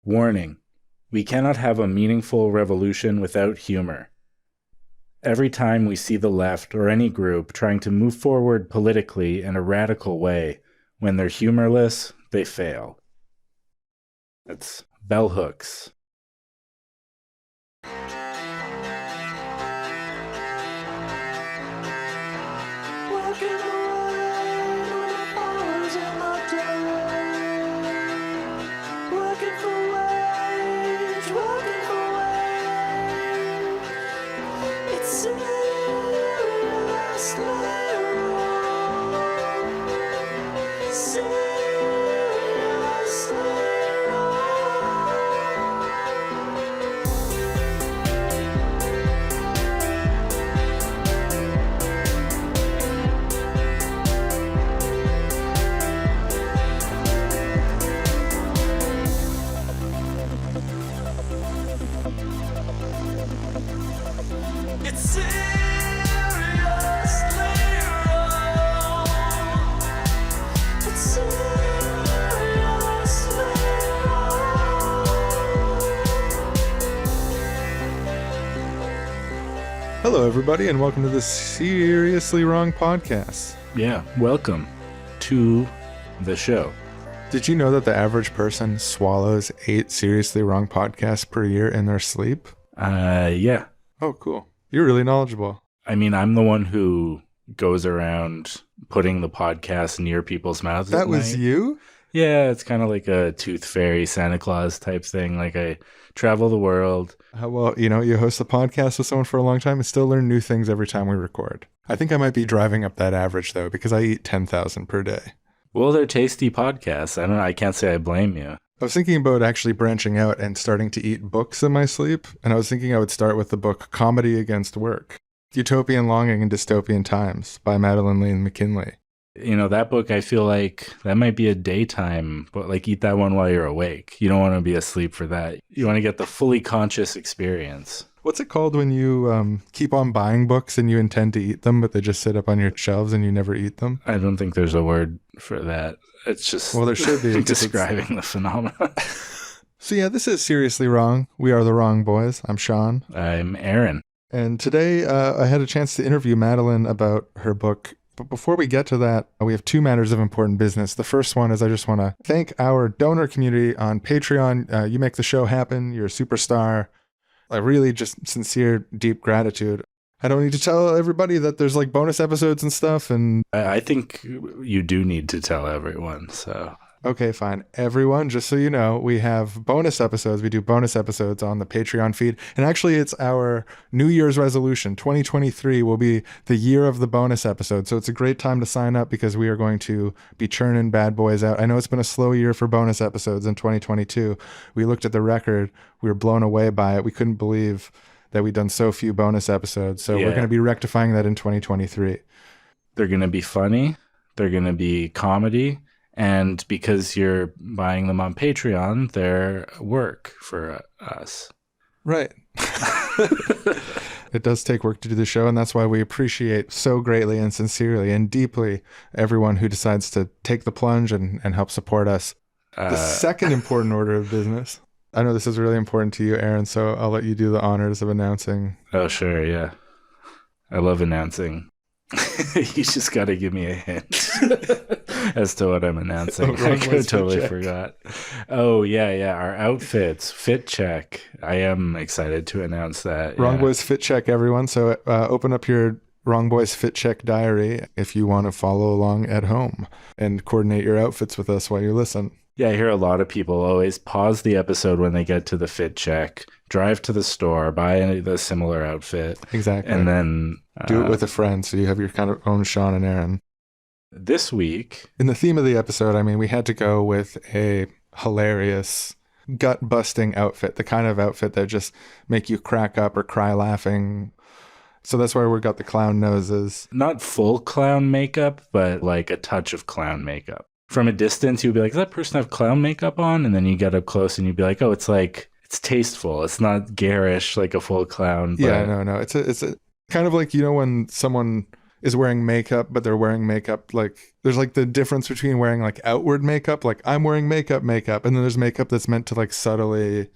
Warning: we cannot have a meaningful revolution without humor. Every time we see the left or any group trying to move forward politically in a radical way, when they're humorless, they fail. That's bell hooks. Hello, everybody, and welcome to the Seriously Wrong podcast. Yeah, welcome to the show. Did you know that the average person swallows 8 seriously wrong podcasts per year in their sleep? Yeah. Oh, cool. You're really knowledgeable. I mean, I'm the one who goes around putting the podcast near people's mouths. That was you? Yeah, it's kind of like a tooth fairy Santa Claus type thing. Like I travel the world. Well, you host a podcast with someone for a long time and still learn new things every time we record. I think I might be driving up that average, though, because I eat 10,000 per day. Well, they're tasty podcasts. I don't know. I can't say I blame you. I was thinking about actually branching out and starting to eat books in my sleep. And I was thinking I would start with the book Comedy Against Work, Utopian Longing in Dystopian Times by Madeline Lane-McKinley. You know, that book, I feel like that might be a daytime, but like eat that one while you're awake. You don't want to be asleep for that. You want to get the fully conscious experience. What's it called when you keep on buying books and you intend to eat them, but they just sit up on your shelves and you never eat them? I don't think there's a word for that. It's just well, there should be describing the phenomenon. So yeah, this is Seriously Wrong. We are the Wrong Boys. I'm Shawn. I'm Aaron. And today I had a chance to interview Madeline about her book. But before we get to that, we have 2 matters of important business. The first one is I just want to thank our donor community on Patreon. You make the show happen. You're a superstar. Really just sincere, deep gratitude. I don't need to tell everybody that there's like bonus episodes and stuff. And I think you do need to tell everyone. So okay, fine. Everyone, just so you know, we have bonus episodes. We do bonus episodes on the Patreon feed. And actually, it's our New Year's resolution. 2023 will be the year of the bonus episode. So it's a great time to sign up because we are going to be churning bad boys out. I know it's been a slow year for bonus episodes in 2022. We looked at the record. We were blown away by it. We couldn't believe that we'd done so few bonus episodes. So we're going to be rectifying that in 2023. They're going to be funny. They're going to be comedy. And because you're buying them on Patreon, they're work for us. Right. It does take work to do the show, and that's why we appreciate so greatly and sincerely and deeply everyone who decides to take the plunge and help support us. The second important order of business. I know this is really important to you, Aaron, so I'll let you do the honors of announcing. Oh, sure, yeah. I love announcing. You just got to give me a hint as to what I'm announcing. I totally forgot. Oh, yeah. Our outfits, fit check. I am excited to announce that. Wrong Boys Fit Check, everyone. So open up your Wrong Boys Fit Check diary if you want to follow along at home and coordinate your outfits with us while you listen. Yeah, I hear a lot of people always pause the episode when they get to the fit check, drive to the store, buy the similar outfit. Exactly. And then do it with a friend so you have your kind of own Shawn and Aaron. This week, in the theme of the episode, I mean, we had to go with a hilarious, gut-busting outfit, the kind of outfit that just make you crack up or cry laughing. So that's why we got the clown noses. Not full clown makeup, but like a touch of clown makeup. From a distance, you'd be like, does that person have clown makeup on? And then you get up close and you'd be like, oh, it's tasteful. It's not garish like a full clown. But... Yeah, no. It's a kind of like, when someone is wearing makeup, but they're wearing makeup like there's like the difference between wearing like outward makeup, like I'm wearing makeup, and then there's makeup that's meant to like subtly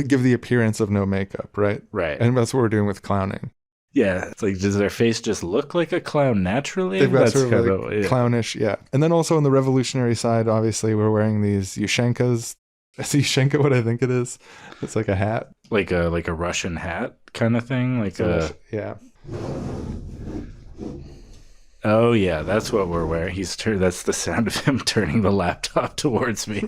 give the appearance of no makeup, right? Right. And that's what we're doing with clowning. Yeah, it's like, does their face just look like a clown naturally? They've got That's sort of kind like clownish, yeah. And then also on the revolutionary side, obviously, we're wearing these Yushenkas. Is Yushenka what I think it is? It's like a hat. Like a Russian hat kind of thing? Like a... Yeah. Oh, yeah, that's what we're wearing. That's the sound of him turning the laptop towards me.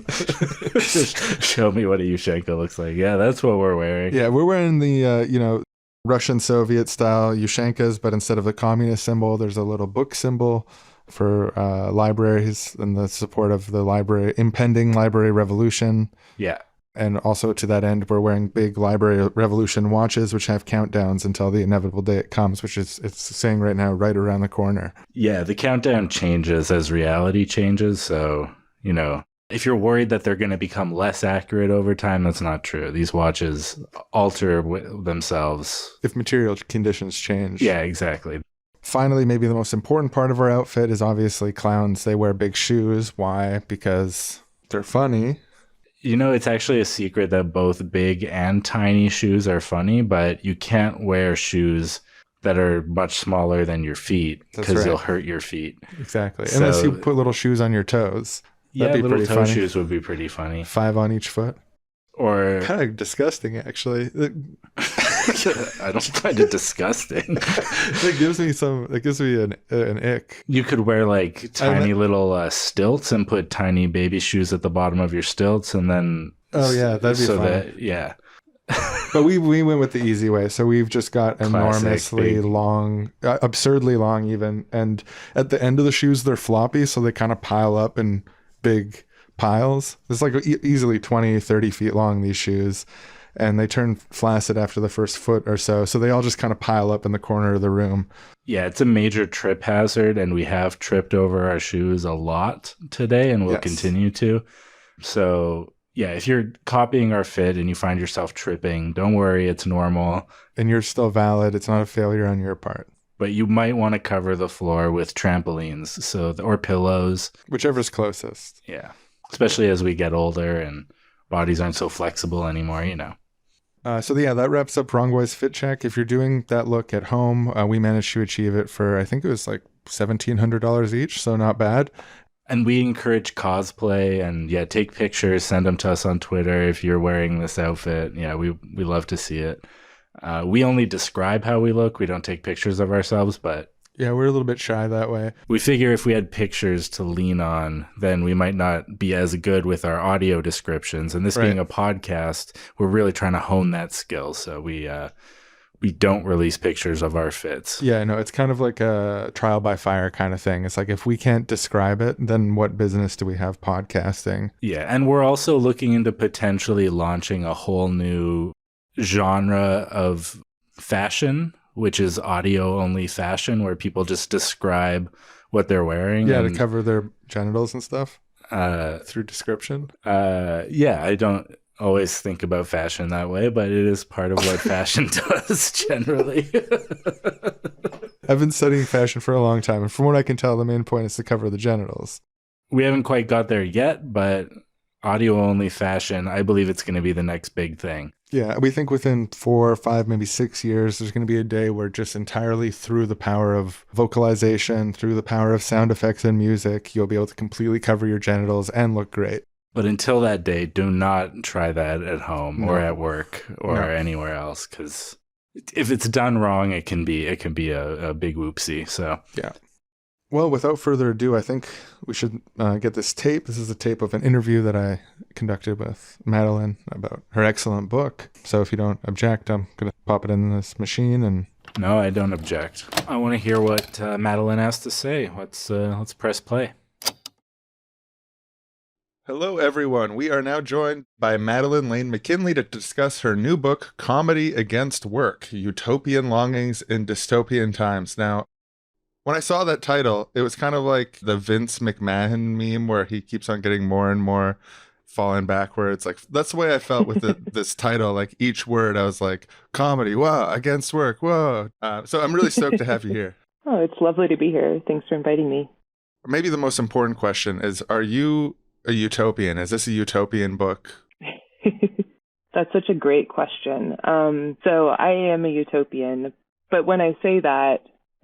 Just show me what a Yushenka looks like. Yeah, that's what we're wearing. Yeah, we're wearing the, Russian Soviet style Yushenkas, but instead of the communist symbol, there's a little book symbol for libraries and the support of the impending library revolution. Yeah. And also to that end, we're wearing big library revolution watches, which have countdowns until the inevitable day it comes, which is, it's saying right now, right around the corner. Yeah, the countdown changes as reality changes. So, if you're worried that they're going to become less accurate over time, that's not true. These watches alter themselves. If material conditions change. Yeah, exactly. Finally, maybe the most important part of our outfit is obviously clowns. They wear big shoes. Why? Because they're funny. It's actually a secret that both big and tiny shoes are funny, but you can't wear shoes that are much smaller than your feet because you'll hurt your feet. Exactly. So, unless you put little shoes on your toes. That'd be little toe shoes would be pretty funny. 5 on each foot. Or kind of disgusting, actually. I don't find it disgusting. It gives me an ick. You could wear like tiny little stilts and put tiny baby shoes at the bottom of your stilts, and then that'd be fun. But we went with the easy way, so we've just got enormously long, absurdly long even, and at the end of the shoes they're floppy, so they kind of pile up in big piles. It's like easily 20-30 feet long, these shoes, and they turn flaccid after the first foot or so they all just kind of pile up in the corner of the room. Yeah, it's a major trip hazard, and we have tripped over our shoes a lot today, and we'll continue to. So yeah, if you're copying our fit and you find yourself tripping, don't worry, it's normal, and you're still valid. It's not a failure on your part. But you might want to cover the floor with trampolines, or pillows. Whichever's closest. Yeah. Especially as we get older and bodies aren't so flexible anymore, that wraps up Wrong Boys Fit Check. If you're doing that look at home, we managed to achieve it for, I think it was like $1,700 each, so not bad. And we encourage cosplay and take pictures, send them to us on Twitter if you're wearing this outfit. Yeah, we love to see it. We only describe how we look. We don't take pictures of ourselves, but yeah, we're a little bit shy that way. We figure if we had pictures to lean on, then we might not be as good with our audio descriptions. And this being a podcast, we're really trying to hone that skill. So we don't release pictures of our fits. Yeah, no, it's kind of like a trial by fire kind of thing. It's like, if we can't describe it, then what business do we have podcasting? Yeah, and we're also looking into potentially launching a whole new genre of fashion, which is audio only fashion, where people just describe what they're wearing. Yeah, to cover their genitals and stuff through description. I don't always think about fashion that way, but it is part of what fashion does generally. I've been studying fashion for a long time, and from what I can tell, the main point is to cover the genitals. We haven't quite got there yet, but audio only fashion, I believe it's going to be the next big thing. Yeah, we think within 4 or 5, maybe 6 years, there's going to be a day where just entirely through the power of vocalization, through the power of sound effects and music, you'll be able to completely cover your genitals and look great. But until that day, do not try that at home or at work or anywhere else, because if it's done wrong, it can be a big whoopsie. So yeah. Well, without further ado, I think we should get this tape. This is a tape of an interview that I conducted with Madeline about her excellent book. So if you don't object, I'm going to pop it in this machine. And no, I don't object. I want to hear what Madeline has to say. Let's press play. Hello, everyone. We are now joined by Madeline Lane-McKinley to discuss her new book, Comedy Against Work, Utopian Longings in Dystopian Times. Now, when I saw that title, it was kind of like the Vince McMahon meme where he keeps on getting more and more falling backwards. Like, that's the way I felt with this title. Like, each word I was like, comedy, wow, against work, whoa. So I'm really stoked to have you here. Oh, it's lovely to be here. Thanks for inviting me. Maybe the most important question is, are you a utopian? Is this a utopian book? That's such a great question. So I am a utopian, but when I say that,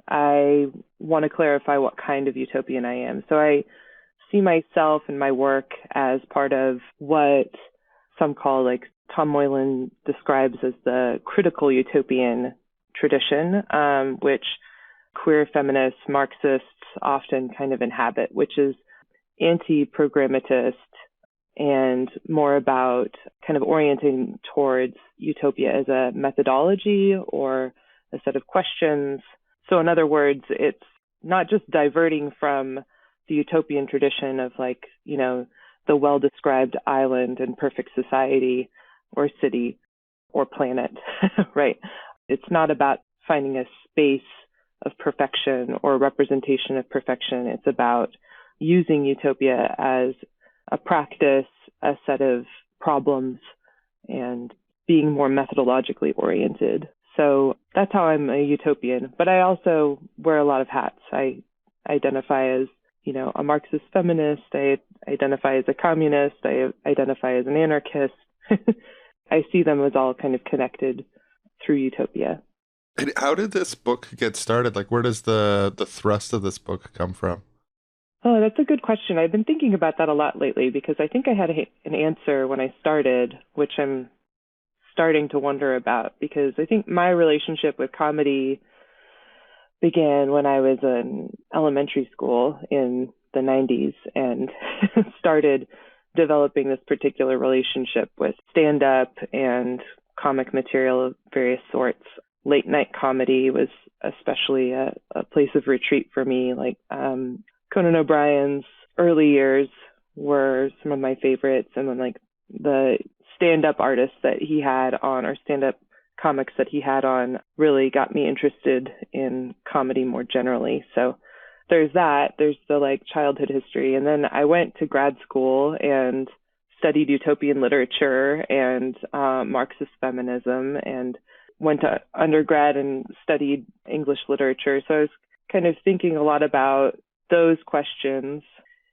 I want to clarify what kind of utopian I am. So I see myself and my work as part of what some call, like Tom Moylan describes as the critical utopian tradition, which queer feminists, Marxists often kind of inhabit, which is anti-programmatist and more about kind of orienting towards utopia as a methodology or a set of questions. So in other words, it's not just diverting from the utopian tradition of like, the well-described island and perfect society or city or planet, right? It's not about finding a space of perfection or representation of perfection. It's about using utopia as a practice, a set of problems, and being more methodologically oriented. So that's how I'm a utopian. But I also wear a lot of hats. I identify as, a Marxist feminist. I identify as a communist. I identify as an anarchist. I see them as all kind of connected through utopia. And how did this book get started? Like, where does the thrust of this book come from? Oh, that's a good question. I've been thinking about that a lot lately because I think I had an answer when I started, which I'm starting to wonder about, because I think my relationship with comedy began when I was in elementary school in the 90s and started developing this particular relationship with stand-up and comic material of various sorts. Late night comedy was especially a place of retreat for me. Like Conan O'Brien's early years were some of my favorites, and then like the stand-up artists that he had on, or stand-up comics that he had on, really got me interested in comedy more generally. So there's that. There's the like childhood history, and then I went to grad school and studied utopian literature and Marxist feminism, and went to undergrad and studied English literature. So I was kind of thinking a lot about those questions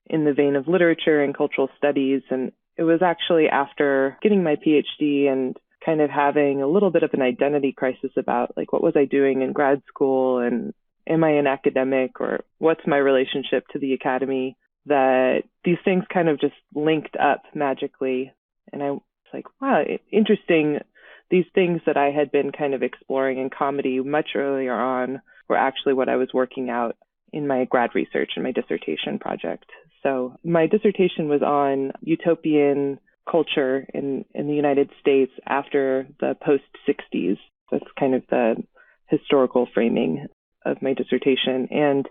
in the vein of literature and cultural studies. And it was actually after getting my PhD and kind of having a little bit of an identity crisis about like, what was I doing in grad school, and am I an academic, or what's my relationship to the academy, that these things kind of just linked up magically. And I was like, wow, interesting. These things that I had been kind of exploring in comedy much earlier on were actually what I was working out in my grad research and my dissertation project. So my dissertation was on utopian culture in the United States after the post-60s. That's kind of the historical framing of my dissertation. And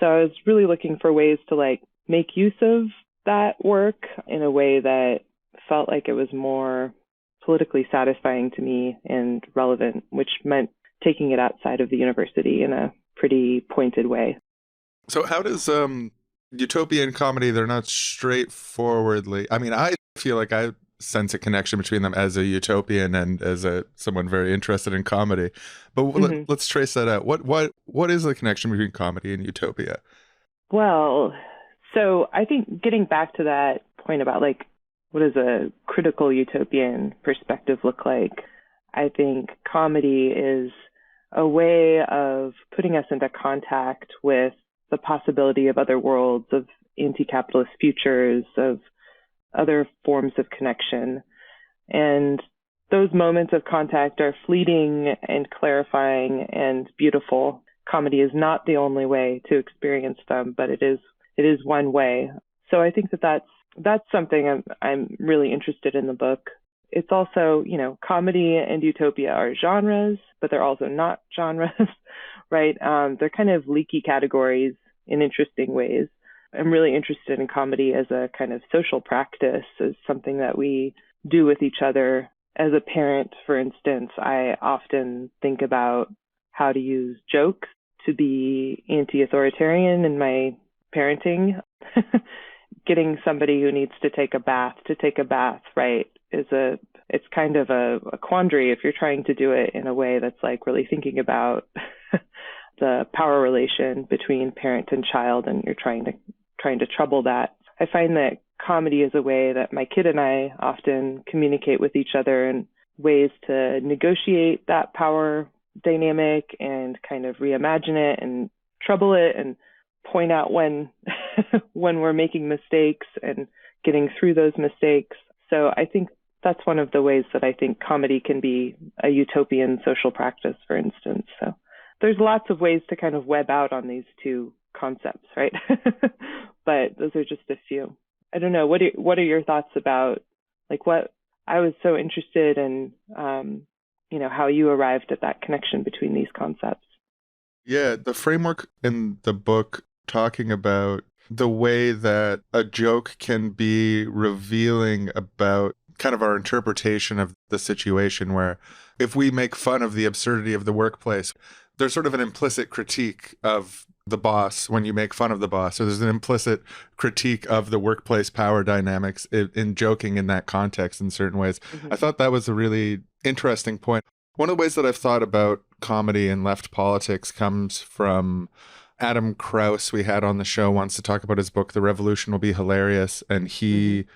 so I was really looking for ways to like make use of that work in a way that felt like it was more politically satisfying to me and relevant, which meant taking it outside of the university in a pretty pointed way. So how does utopian comedy, they're not straightforwardly, I mean, I feel like I sense a connection between them as a utopian and as someone very interested in comedy. But let's trace that out. What is the connection between comedy and utopia? Well, so I think getting back to that point about like, what does a critical utopian perspective look like? I think comedy is a way of putting us into contact with the possibility of other worlds, of anti-capitalist futures, of other forms of connection. And those moments of contact are fleeting and clarifying and beautiful. Comedy is not the only way to experience them, but it is one way. So I think that's something I'm really interested in the book. It's also, comedy and utopia are genres, but they're also not genres, right? They're kind of leaky categories in interesting ways. I'm really interested in comedy as a kind of social practice, as something that we do with each other. As a parent, for instance, I often think about how to use jokes to be anti-authoritarian in my parenting. Getting somebody who needs to take a bath, right, it's kind of a quandary if you're trying to do it in a way that's like really thinking about the power relation between parent and child, and you're trying to trouble that. I find that comedy is a way that my kid and I often communicate with each other, in ways to negotiate that power dynamic and kind of reimagine it and trouble it and point out when we're making mistakes and getting through those mistakes. So I think that's one of the ways that I think comedy can be a utopian social practice, for instance. So there's lots of ways to kind of web out on these two concepts, right? But those are just a few. I don't know. What are your thoughts about, like, what I was so interested in, how you arrived at that connection between these concepts? Yeah, the framework in the book talking about the way that a joke can be revealing about kind of our interpretation of the situation, where if we make fun of the absurdity of the workplace, there's sort of an implicit critique of the boss when you make fun of the boss. So there's an implicit critique of the workplace power dynamics in joking in that context in certain ways. Mm-hmm. I thought that was a really interesting point. One of the ways that I've thought about comedy and left politics comes from Adam Krauss, we had on the show once to talk about his book, The Revolution Will Be Hilarious. And he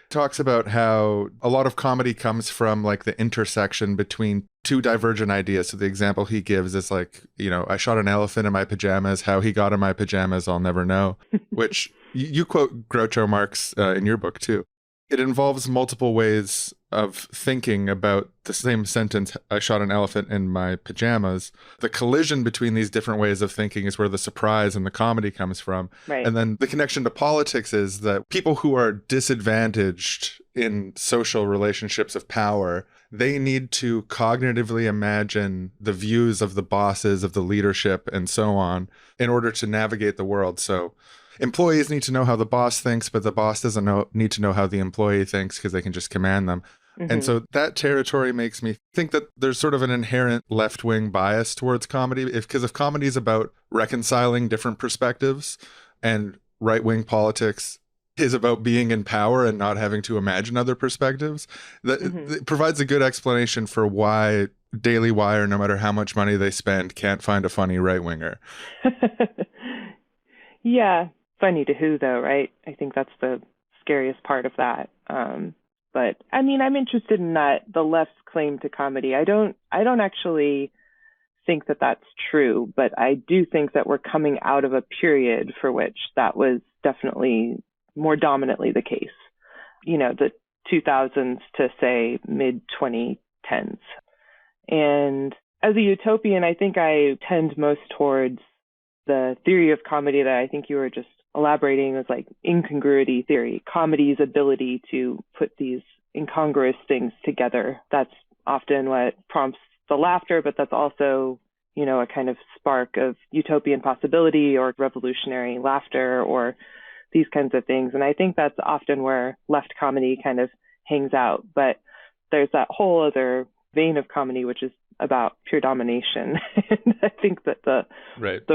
talks about how a lot of comedy comes from like the intersection between two divergent ideas. So the example he gives is like, I shot an elephant in my pajamas. How he got in my pajamas, I'll never know, which you quote Groucho Marx in your book too. It involves multiple ways of thinking about the same sentence, I shot an elephant in my pajamas. The collision between these different ways of thinking is where the surprise and the comedy comes from. Right. And then the connection to politics is that people who are disadvantaged in social relationships of power, they need to cognitively imagine the views of the bosses, of the leadership, and so on, in order to navigate the world. So employees need to know how the boss thinks, but the boss doesn't need to know how the employee thinks, because they can just command them. Mm-hmm. And so that territory makes me think that there's sort of an inherent left-wing bias towards comedy. Because if comedy is about reconciling different perspectives, and right-wing politics is about being in power and not having to imagine other perspectives, that it provides a good explanation for why Daily Wire, no matter how much money they spend, can't find a funny right-winger. Yeah. Funny to who, though, right? I think that's the scariest part of that. But I mean, I'm interested in that, the left's claim to comedy. I don't actually think that that's true, but I do think that we're coming out of a period for which that was definitely more dominantly the case. The 2000s to, say, mid-2010s. And as a utopian, I think I tend most towards the theory of comedy that I think you were just elaborating, was like incongruity theory, comedy's ability to put these incongruous things together. That's often what prompts the laughter, but that's also, a kind of spark of utopian possibility or revolutionary laughter or these kinds of things. And I think that's often where left comedy kind of hangs out. But there's that whole other vein of comedy, which is about pure domination. And I think that the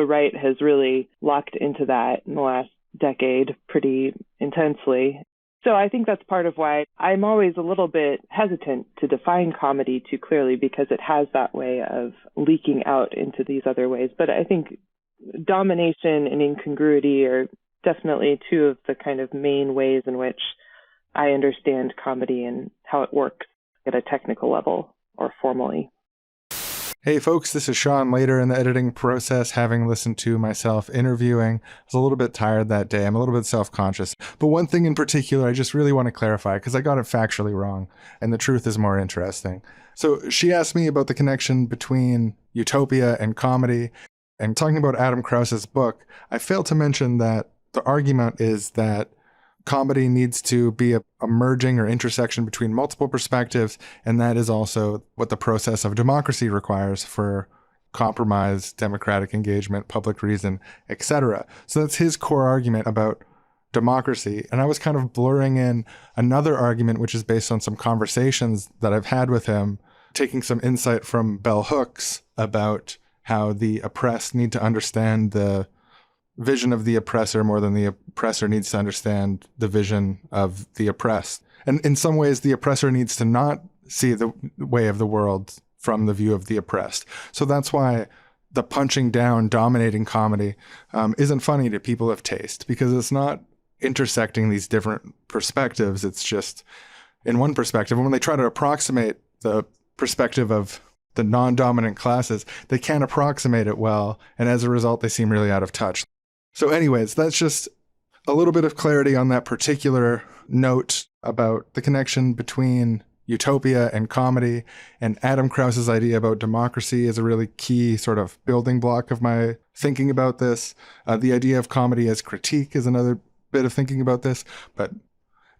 right has really locked into that in the last decade pretty intensely. So I think that's part of why I'm always a little bit hesitant to define comedy too clearly, because it has that way of leaking out into these other ways. But I think domination and incongruity are definitely two of the kind of main ways in which I understand comedy and how it works at a technical level or formally. Hey folks, this is Shawn. Later in the editing process, having listened to myself interviewing, I was a little bit tired that day. I'm a little bit self-conscious. But one thing in particular, I just really want to clarify, because I got it factually wrong, and the truth is more interesting. So she asked me about the connection between Utopia and comedy, and talking about Adam Krauss's book, I failed to mention that the argument is that comedy needs to be a merging or intersection between multiple perspectives, and that is also what the process of democracy requires for compromise, democratic engagement, public reason, etc. So that's his core argument about democracy. And I was kind of blurring in another argument, which is based on some conversations that I've had with him, taking some insight from bell hooks about how the oppressed need to understand the vision of the oppressor more than the oppressor needs to understand the vision of the oppressed. And in some ways, the oppressor needs to not see the way of the world from the view of the oppressed. So that's why the punching down, dominating comedy isn't funny to people of taste because it's not intersecting these different perspectives. It's just in one perspective. And when they try to approximate the perspective of the non-dominant classes, they can't approximate it well. And as a result, they seem really out of touch. So anyways, that's just a little bit of clarity on that particular note about the connection between utopia and comedy. And Adam Krauss's idea about democracy is a really key sort of building block of my thinking about this. The idea of comedy as critique is another bit of thinking about this. But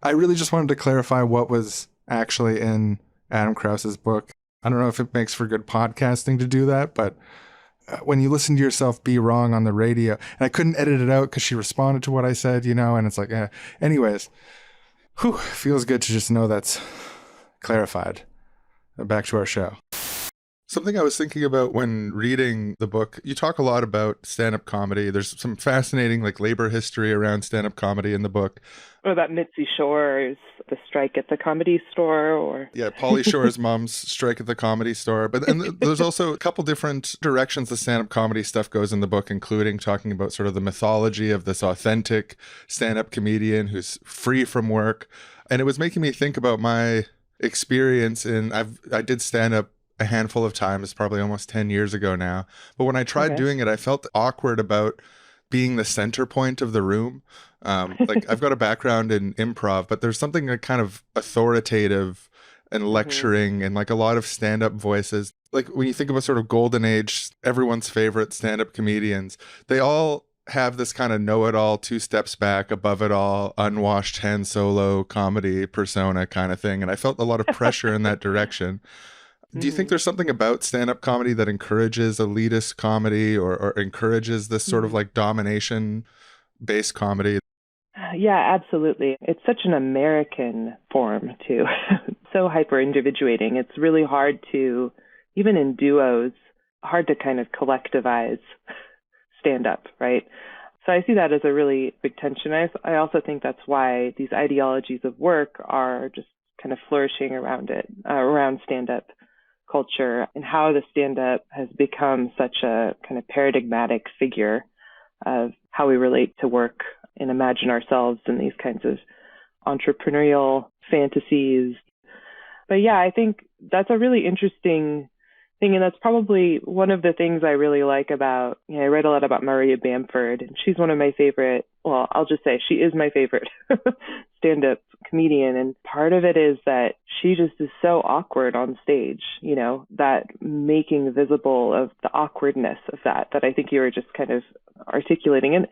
I really just wanted to clarify what was actually in Adam Krauss's book. I don't know if it makes for good podcasting to do that, but when you listen to yourself be wrong on the radio, and I couldn't edit it out because she responded to what I said, and it's like, anyways, feels good to just know that's clarified. Back to our show. Something I was thinking about when reading the book, you talk a lot about stand-up comedy. There's some fascinating labor history around stand-up comedy in the book. What about Mitzi Shore's the strike at the comedy store? Or yeah, Pauly Shore's mom's strike at the comedy store. But and there's also a couple different directions the stand-up comedy stuff goes in the book, including talking about sort of the mythology of this authentic stand-up comedian who's free from work. And it was making me think about my experience I did stand-up a handful of times, probably almost 10 years ago now. But when I tried doing it, I felt awkward about being the center point of the room. I've got a background in improv, but there's something kind of authoritative and lecturing and a lot of stand-up voices. When you think about sort of golden age, everyone's favorite stand-up comedians, they all have this kind of know-it-all, two steps back, above it all, unwashed Han Solo comedy persona kind of thing. And I felt a lot of pressure in that direction. Do you think there's something about stand-up comedy that encourages elitist comedy or encourages this sort of domination-based comedy? Yeah, absolutely. It's such an American form, too. So hyper-individuating. It's really hard to, even in duos, hard to kind of collectivize stand-up, right? So I see that as a really big tension. I also think that's why these ideologies of work are just kind of flourishing around stand-up culture, and how the stand-up has become such a kind of paradigmatic figure of how we relate to work and imagine ourselves in these kinds of entrepreneurial fantasies. But yeah, I think that's a really interesting thing, and that's probably one of the things I really like about, I read a lot about Maria Bamford, and she's one of my favorite, well, I'll just say she is my favorite stand-up comedian, and part of it is that she just is so awkward on stage, that making visible of the awkwardness of that I think you were just kind of articulating. And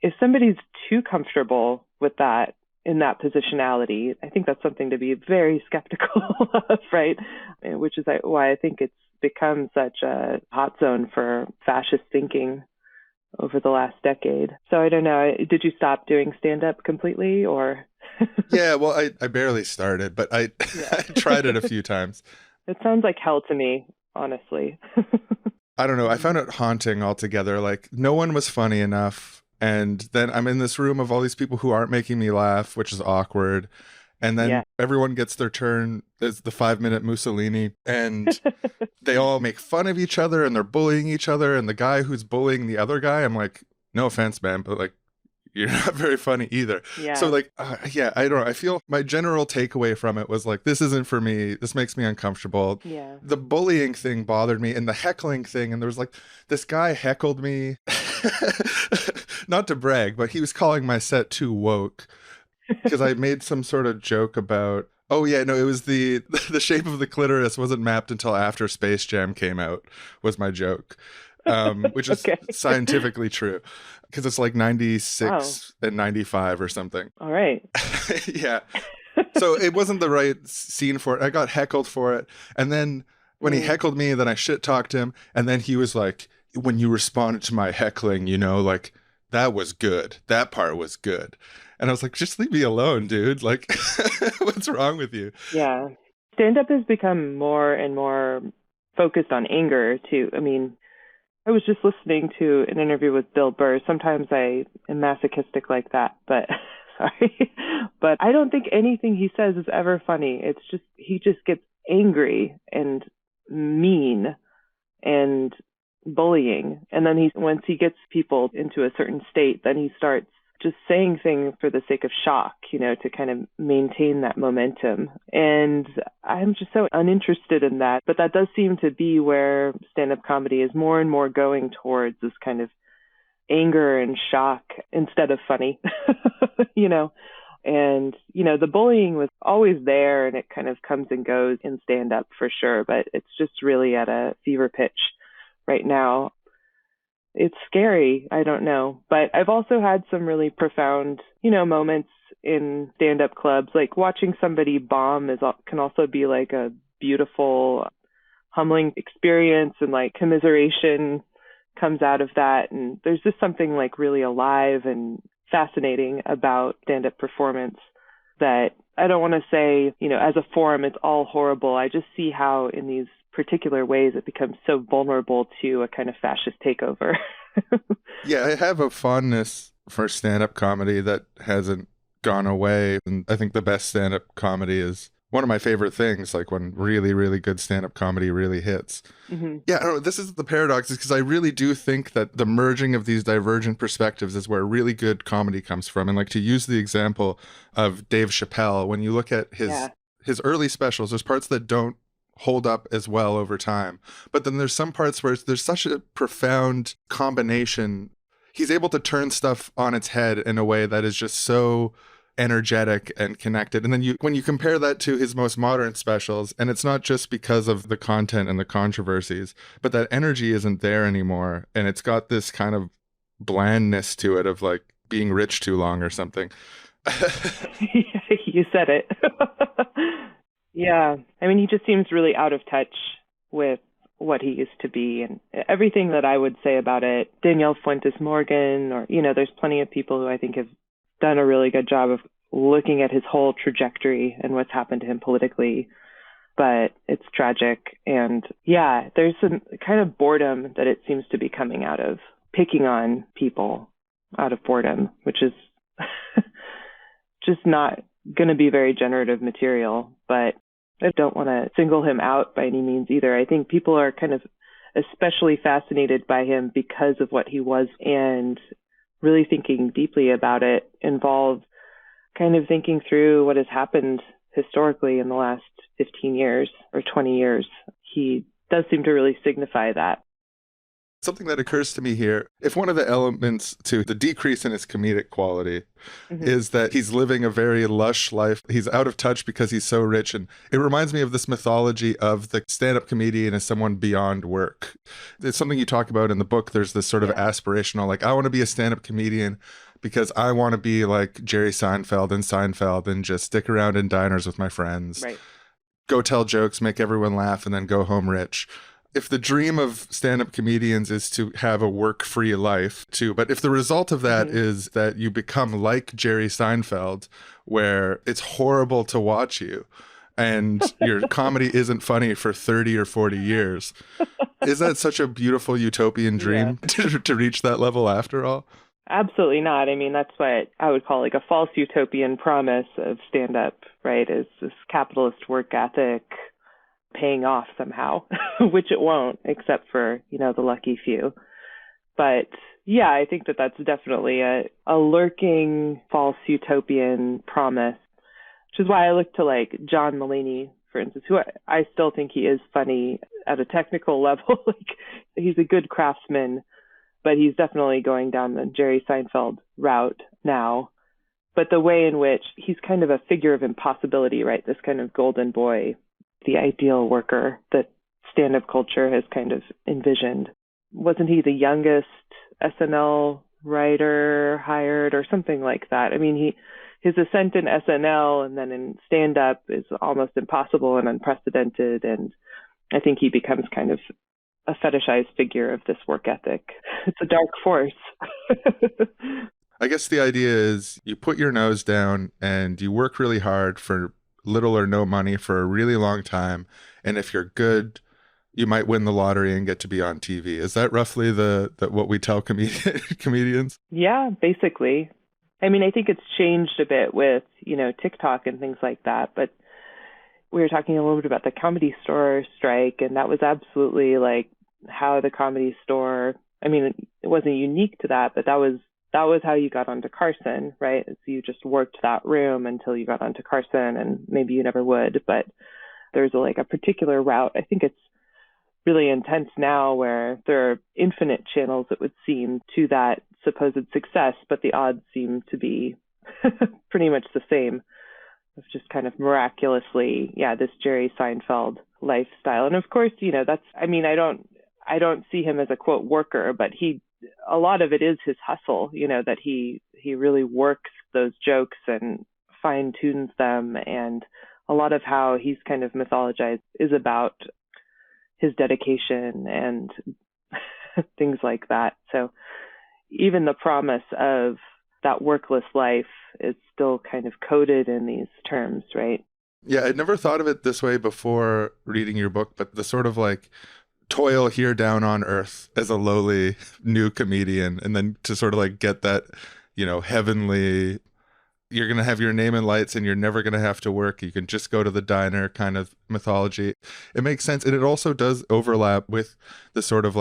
if somebody's too comfortable with that, in that positionality, I think that's something to be very skeptical of, right? Which is why I think it's become such a hot zone for fascist thinking over the last decade. So I don't know, did you stop doing stand-up completely, or? Yeah, well, I barely started, but I tried it a few times. It sounds like hell to me, honestly. I don't know. I found it haunting altogether. No one was funny enough. And then I'm in this room of all these people who aren't making me laugh, which is awkward. And then everyone gets their turn as the 5-minute Mussolini. And they all make fun of each other and they're bullying each other. And the guy who's bullying the other guy, I'm like, no offense, man, but you're not very funny either. Yeah. So I don't know. I feel my general takeaway from it was this isn't for me. This makes me uncomfortable. Yeah. The bullying thing bothered me, and the heckling thing. And there was this guy heckled me, not to brag, but he was calling my set too woke because I made some sort of joke about, oh yeah, no, it was the shape of the clitoris wasn't mapped until after Space Jam came out was my joke. Which is scientifically true because it's 96 and 95 or something. All right. Yeah. So it wasn't the right scene for it. I got heckled for it. And then when he heckled me, then I shit talked him. And then he was like, when you responded to my heckling, that was good. That part was good. And I was like, just leave me alone, dude. What's wrong with you? Yeah. Stand-up has become more and more focused on anger too. I was just listening to an interview with Bill Burr. Sometimes I am masochistic like that, but sorry. But I don't think anything he says is ever funny. It's just, he just gets angry and mean and bullying. And then once he gets people into a certain state, then he starts just saying things for the sake of shock, to kind of maintain that momentum. And I'm just so uninterested in that. But that does seem to be where stand-up comedy is more and more going towards, this kind of anger and shock instead of funny, And, the bullying was always there, and it kind of comes and goes in stand-up for sure. But it's just really at a fever pitch right now. It's scary. I don't know. But I've also had some really profound, moments in stand-up clubs. Like watching somebody bomb can also be like a beautiful, humbling experience, and like commiseration comes out of that. And there's just something like really alive and fascinating about stand-up performance that I don't want to say, as a form, it's all horrible. I just see how in these particular ways it becomes so vulnerable to a kind of fascist takeover. Yeah, I have a fondness for stand-up comedy that hasn't gone away. And I think the best stand-up comedy is one of my favorite things, like when really, really good stand-up comedy really hits. Mm-hmm. Yeah, I don't know, this is the paradox, is because I really do think that the merging of these divergent perspectives is where really good comedy comes from. And like, to use the example of Dave Chappelle, when you look at his early specials, there's parts that don't hold up as well over time. But then there's some parts where there's such a profound combination. He's able to turn stuff on its head in a way that is just so energetic and connected. And then when you compare that to his most modern specials, and it's not just because of the content and the controversies, but that energy isn't there anymore. And it's got this kind of blandness to it of like being rich too long or something. You said it. Yeah. I mean, he just seems really out of touch with what he used to be, and everything that I would say about it. Danielle Fuentes Morgan, or, there's plenty of people who I think have done a really good job of looking at his whole trajectory and what's happened to him politically. But it's tragic. And yeah, there's some kind of boredom that it seems to be coming out of, picking on people out of boredom, which is just not going to be very generative material. But I don't want to single him out by any means either. I think people are kind of especially fascinated by him because of what he was, and really thinking deeply about it involves kind of thinking through what has happened historically in the last 15 years or 20 years. He does seem to really signify that. Something that occurs to me here, if one of the elements to the decrease in his comedic quality is that he's living a very lush life, he's out of touch because he's so rich. And it reminds me of this mythology of the stand-up comedian as someone beyond work. It's something you talk about in the book. There's this sort of aspirational, like, I want to be a stand-up comedian because I want to be like Jerry Seinfeld and just stick around in diners with my friends, go tell jokes, make everyone laugh, and then go home rich. If the dream of stand-up comedians is to have a work-free life too, but if the result of that is that you become like Jerry Seinfeld, where it's horrible to watch you and your comedy isn't funny for 30 or 40 years, is that such a beautiful utopian dream to reach that level after all? Absolutely not. I mean, that's what I would call like a false utopian promise of stand-up, right? Is this capitalist work ethic paying off somehow, which it won't, except for, the lucky few. But yeah, I think that that's definitely a lurking false utopian promise, which is why I look to like John Mulaney, for instance, who I still think he is funny at a technical level. Like, he's a good craftsman, but he's definitely going down the Jerry Seinfeld route now. But the way in which he's kind of a figure of impossibility, right? This kind of golden boy, the ideal worker that stand-up culture has kind of envisioned. Wasn't he the youngest SNL writer hired or something like that? I mean, his ascent in SNL and then in stand-up is almost impossible and unprecedented. And I think he becomes kind of a fetishized figure of this work ethic. It's a dark force. I guess the idea is you put your nose down and you work really hard for little or no money for a really long time. And if you're good, you might win the lottery and get to be on TV. Is that roughly what we tell comedians? Yeah, basically. I mean, I think it's changed a bit with, TikTok and things like that. But we were talking a little bit about the Comedy Store strike, and that was absolutely like how the Comedy Store, I mean, it wasn't unique to that, but that was how you got onto Carson, right? So you just worked that room until you got onto Carson, and maybe you never would, but there's a particular route. I think it's really intense now where there are infinite channels, it would seem, to that supposed success, but the odds seem to be pretty much the same. It's just kind of miraculously, this Jerry Seinfeld lifestyle. And of course, that's, I mean, I don't see him as a quote worker, but a lot of it is his hustle, that he really works those jokes and fine tunes them. And a lot of how he's kind of mythologized is about his dedication and things like that. So even the promise of that workless life is still kind of coded in these terms, right? Yeah, I'd never thought of it this way before reading your book, but the sort of toil here down on earth as a lowly new comedian, and then to sort of get that, heavenly, you're going to have your name in lights and you're never going to have to work. You can just go to the diner kind of mythology. It makes sense. And it also does overlap with the sort of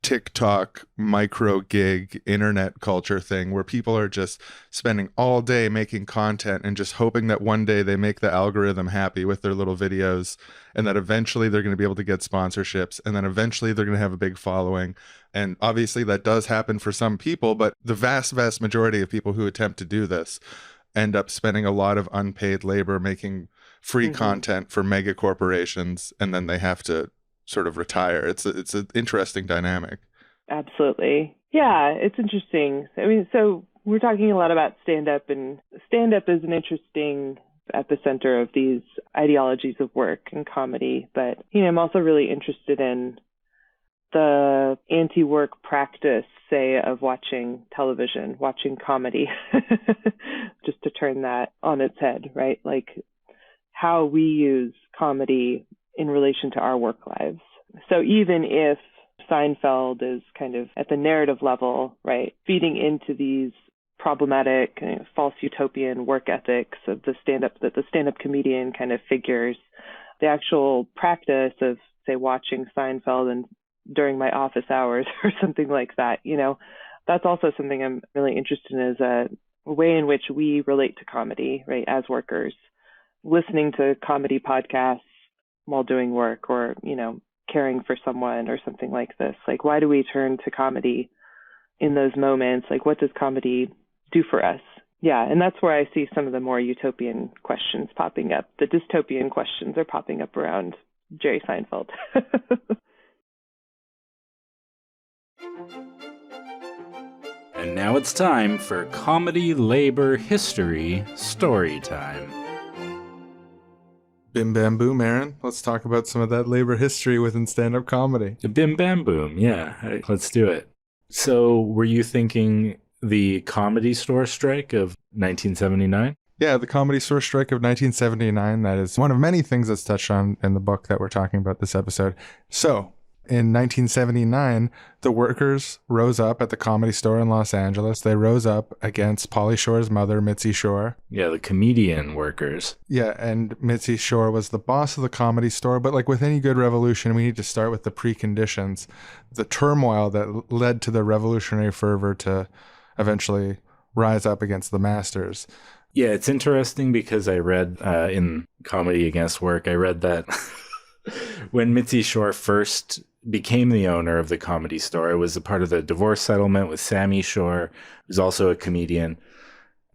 TikTok micro gig internet culture thing where people are just spending all day making content and just hoping that one day they make the algorithm happy with their little videos, and that eventually they're going to be able to get sponsorships, and then eventually they're going to have a big following. And obviously that does happen for some people, but the vast majority of people who attempt to do this end up spending a lot of unpaid labor making free content for mega corporations, and then they have to sort of retire. It's an interesting dynamic. Absolutely. Yeah, it's interesting. I mean, so we're talking a lot about stand-up, and stand-up is an interesting epicenter of these ideologies of work and comedy. But, I'm also really interested in the anti-work practice, say, of watching television, watching comedy, just to turn that on its head, right? How we use comedy in relation to our work lives. So even if Seinfeld is kind of at the narrative level, right, feeding into these problematic, false utopian work ethics of the stand-up comedian kind of figures, the actual practice of, say, watching Seinfeld and during my office hours or something like that, that's also something I'm really interested in, is a way in which we relate to comedy, right, as workers, listening to comedy podcasts while doing work, or, caring for someone or something like this. Why do we turn to comedy in those moments? What does comedy do for us? Yeah, and that's where I see some of the more utopian questions popping up. The dystopian questions are popping up around Jerry Seinfeld. And now it's time for Comedy Labor History Story Time. Bim bam boom, Aaron. Let's talk about some of that labor history within stand-up comedy. Bim bam boom, yeah. Let's do it. So were you thinking the Comedy Store strike of 1979? Yeah, the Comedy Store strike of 1979. That is one of many things that's touched on in the book that we're talking about this episode. So in 1979, the workers rose up at the Comedy Store in Los Angeles. They rose up against Pauly Shore's mother, Mitzi Shore. Yeah, the comedian workers. Yeah, and Mitzi Shore was the boss of the Comedy Store. But with any good revolution, we need to start with the preconditions, the turmoil that led to the revolutionary fervor to eventually rise up against the masters. Yeah, it's interesting because I read in Comedy Against Work, I read that when Mitzi Shore first became the owner of the Comedy Store, it was a part of the divorce settlement with Sammy Shore, who's also a comedian.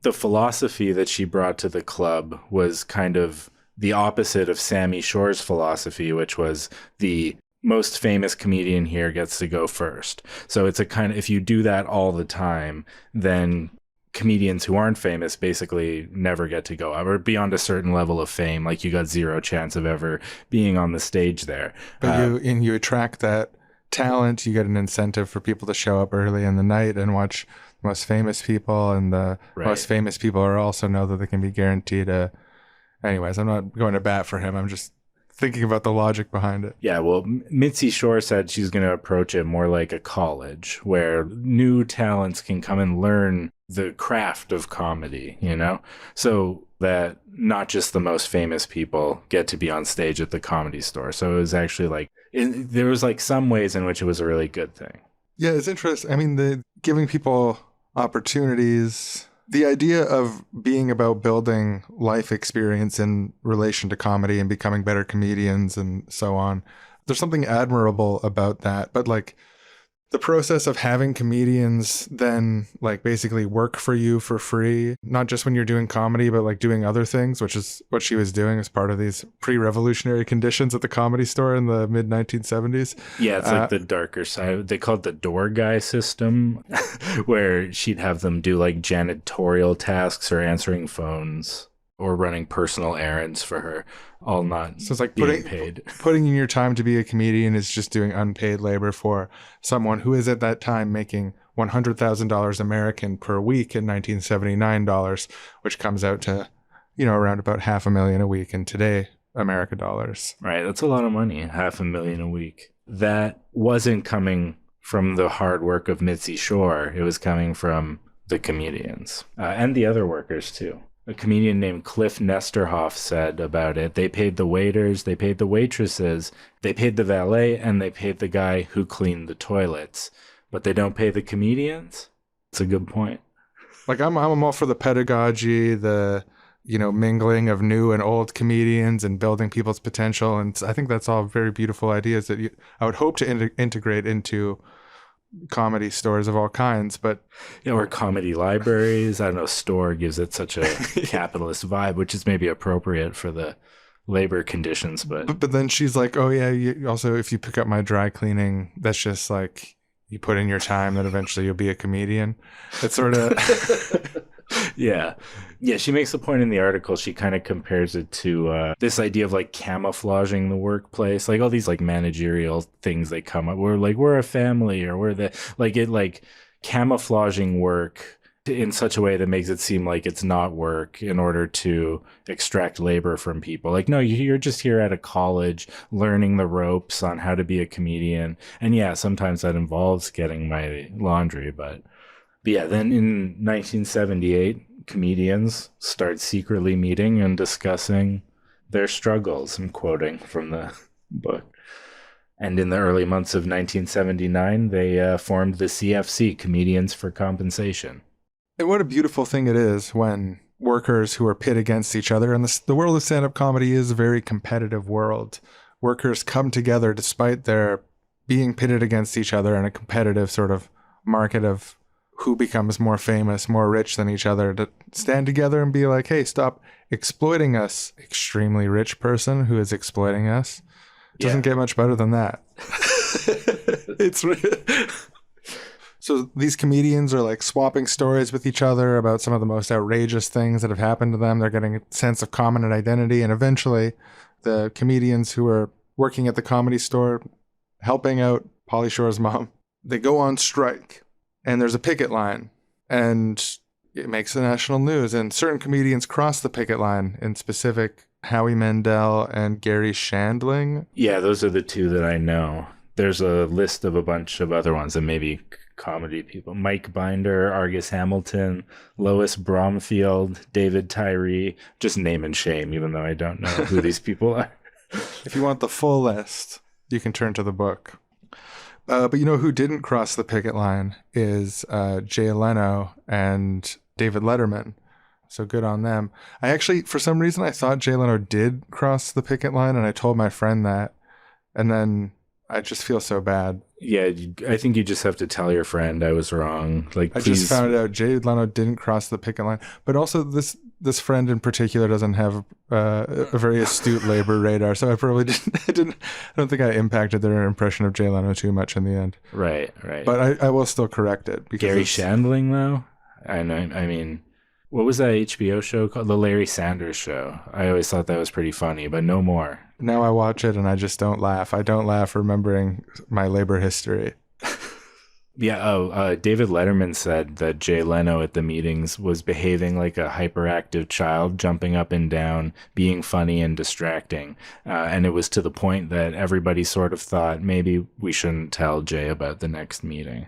The philosophy that she brought to the club was kind of the opposite of Sammy Shore's philosophy, which was the most famous comedian here gets to go first. So it's a kind of, if you do that all the time, then comedians who aren't famous basically never get to go or beyond a certain level of fame. You got zero chance of ever being on the stage there. But you attract that talent. You get an incentive for people to show up early in the night and watch the most famous people, and the most famous people are also know that they can be guaranteed a. Anyways, I'm not going to bat for him. I'm just thinking about the logic behind it. Yeah, well, Mitzi Shore said she's going to approach it more like a college where new talents can come and learn the craft of comedy, so that not just the most famous people get to be on stage at the Comedy Store. So it was actually There was like some ways in which it was a really good thing. Yeah, it's interesting. I mean, the giving people opportunities, the idea of being about building life experience in relation to comedy and becoming better comedians and so on. There's something admirable about that. But like the process of having comedians then like basically work for you for free, not just when you're doing comedy, but like doing other things, which is what she was doing as part of these pre-revolutionary conditions at the Comedy Store in the mid 1970s. Yeah, it's like the darker side. They call it the door guy system, where she'd have them do like janitorial tasks or answering phones or running personal errands for her, all not so it's like being paid. Putting in your time to be a comedian is just doing unpaid labor for someone who is at that time making $100,000 American per week in 1979 dollars, which comes out to, around about $500,000 a week in today America dollars. Right, that's a lot of money, $500,000 a week. That wasn't coming from the hard work of Mitzi Shore. It was coming from the comedians and the other workers too. A comedian named Cliff Nesterhoff said about it, they paid the waiters, they paid the waitresses, they paid the valet, and they paid the guy who cleaned the toilets. But they don't pay the comedians? It's a good point. Like, I'm all for the pedagogy, the, mingling of new and old comedians and building people's potential. And I think that's all very beautiful ideas that I would hope to integrate into comedy stores of all kinds, but or comedy libraries. I don't know, store gives it such a capitalist vibe, which is maybe appropriate for the labor conditions, but then she's like, oh yeah, you also, if you pick up my dry cleaning, that's just like you put in your time, then eventually you'll be a comedian. It's sort of yeah, she makes a point in the article. She kind of compares it to this idea of like camouflaging the workplace, like all these like managerial things they come up. We're a family, or we're the like camouflaging work in such a way that makes it seem like it's not work in order to extract labor from people. Like, no, you're just here at a college learning the ropes on how to be a comedian. And yeah, sometimes that involves getting my laundry, but yeah, then in 1978, comedians start secretly meeting and discussing their struggles. I'm quoting from the book. And in the early months of 1979, they formed the CFC, Comedians for Compensation. And what a beautiful thing it is when workers who are pit against each other, and the world of stand-up comedy is a very competitive world. Workers come together despite their being pitted against each other in a competitive sort of market of who becomes more famous, more rich than each other, to stand together and be like, hey, stop exploiting us, extremely rich person who is exploiting us. It doesn't get much better than that. It's So these comedians are like swapping stories with each other about some of the most outrageous things that have happened to them. They're getting a sense of common identity. And eventually the comedians who are working at the Comedy Store, helping out Pauly Shore's mom, they go on strike. And there's a picket line, and it makes the national news. And certain comedians cross the picket line, in specific, Howie Mandel and Gary Shandling. Yeah, those are the two that I know. There's a list of a bunch of other ones that maybe comedy people. Mike Binder, Argus Hamilton, Lois Bromfield, David Tyree. Just name and shame, even though I don't know who these people are. If you want the full list, you can turn to the book. But who didn't cross the picket line is Jay Leno and David Letterman. So good on them. I actually, for some reason, I thought Jay Leno did cross the picket line, and I told my friend that. And then I just feel so bad. Yeah, I think you just have to tell your friend I was wrong. Like, I just found out Jay Leno didn't cross the picket line. But also this friend in particular doesn't have a very astute labor radar, so I probably I don't think I impacted their impression of Jay Leno too much in the end. Right. But I will still correct it. Because Gary Shandling, though? I mean, what was that HBO show called? The Larry Sanders Show. I always thought that was pretty funny, but no more. Now I watch it and I just don't laugh. I don't laugh remembering my labor history. Yeah, David Letterman said that Jay Leno at the meetings was behaving like a hyperactive child, jumping up and down, being funny and distracting. And it was to the point that everybody sort of thought maybe we shouldn't tell Jay about the next meeting.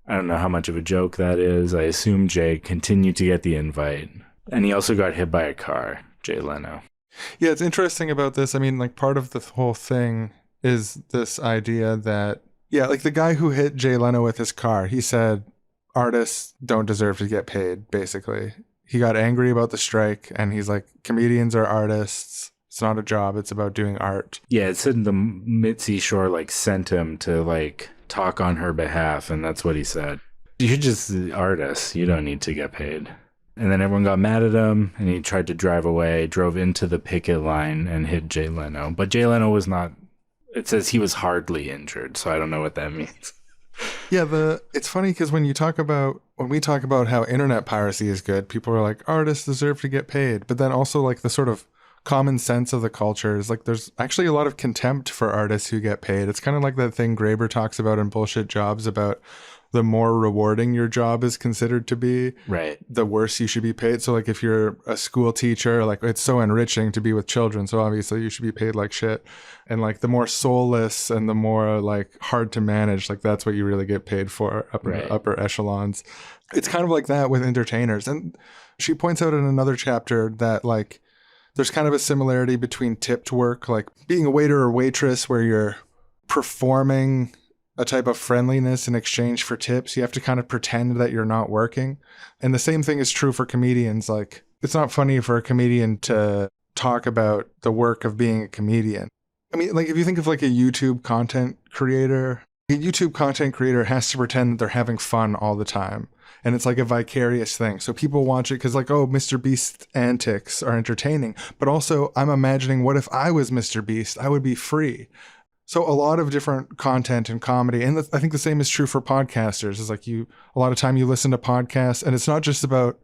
I don't know how much of a joke that is. I assume Jay continued to get the invite. And he also got hit by a car, Jay Leno. Yeah, it's interesting about this. I mean, like, part of the whole thing is this idea that, yeah, like the guy who hit Jay Leno with his car, he said artists don't deserve to get paid, basically. He got angry about the strike, and he's like, comedians are artists. It's not a job. It's about doing art. Yeah, it said the Mitzi Shore like sent him to like talk on her behalf, and that's what he said. You're just artists. You don't need to get paid. And then everyone got mad at him, and he tried to drive away, drove into the picket line, and hit Jay Leno. But Jay Leno was not, it says he was hardly injured, so I don't know what that means. Yeah, it's funny because when we talk about how internet piracy is good, people are like, artists deserve to get paid. But then also like the sort of common sense of the culture is like there's actually a lot of contempt for artists who get paid. It's kind of like that thing Graeber talks about in Bullshit Jobs about the more rewarding your job is considered to be, right, the worse you should be paid. So like if you're a school teacher, like it's so enriching to be with children, so obviously you should be paid like shit. And like the more soulless and the more like hard to manage, like that's what you really get paid for up in the upper echelons. It's kind of like that with entertainers. And she points out in another chapter that like there's kind of a similarity between tipped work, like being a waiter or waitress where you're performing a type of friendliness in exchange for tips. You have to kind of pretend that you're not working. And the same thing is true for comedians. Like, it's not funny for a comedian to talk about the work of being a comedian. I mean, like, if you think of like a YouTube content creator has to pretend that they're having fun all the time. And it's like a vicarious thing. So people watch it because like, oh, Mr. Beast's antics are entertaining. But also I'm imagining, what if I was Mr. Beast? I would be free. So a lot of different content and comedy. And I think the same is true for podcasters. Is like a lot of time you listen to podcasts and it's not just about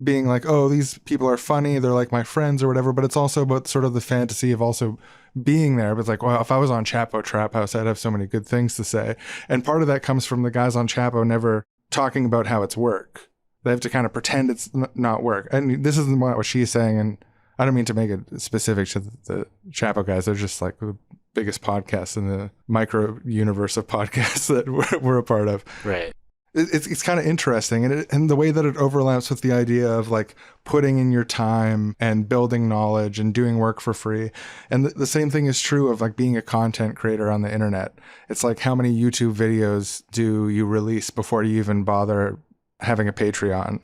being like, oh, these people are funny, they're like my friends or whatever, but it's also about sort of the fantasy of also being there. But it's like, well, if I was on Chapo Trap House, I'd have so many good things to say. And part of that comes from the guys on Chapo never talking about how it's work. They have to kind of pretend it's not work. And this isn't what she's saying. And I don't mean to make it specific to the Chapo guys. They're just like the biggest podcast in the micro universe of podcasts that we're a part of. Right. It's kind of interesting, and the way that it overlaps with the idea of like putting in your time and building knowledge and doing work for free. And the same thing is true of like being a content creator on the internet. It's like, how many YouTube videos do you release before you even bother having a Patreon?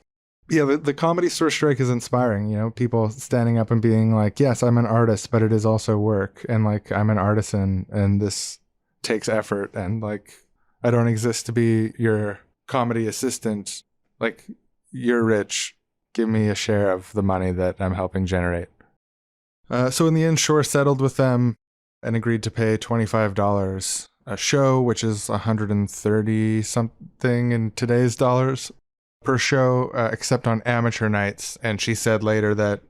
Yeah, the Comedy Store strike is inspiring, you know, people standing up and being like, yes, I'm an artist, but it is also work. And like, I'm an artisan and this takes effort. And like, I don't exist to be your comedy assistant. Like, you're rich. Give me a share of the money that I'm helping generate. So in the end, Shore settled with them and agreed to pay $25 a show, which is 130 something in today's dollars per show, except on amateur nights. And she said later that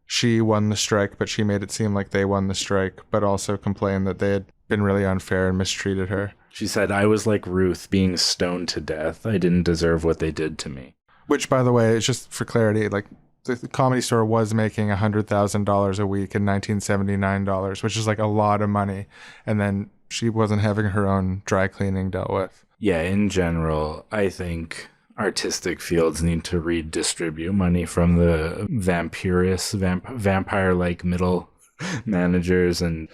she won the strike, but she made it seem like they won the strike, but also complained that they had been really unfair and mistreated her. She said, I was like Ruth being stoned to death. I didn't deserve what they did to me. Which, by the way, is just for clarity, like the Comedy Store was making $100,000 a week in $1979, which is like a lot of money. And then she wasn't having her own dry cleaning dealt with. Yeah, in general, I think artistic fields need to redistribute money from the vampire-like middle managers and,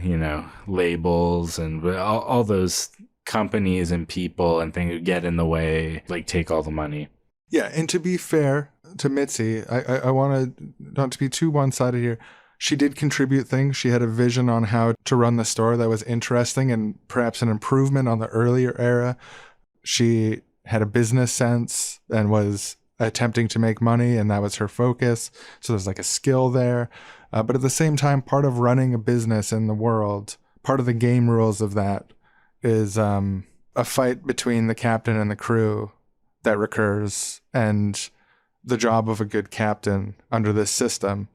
you know, labels and all those companies and people and things who get in the way, like, take all the money. Yeah, and to be fair to Mitzi, I want to not to be too one-sided here. She did contribute things. She had a vision on how to run the store that was interesting and perhaps an improvement on the earlier era. She had a business sense and was attempting to make money, and that was her focus. So there's like a skill there. But at the same time, part of running a business in the world, part of the game rules of that is a fight between the captain and the crew that recurs. And the job of a good captain under this system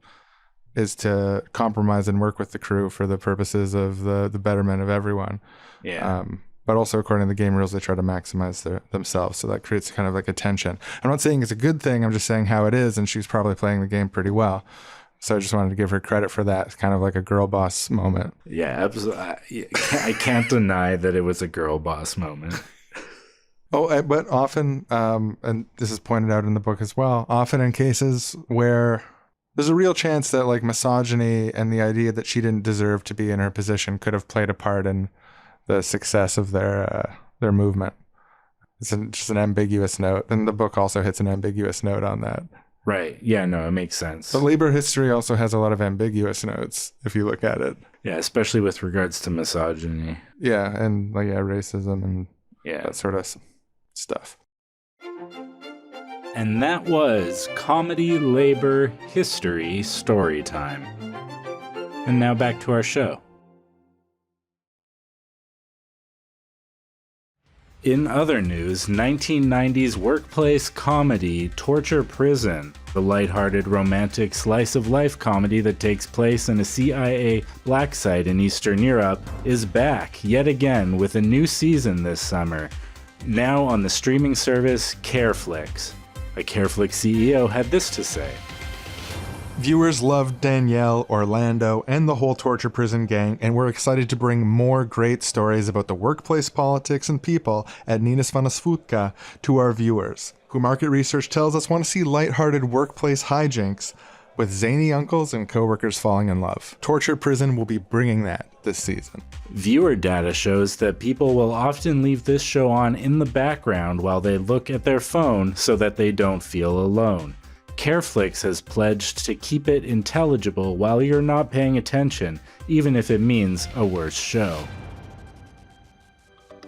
is to compromise and work with the crew for the purposes of the betterment of everyone. Yeah. But also, according to the game rules, they try to maximize themselves. So that creates kind of like a tension. I'm not saying it's a good thing. I'm just saying how it is. And she's probably playing the game pretty well. So I just wanted to give her credit for that. It's kind of like a girl boss moment. Yeah, absolutely. I can't deny that it was a girl boss moment. But often, and this is pointed out in the book as well, often in cases where There's a real chance that like misogyny and the idea that she didn't deserve to be in her position could have played a part in the success of their movement. It's just an ambiguous note. And the book also hits an ambiguous note on that. Right. Yeah, no, it makes sense. The labor history also has a lot of ambiguous notes if you look at it. Yeah, especially with regards to misogyny. Yeah, and like racism and that sort of stuff. And that was Comedy, Labor, History, Story Time. And now back to our show. In other news, 1990s workplace comedy Torture Prison, the lighthearted romantic slice-of-life comedy that takes place in a CIA black site in Eastern Europe, is back yet again with a new season this summer, now on the streaming service Careflix. A Careflix CEO had this to say. Viewers loved Danielle, Orlando, and the whole torture prison gang, and we're excited to bring more great stories about the workplace politics and people at Ninas Vanasfutka to our viewers, who market research tells us want to see lighthearted workplace hijinks with zany uncles and coworkers falling in love. Torture Prison will be bringing that this season. Viewer data shows that people will often leave this show on in the background while they look at their phone so that they don't feel alone. Careflix has pledged to keep it intelligible while you're not paying attention, even if it means a worse show.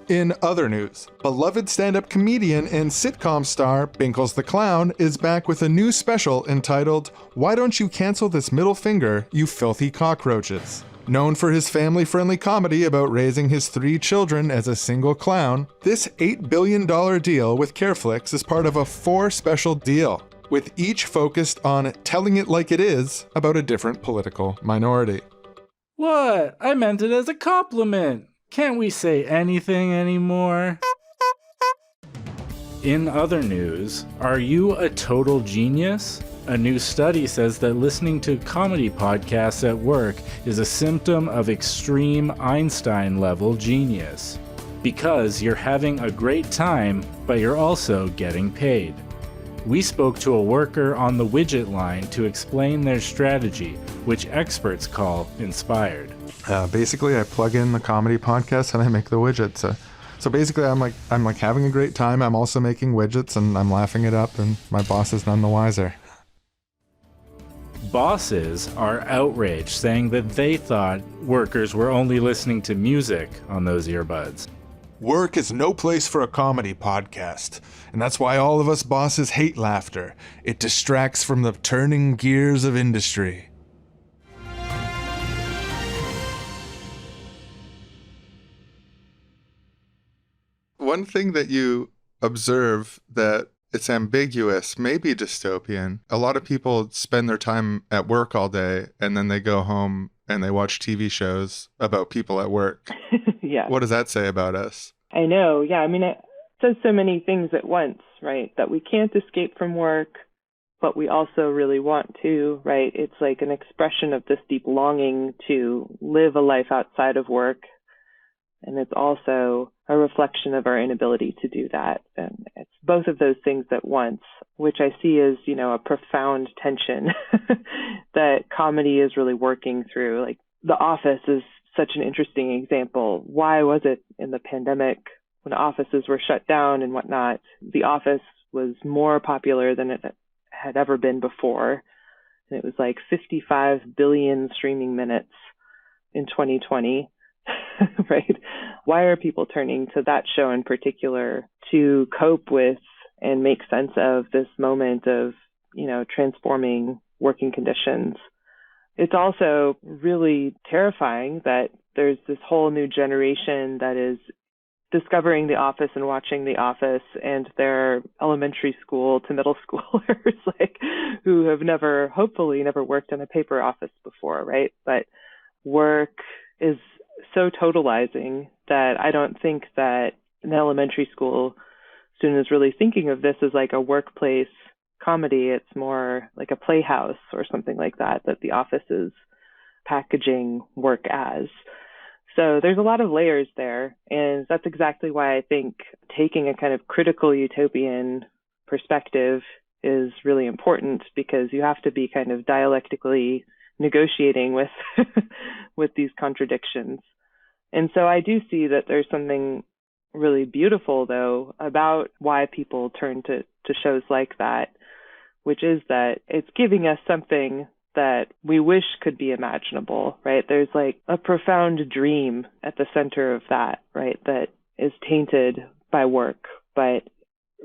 In other news, beloved stand-up comedian and sitcom star Binkles the Clown is back with a new special entitled Why Don't You Cancel This Middle Finger, You Filthy Cockroaches? Known for his family-friendly comedy about raising his 3 children as a single clown, this $8 billion deal with Careflix is part of a 4-special deal, with each focused on telling it like it is about a different political minority. What? I meant it as a compliment. Can't we say anything anymore? In other news, are you a total genius? A new study says that listening to comedy podcasts at work is a symptom of extreme Einstein-level genius. Because you're having a great time, but you're also getting paid. We spoke to a worker on the widget line to explain their strategy, which experts call inspired. Basically, I plug in the comedy podcast and I make the widgets. So basically, I'm like having a great time. I'm also making widgets and I'm laughing it up, and my boss is none the wiser. Bosses are outraged, saying that they thought workers were only listening to music on those earbuds. Work is no place for a comedy podcast, and that's why all of us bosses hate laughter. It distracts from the turning gears of industry. One thing that you observe that it's ambiguous, maybe dystopian. A lot of people spend their time at work all day, and then they go home and they watch TV shows about people at work. Yeah. What does that say about us? I know. Yeah. I mean, it says so many things at once, right? That we can't escape from work, but we also really want to, right? It's like an expression of this deep longing to live a life outside of work. And it's also a reflection of our inability to do that. And it's both of those things at once, which I see as, a profound tension that comedy is really working through. Like The Office is such an interesting example. Why was it in the pandemic when offices were shut down and whatnot, The Office was more popular than it had ever been before? And it was like 55 billion streaming minutes in 2020. Right? Why are people turning to that show in particular to cope with and make sense of this moment of, transforming working conditions? It's also really terrifying that there's this whole new generation that is discovering The Office and watching The Office, and they're elementary school to middle schoolers, who have hopefully never worked in a paper office before, right? But work is so totalizing that I don't think that an elementary school student is really thinking of this as like a workplace comedy. It's more like a playhouse or something like that The Office is packaging work as. So there's a lot of layers there. And that's exactly why I think taking a kind of critical utopian perspective is really important because you have to be kind of dialectically negotiating with with these contradictions. And so I do see that there's something really beautiful, though, about why people turn to shows like that, which is that it's giving us something that we wish could be imaginable, right? There's like a profound dream at the center of that, right, that is tainted by work. But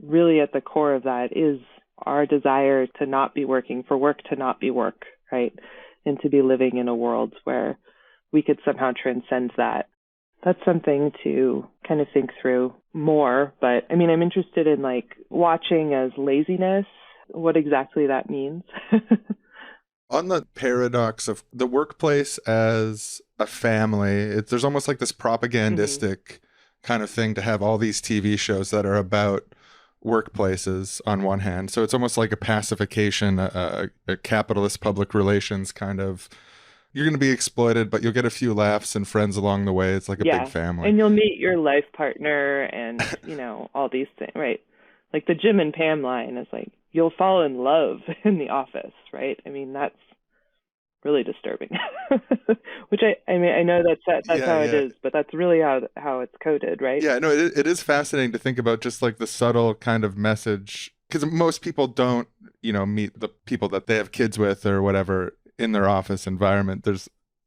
really at the core of that is our desire to not be working, for work to not be work, right? And to be living in a world where we could somehow transcend that. That's something to kind of think through more. But I mean, I'm interested in like watching as laziness, what exactly that means. On the paradox of the workplace as a family, there's almost like this propagandistic kind of thing to have all these TV shows that are about workplaces on one hand. So it's almost like a pacification, a capitalist public relations kind of, you're going to be exploited, but you'll get a few laughs and friends along the way. It's like a big family. And you'll meet your life partner and, you know, all these things, right? Like the Jim and Pam line is like, you'll fall in love in the office, right? I mean, that's really disturbing. Which I mean, I know that's how it is, but that's really how it's coded, right? Yeah, no, it is fascinating to think about just like the subtle kind of message, because most people don't, you know, meet the people that they have kids with or whatever in their office environment.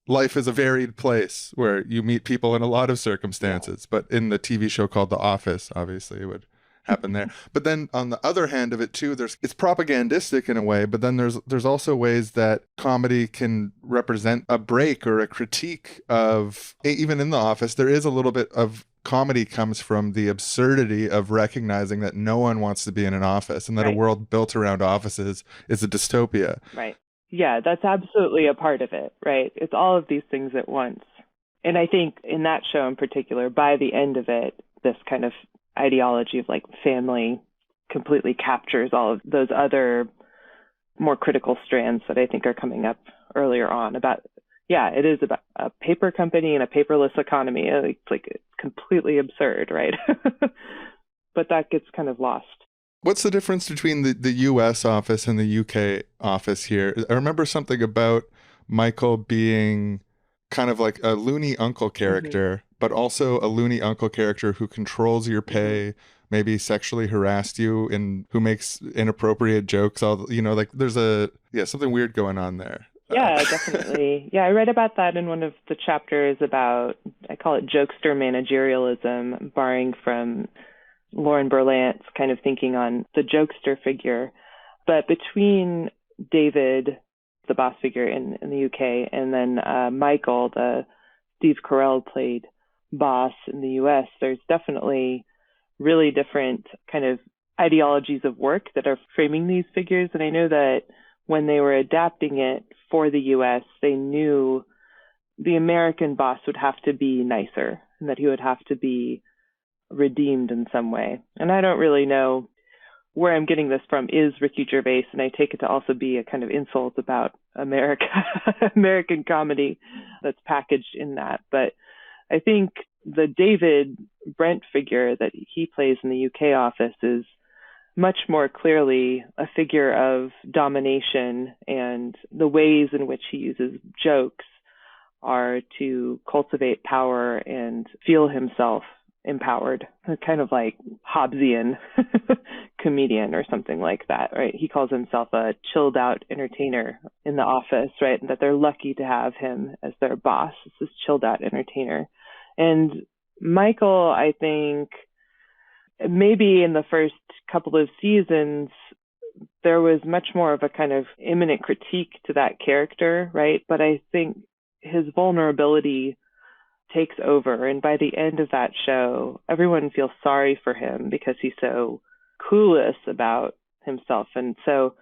Life is a varied place where you meet people in a lot of circumstances, but in the TV show called The Office, obviously it would happen there. But then on the other hand of it too, it's propagandistic in a way, but then there's also ways that comedy can represent a break or a critique of, even in The Office, there is a little bit of comedy comes from the absurdity of recognizing that no one wants to be in an office and that a world built around offices is a dystopia. Right. Yeah, that's absolutely a part of it, right? It's all of these things at once. And I think in that show in particular, by the end of it, this kind of ideology of like family completely captures all of those other more critical strands that I think are coming up earlier on about, it is about a paper company and a paperless economy. It's like completely absurd, right? But that gets kind of lost. What's the difference between the US office and the UK office here? I remember something about Michael being kind of like a loony uncle character, but also a loony uncle character who controls your pay, maybe sexually harassed you, and who makes inappropriate jokes. Like there's something weird going on there. Yeah, definitely. Yeah, I read about that in one of the chapters about, I call it jokester managerialism, borrowing from Lauren Berlant's kind of thinking on the jokester figure. But between David, the boss figure in the UK, and then Michael, the Steve Carell played boss in the US, there's definitely really different kind of ideologies of work that are framing these figures. And I know that when they were adapting it for the US, they knew the American boss would have to be nicer and that he would have to be redeemed in some way. And I don't really know where I'm getting this from is Ricky Gervais, and I take it to also be a kind of insult about America, American comedy that's packaged in that. But I think the David Brent figure that he plays in the UK office is much more clearly a figure of domination, and the ways in which he uses jokes are to cultivate power and feel himself empowered, kind of like Hobbesian comedian or something like that, right? He calls himself a chilled out entertainer in the office, right? And that they're lucky to have him as their boss. It's this chilled out entertainer. And Michael, I think maybe in the first couple of seasons, there was much more of a kind of imminent critique to that character, right? But I think his vulnerability takes over, and by the end of that show, everyone feels sorry for him because he's so clueless about himself. And so,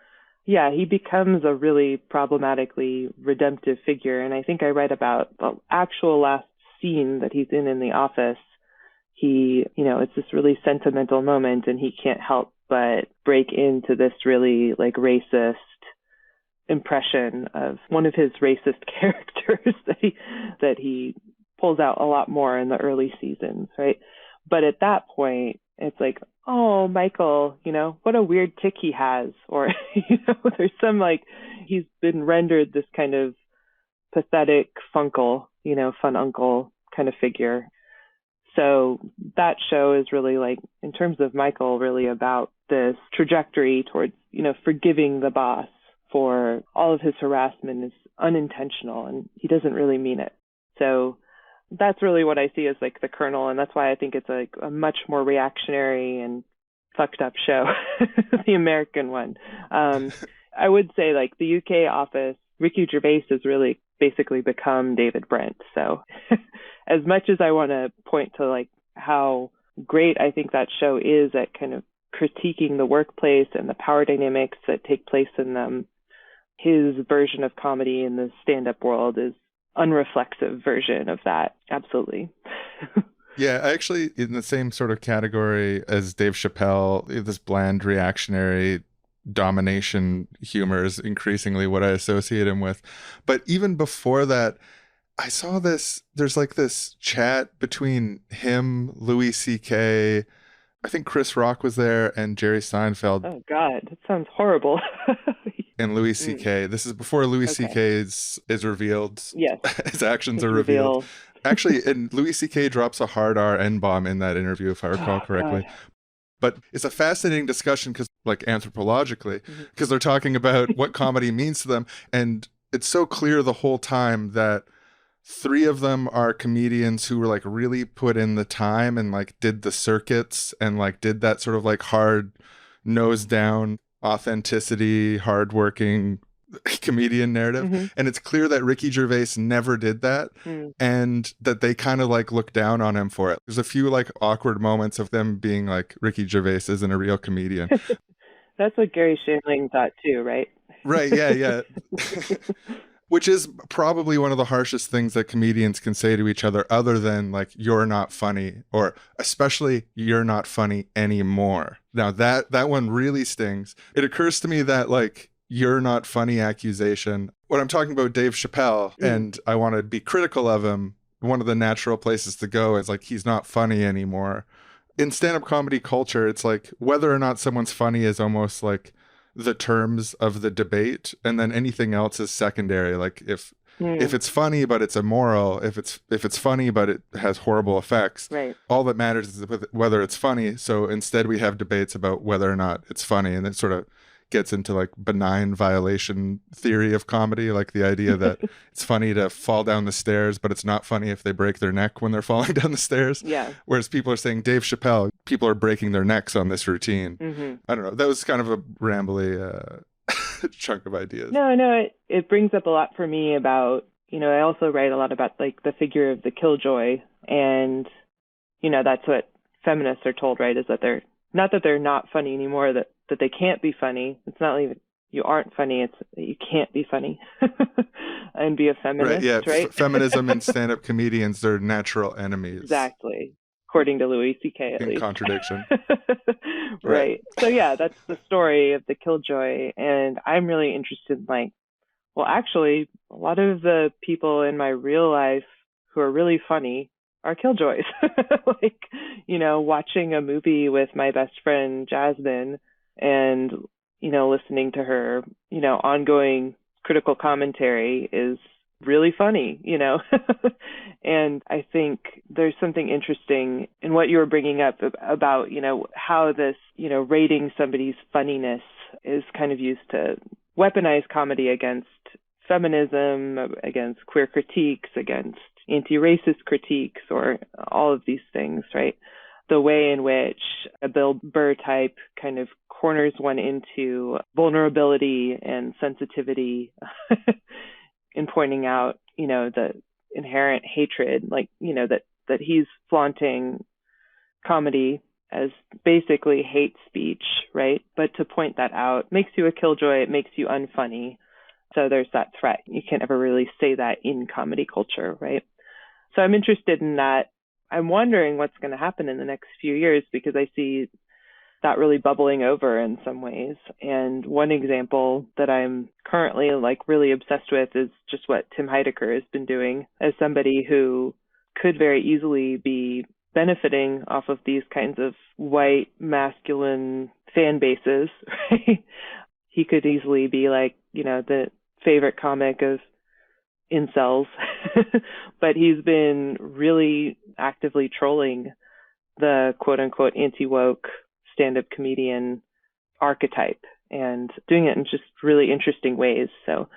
he becomes a really problematically redemptive figure. And I think I read about the actual last scene that he's in the office. He, it's this really sentimental moment, and he can't help but break into this really like racist impression of one of his racist characters that he pulls out a lot more in the early seasons, right? But at that point, It's like, oh, Michael, what a weird tick he has. Or, there's some like, he's been rendered this kind of pathetic funkle, fun uncle kind of figure. So that show is really like, in terms of Michael, really about this trajectory towards, forgiving the boss for all of his harassment is unintentional and he doesn't really mean it. So that's really what I see as like the kernel. And that's why I think it's like a much more reactionary and fucked up show, the American one. I would say like the UK office, Ricky Gervais has really basically become David Brent. So as much as I want to point to like how great I think that show is at kind of critiquing the workplace and the power dynamics that take place in them, his version of comedy in the stand-up world is unreflexive version of that. Absolutely. Yeah, actually in the same sort of category as Dave Chappelle, this bland reactionary domination humor is increasingly what I associate him with. But even before that, I saw there's like this chat between him, Louis C.K., I think Chris Rock was there, and Jerry Seinfeld. Oh God, that sounds horrible. And Louis C.K. This is before Louis C.K. is revealed. Yes. His actions are revealed. Actually, and Louis C.K. drops a hard R N-bomb in that interview, if I recall correctly. God. But it's a fascinating discussion because, like, anthropologically, because they're talking about what comedy means to them. And it's so clear the whole time that three of them are comedians who were like really put in the time and like did the circuits and like did that sort of like hard nose down authenticity, hardworking comedian narrative. And it's clear that Ricky Gervais never did that and that they kind of like look down on him for it. There's a few like awkward moments of them being like, Ricky Gervais isn't a real comedian. That's what Gary Shandling thought too, right? Right. Yeah. Which is probably one of the harshest things that comedians can say to each other than like, you're not funny, or especially you're not funny anymore. Now that one really stings. It occurs to me that like, you're not funny accusation, when I'm talking about Dave Chappelle and I want to be critical of him, one of the natural places to go is like, he's not funny anymore. In stand-up comedy culture, it's like whether or not someone's funny is almost like the terms of the debate, and then anything else is secondary. Like if it's funny but it's immoral, if it's funny but it has horrible effects, right, all that matters is whether it's funny. So instead we have debates about whether or not it's funny, and it sort of gets into like benign violation theory of comedy, like the idea that it's funny to fall down the stairs, but it's not funny if they break their neck when they're falling down the stairs. Yeah. Whereas people are saying, Dave Chappelle, people are breaking their necks on this routine. I don't know. That was kind of a rambly chunk of ideas. No, it brings up a lot for me about, I also write a lot about like the figure of the Killjoy, and, that's what feminists are told, right? Is that they're not funny anymore, that they can't be funny. It's not even you aren't funny, it's that you can't be funny and be a feminist, right? Yeah, right? Feminism and stand-up comedians, they're natural enemies. Exactly. According to Louis C.K. at least. In contradiction. Right. So yeah, that's the story of the Killjoy, and I'm really interested in like, well, actually, a lot of the people in my real life who are really funny are Killjoys. Like, watching a movie with my best friend Jasmine and, listening to her, ongoing critical commentary is really funny, And I think there's something interesting in what you were bringing up about, how this, rating somebody's funniness is kind of used to weaponize comedy against feminism, against queer critiques, against anti-racist critiques, or all of these things, right? The way in which a Bill Burr type kind of corners one into vulnerability and sensitivity in pointing out, the inherent hatred, like, that he's flaunting comedy as basically hate speech, right? But to point that out makes you a killjoy, it makes you unfunny. So there's that threat. You can't ever really say that in comedy culture, right? So I'm interested in that. I'm wondering what's going to happen in the next few years, because I see that really bubbling over in some ways. And one example that I'm currently like really obsessed with is just what Tim Heidecker has been doing as somebody who could very easily be benefiting off of these kinds of white masculine fan bases, right? He could easily be like, the favorite comic of incels, but he's been really actively trolling the quote unquote anti-woke stand-up comedian archetype and doing it in just really interesting ways. So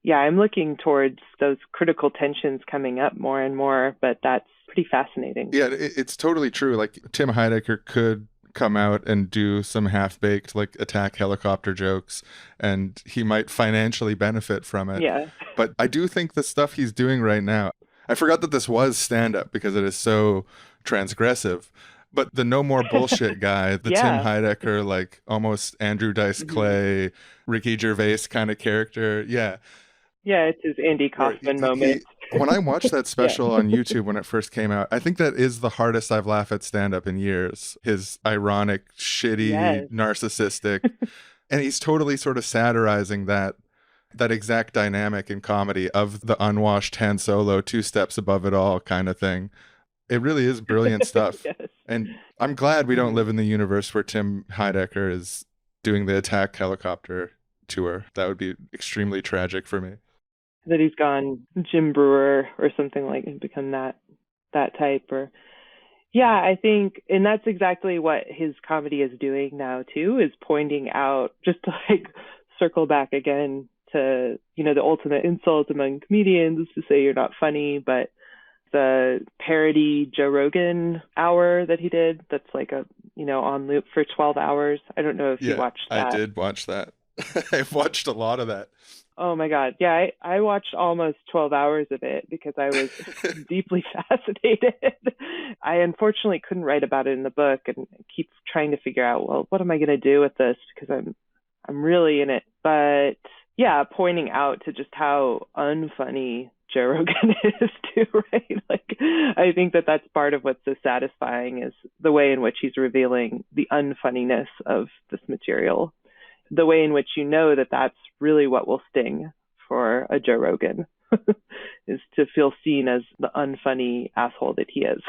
yeah, I'm looking towards those critical tensions coming up more and more, but that's pretty fascinating. Yeah, it's totally true. Like Tim Heidecker could come out and do some half-baked like attack helicopter jokes, and he might financially benefit from it. Yeah. But I do think the stuff he's doing right now, I forgot that this was stand-up because it is so transgressive. But the no more bullshit guy, the Tim Heidecker, like almost Andrew Dice Clay, Ricky Gervais kind of character. Yeah. Yeah, it's his Andy Kaufman moment. When I watched that special on YouTube when it first came out, I think that is the hardest I've laughed at stand-up in years. His ironic, shitty, narcissistic, and he's totally sort of satirizing that exact dynamic in comedy of the unwashed Han Solo, 2 steps above it all kind of thing. It really is brilliant stuff. Yes. And I'm glad we don't live in the universe where Tim Heidecker is doing the attack helicopter tour. That would be extremely tragic for me. That he's gone Jim Brewer or something like and become that type. Or yeah, I think, and that's exactly what his comedy is doing now too, is pointing out, just to like circle back again to, the ultimate insult among comedians is to say you're not funny, but the parody Joe Rogan hour that he did, that's like a, on loop for 12 hours. I don't know if you watched that. I did watch that. I've watched a lot of that. Oh my God. Yeah, I watched almost 12 hours of it because I was deeply fascinated. I unfortunately couldn't write about it in the book and keep trying to figure out, well, what am I going to do with this? Because I'm really in it. But yeah, pointing out to just how unfunny Joe Rogan is too, right? Like, I think that's part of what's so satisfying is the way in which he's revealing the unfunniness of this material. The way in which that's really what will sting for a Joe Rogan is to feel seen as the unfunny asshole that he is.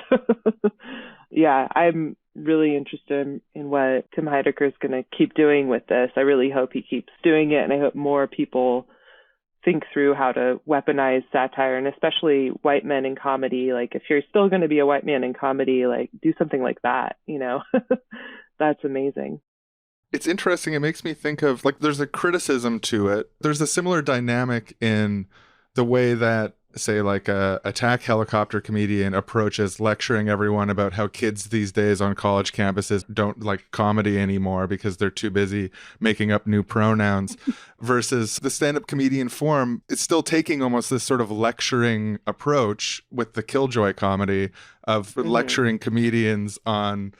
Yeah, I'm really interested in what Tim Heidecker is going to keep doing with this. I really hope he keeps doing it, and I hope more people think through how to weaponize satire, and especially white men in comedy. Like, if you're still going to be a white man in comedy, like, do something like that, That's amazing. It's interesting. It makes me think of, like, there's a criticism to it. There's a similar dynamic in the way that, say, like a attack helicopter comedian approaches lecturing everyone about how kids these days on college campuses don't like comedy anymore because they're too busy making up new pronouns, versus the stand-up comedian form. It's still taking almost this sort of lecturing approach with the Killjoy comedy of lecturing comedians on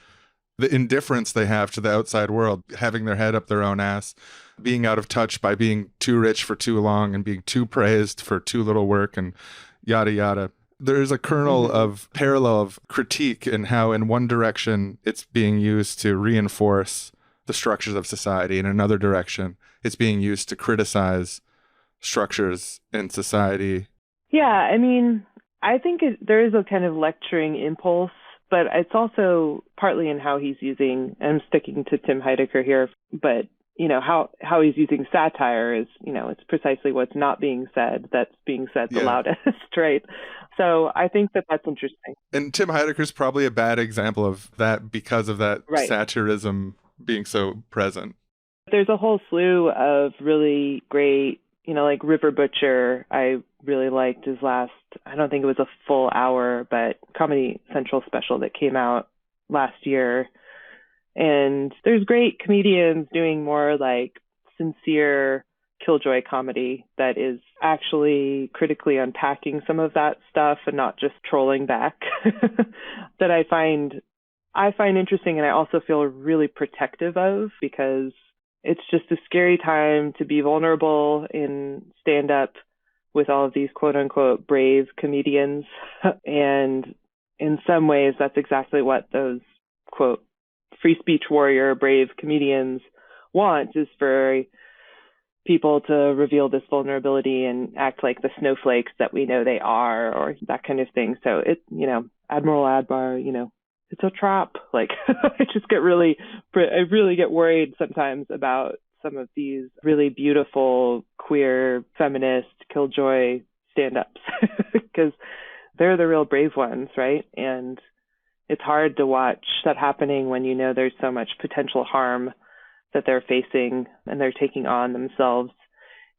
the indifference they have to the outside world, having their head up their own ass, being out of touch by being too rich for too long and being too praised for too little work, and yada, yada. There's a kernel of parallel of critique in how in one direction it's being used to reinforce the structures of society. In another direction, it's being used to criticize structures in society. Yeah, I mean, I think there is a kind of lecturing impulse, but it's also partly in how he's using, and I'm sticking to Tim Heidecker here, but, how he's using satire is, it's precisely what's not being said that's being said the loudest, right? So I think that's interesting. And Tim Heidecker's probably a bad example of that because of that satirism being so present. There's a whole slew of really great, like River Butcher. I really liked his last, I don't think it was a full hour, but Comedy Central special that came out last year. And there's great comedians doing more like sincere Killjoy comedy that is actually critically unpacking some of that stuff and not just trolling back that I find interesting, and I also feel really protective of, because it's just a scary time to be vulnerable in stand-up with all of these quote-unquote brave comedians. And in some ways, that's exactly what those, quote, free speech warrior, brave comedians want, is for people to reveal this vulnerability and act like the snowflakes that we know they are, or that kind of thing. So it, Admiral Adbar, it's a trap. Like, I really get worried sometimes about some of these really beautiful queer feminist Killjoy stand-ups because they're the real brave ones, right? And it's hard to watch that happening when you know there's so much potential harm that they're facing and they're taking on themselves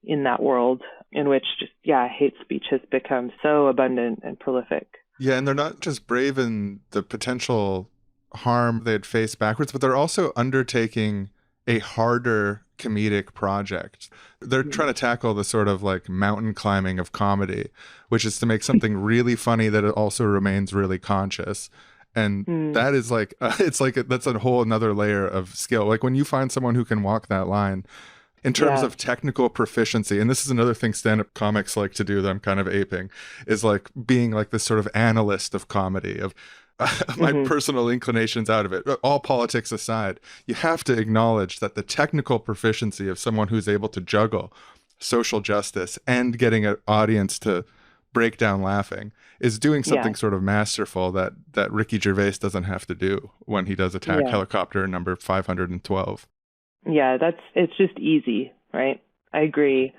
in that world in which hate speech has become so abundant and prolific. Yeah, and they're not just brave in the potential harm they'd face backwards, but they're also undertaking a harder comedic project. They're trying to tackle the sort of like mountain climbing of comedy, which is to make something really funny that it also remains really conscious. And that is like, that's a whole another layer of skill. Like when you find someone who can walk that line in terms of technical proficiency, and this is another thing stand-up comics like to do that I'm kind of aping, is like being like this sort of analyst of comedy, of my personal inclinations out of it. All politics aside, you have to acknowledge that the technical proficiency of someone who's able to juggle social justice and getting an audience to break down laughing is doing something sort of masterful that Ricky Gervais doesn't have to do when he does Attack Helicopter number 512. Yeah, it's just easy, right? I agree.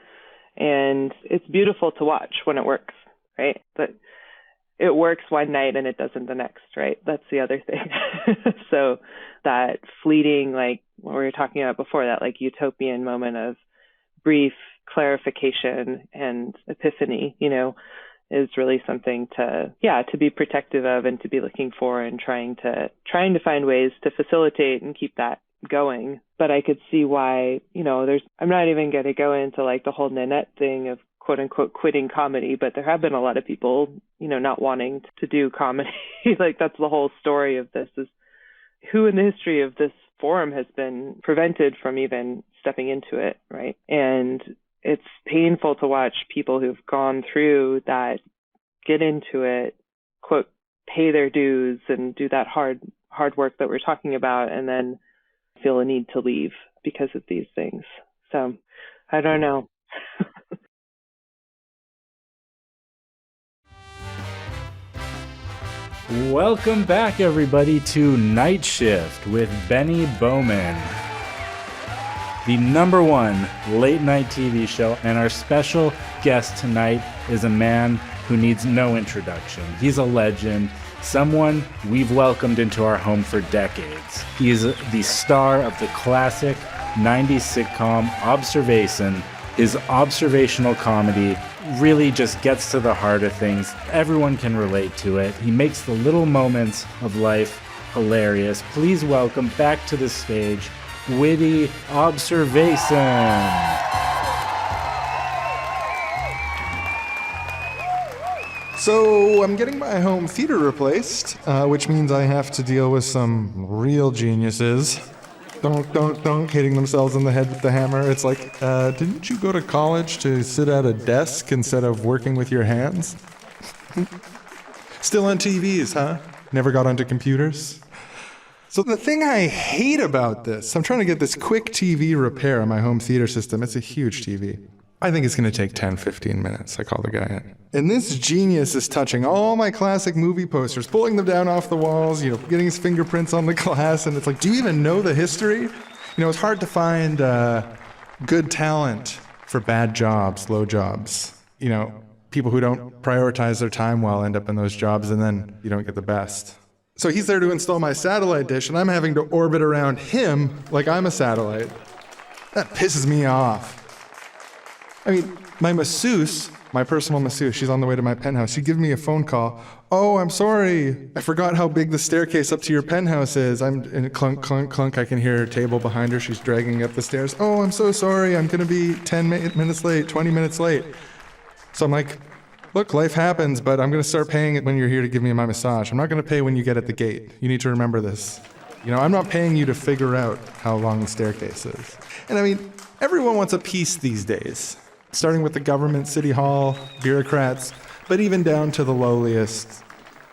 And it's beautiful to watch when it works, right? But it works one night and it doesn't the next, right? That's the other thing. So that fleeting, like what we were talking about before, that like utopian moment of brief clarification and epiphany, is really something to be protective of and to be looking for and trying to find ways to facilitate and keep that going. But I could see why, I'm not even going to go into like the whole Nanette thing of quote unquote quitting comedy, but there have been a lot of people, not wanting to do comedy. Like that's the whole story of this, is who in the history of this forum has been prevented from even stepping into it, right? And it's painful to watch people who've gone through that, get into it, quote, pay their dues and do that hard work that we're talking about, and then feel a need to leave because of these things. So I don't know. Welcome back, everybody, to Night Shift with Benny Bowman, the #1 late-night TV show, and our special guest tonight is a man who needs no introduction. He's a legend, someone we've welcomed into our home for decades. He is the star of the classic 90s sitcom Observation. His observational comedy really just gets to the heart of things. Everyone can relate to it. He makes the little moments of life hilarious. Please welcome back to the stage, witty Observation. So I'm getting my home theater replaced, which means I have to deal with some real geniuses. Don't hitting themselves in the head with the hammer. It's like, didn't you go to college to sit at a desk instead of working with your hands? Still on TVs, huh? Never got onto computers? So the thing I hate about this, I'm trying to get this quick TV repair on my home theater system. It's a huge TV. I think it's going to take 10, 15 minutes. I call the guy in. And this genius is touching all my classic movie posters, pulling them down off the walls, getting his fingerprints on the glass. And it's like, do you even know the history? It's hard to find good talent for bad jobs, low jobs. People who don't prioritize their time well end up in those jobs, and then you don't get the best. So he's there to install my satellite dish, and I'm having to orbit around him like I'm a satellite. That pisses me off. I mean, my masseuse, my personal masseuse, she's on the way to my penthouse. She'd give me a phone call. Oh, I'm sorry. I forgot how big the staircase up to your penthouse is. And clunk, clunk, clunk. I can hear her table behind her. She's dragging up the stairs. Oh, I'm so sorry. I'm going to be 10 minutes late, 20 minutes late. So I'm like, look, life happens, but I'm going to start paying it when you're here to give me my massage. I'm not going to pay when you get at the gate. You need to remember this. I'm not paying you to figure out how long the staircase is. And I mean, everyone wants a piece these days. Starting with the government, city hall, bureaucrats, but even down to the lowliest,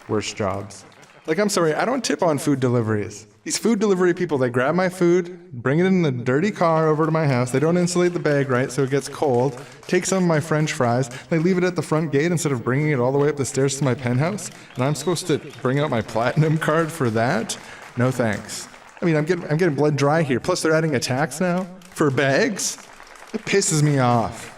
worst jobs. Like, I'm sorry, I don't tip on food deliveries. These food delivery people, they grab my food, bring it in the dirty car over to my house. They don't insulate the bag right, so it gets cold. Take some of my French fries. They leave it at the front gate instead of bringing it all the way up the stairs to my penthouse. And I'm supposed to bring out my platinum card for that? No thanks. I mean, I'm getting blood dry here. Plus, they're adding a tax now for bags. It pisses me off.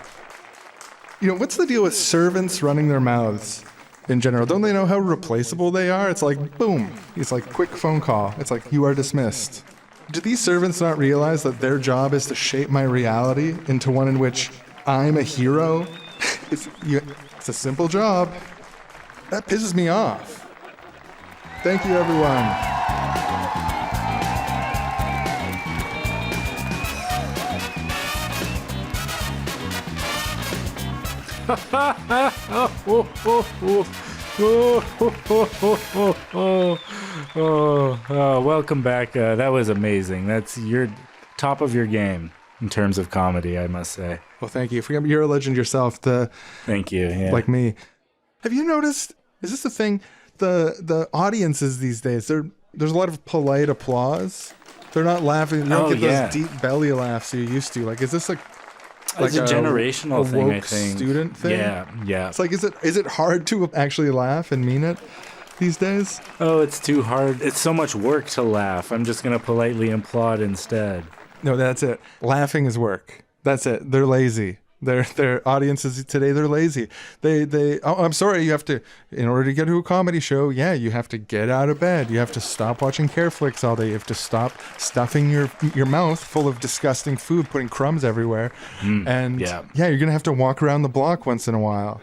You know, what's the deal with servants running their mouths? In general, don't they know how replaceable they are? It's like, boom. It's like quick phone call. It's like, you are dismissed. Do these servants not realize that their job is to shape my reality into one in which I'm a hero? It's a simple job. That pisses me off. Thank you, everyone. Welcome back. That was amazing. That's your top of your game in terms of comedy, I must say. Well, thank you. You're a legend yourself. Thank you. Yeah. Like me. Have you noticed? Is this the thing? The audiences these days, there's a lot of polite applause. They're not laughing. You don't get those deep belly laughs you used to. Like, is this it's a generational thing, I think. Student thing. Yeah. It's like, is it hard to actually laugh and mean it these days? Oh, it's too hard. It's so much work to laugh. I'm just gonna politely applaud instead. No, that's it. Laughing is work. That's it. They're lazy. Their audiences today, they're lazy. I'm sorry, you have to, in order to get to a comedy show, you have to get out of bed. You have to stop watching care flicks all day. You have to stop stuffing your mouth full of disgusting food, putting crumbs everywhere. You're going to have to walk around the block once in a while.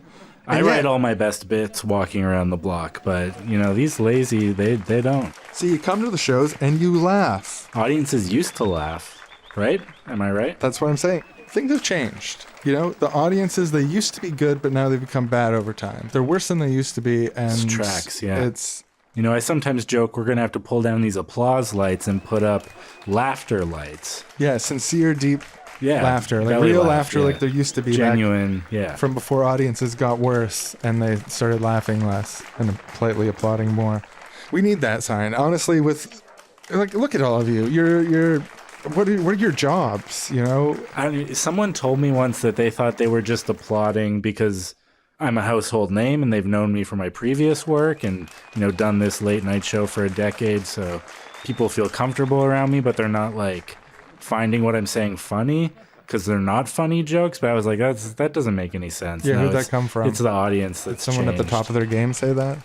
I write all my best bits walking around the block, but, these lazy, they don't. See, you come to the shows and you laugh. Audiences used to laugh, right? Am I right? That's what I'm saying. Things have changed. The audiences, they used to be good, but now they've become bad over time. They're worse than they used to be, and it's tracks, I sometimes joke we're going to have to pull down these applause lights and put up laughter lights. Yeah, sincere, deep laughter. Like real laughter like there used to be. Genuine, from before audiences got worse and they started laughing less and politely applauding more. We need that sign. Honestly, look at all of you. You're What are your jobs, Someone told me once that they thought they were just applauding because I'm a household name and they've known me for my previous work and, done this late night show for a decade. So people feel comfortable around me, but they're not like finding what I'm saying funny because they're not funny jokes. But I was like, that doesn't make any sense. Yeah, where'd that come from? It's the audience that's Did someone changed. At the top of their game say that?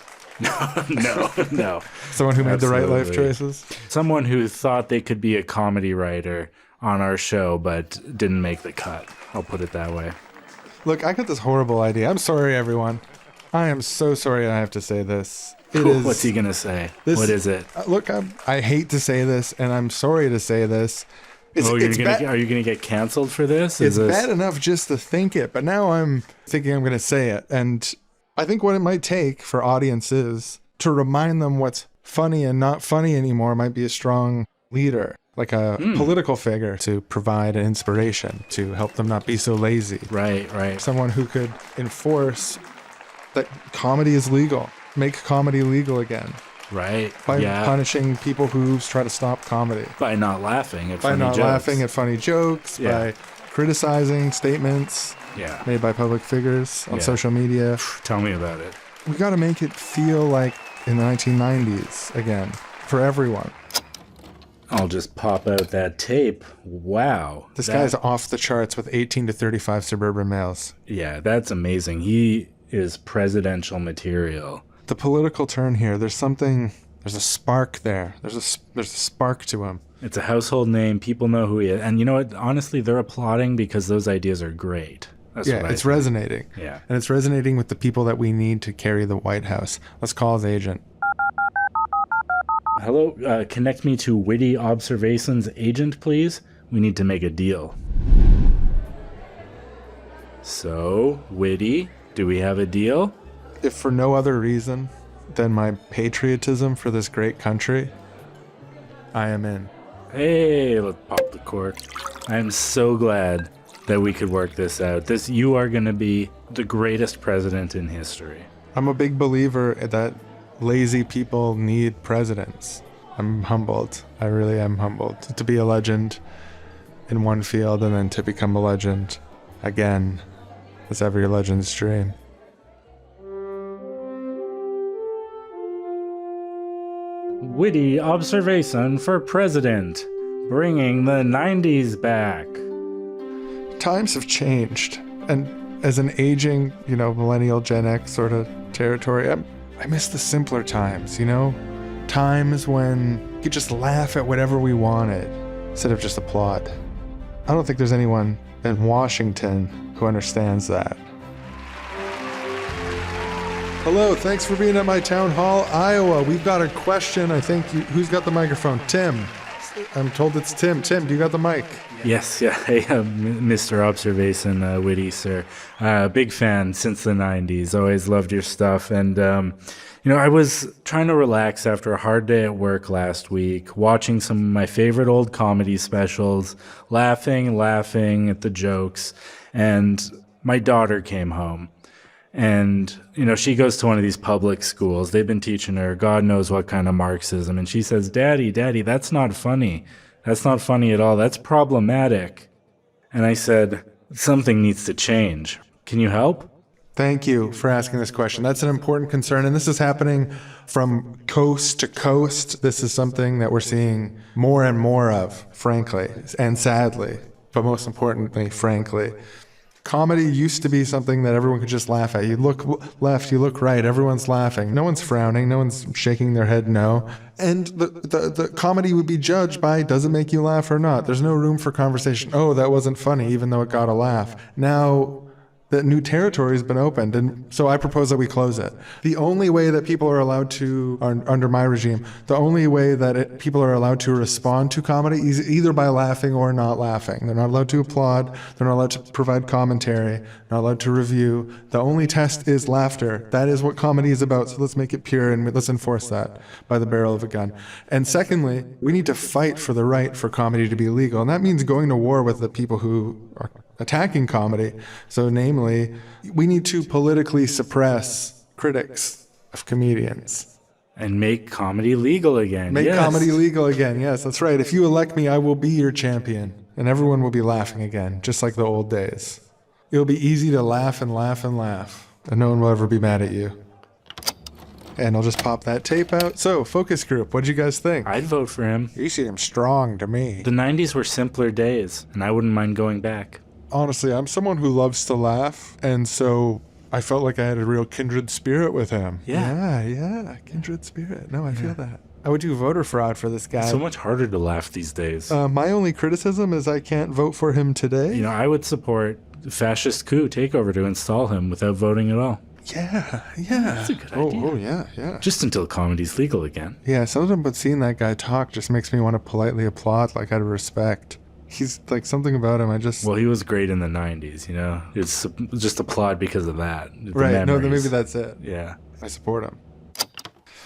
No. Someone who made the right life choices? Someone who thought they could be a comedy writer on our show, but didn't make the cut. I'll put it that way. Look, I got this horrible idea. I'm sorry, everyone. I am so sorry I have to say this. What's he going to say? What is it? Look, I hate to say this, and I'm sorry to say this. Are you going to get canceled for this? It's bad enough just to think it, but now I'm thinking I'm going to say it. And I think what it might take for audiences to remind them what's funny and not funny anymore might be a strong leader, like a political figure to provide an inspiration, to help them not be so lazy. Right. Someone who could enforce that comedy is legal, make comedy legal again. Right. By punishing people who try to stop comedy. By not laughing at funny jokes. By not laughing at funny jokes, by criticizing statements made by public figures on social media. Tell me about it. We got to make it feel like in the 1990s again, for everyone. I'll just pop out that tape. Wow. This guy's off the charts with 18 to 35 suburban males. Yeah, that's amazing. He is presidential material. The political turn here, there's a spark there. There's a spark to him. It's a household name. People know who he is. And you know what? Honestly, they're applauding because those ideas are great. It's resonating. Yeah. And it's resonating with the people that we need to carry the White House. Let's call his agent. Hello, connect me to Witty Observations agent, please. We need to make a deal. So, Witty, do we have a deal? If for no other reason than my patriotism for this great country, I am in. Hey, let's pop the cork. I'm so glad that we could work this out. You are going to be the greatest president in history. I'm a big believer that lazy people need presidents. I'm humbled. I really am humbled to be a legend in one field and then to become a legend again. It's every legend's dream. Witty observation for president, bringing the 90s back. Times have changed, and as an aging, millennial Gen X sort of territory, I miss the simpler times, times when you could just laugh at whatever we wanted instead of just applaud. I don't think there's anyone in Washington who understands that. Hello, thanks for being at my town hall, Iowa. We've got a question. I think who's got the microphone? Tim. I'm told it's Tim. Tim, do you got the mic? Yes, yeah. Hey, Mr. Observation, Witty, sir. Big fan since the 90s. Always loved your stuff. And, I was trying to relax after a hard day at work last week, watching some of my favorite old comedy specials, laughing at the jokes. And my daughter came home. And, she goes to one of these public schools. They've been teaching her God knows what kind of Marxism. And she says, Daddy, that's not funny. That's not funny at all. That's problematic. And I said, something needs to change. Can you help? Thank you for asking this question. That's an important concern. And this is happening from coast to coast. This is something that we're seeing more and more of, frankly, and sadly, but most importantly, frankly. Comedy used to be something that everyone could just laugh at. You look left, you look right, everyone's laughing. No one's frowning, no one's shaking their head no. And the comedy would be judged by, does it make you laugh or not? There's no room for conversation. Oh, that wasn't funny, even though it got a laugh. Now, that new territory has been opened, and so I propose that we close it. The only way that people are allowed to, under my regime, the only way that people are allowed to respond to comedy is either by laughing or not laughing. They're not allowed to applaud, they're not allowed to provide commentary, not allowed to review. The only test is laughter. That is what comedy is about, so let's make it pure and let's enforce that by the barrel of a gun. And secondly, we need to fight for the right for comedy to be legal, and that means going to war with the people who are attacking comedy. So namely, we need to politically suppress critics of comedians. And make comedy legal again. Make comedy legal again. Yes, that's right. If you elect me, I will be your champion. And everyone will be laughing again, just like the old days. It'll be easy to laugh and laugh and laugh. And no one will ever be mad at you. And I'll just pop that tape out. So, focus group, what'd you guys think? I'd vote for him. You seem strong to me. The 90s were simpler days, and I wouldn't mind going back. Honestly, I'm someone who loves to laugh, and so I felt like I had a real kindred spirit with him. Yeah, kindred spirit. No, I feel that. I would do voter fraud for this guy. It's so much harder to laugh these days. My only criticism is I can't vote for him today. I would support the fascist coup takeover to install him without voting at all. Yeah. That's a good idea. Oh, yeah. Just until comedy's legal again. Yeah, something about seeing that guy talk just makes me want to politely applaud, like out of respect. He's like something about him. Well, he was great in the 90s, It's just applaud because of that. Right. Memories. No, then maybe that's it. Yeah. I support him.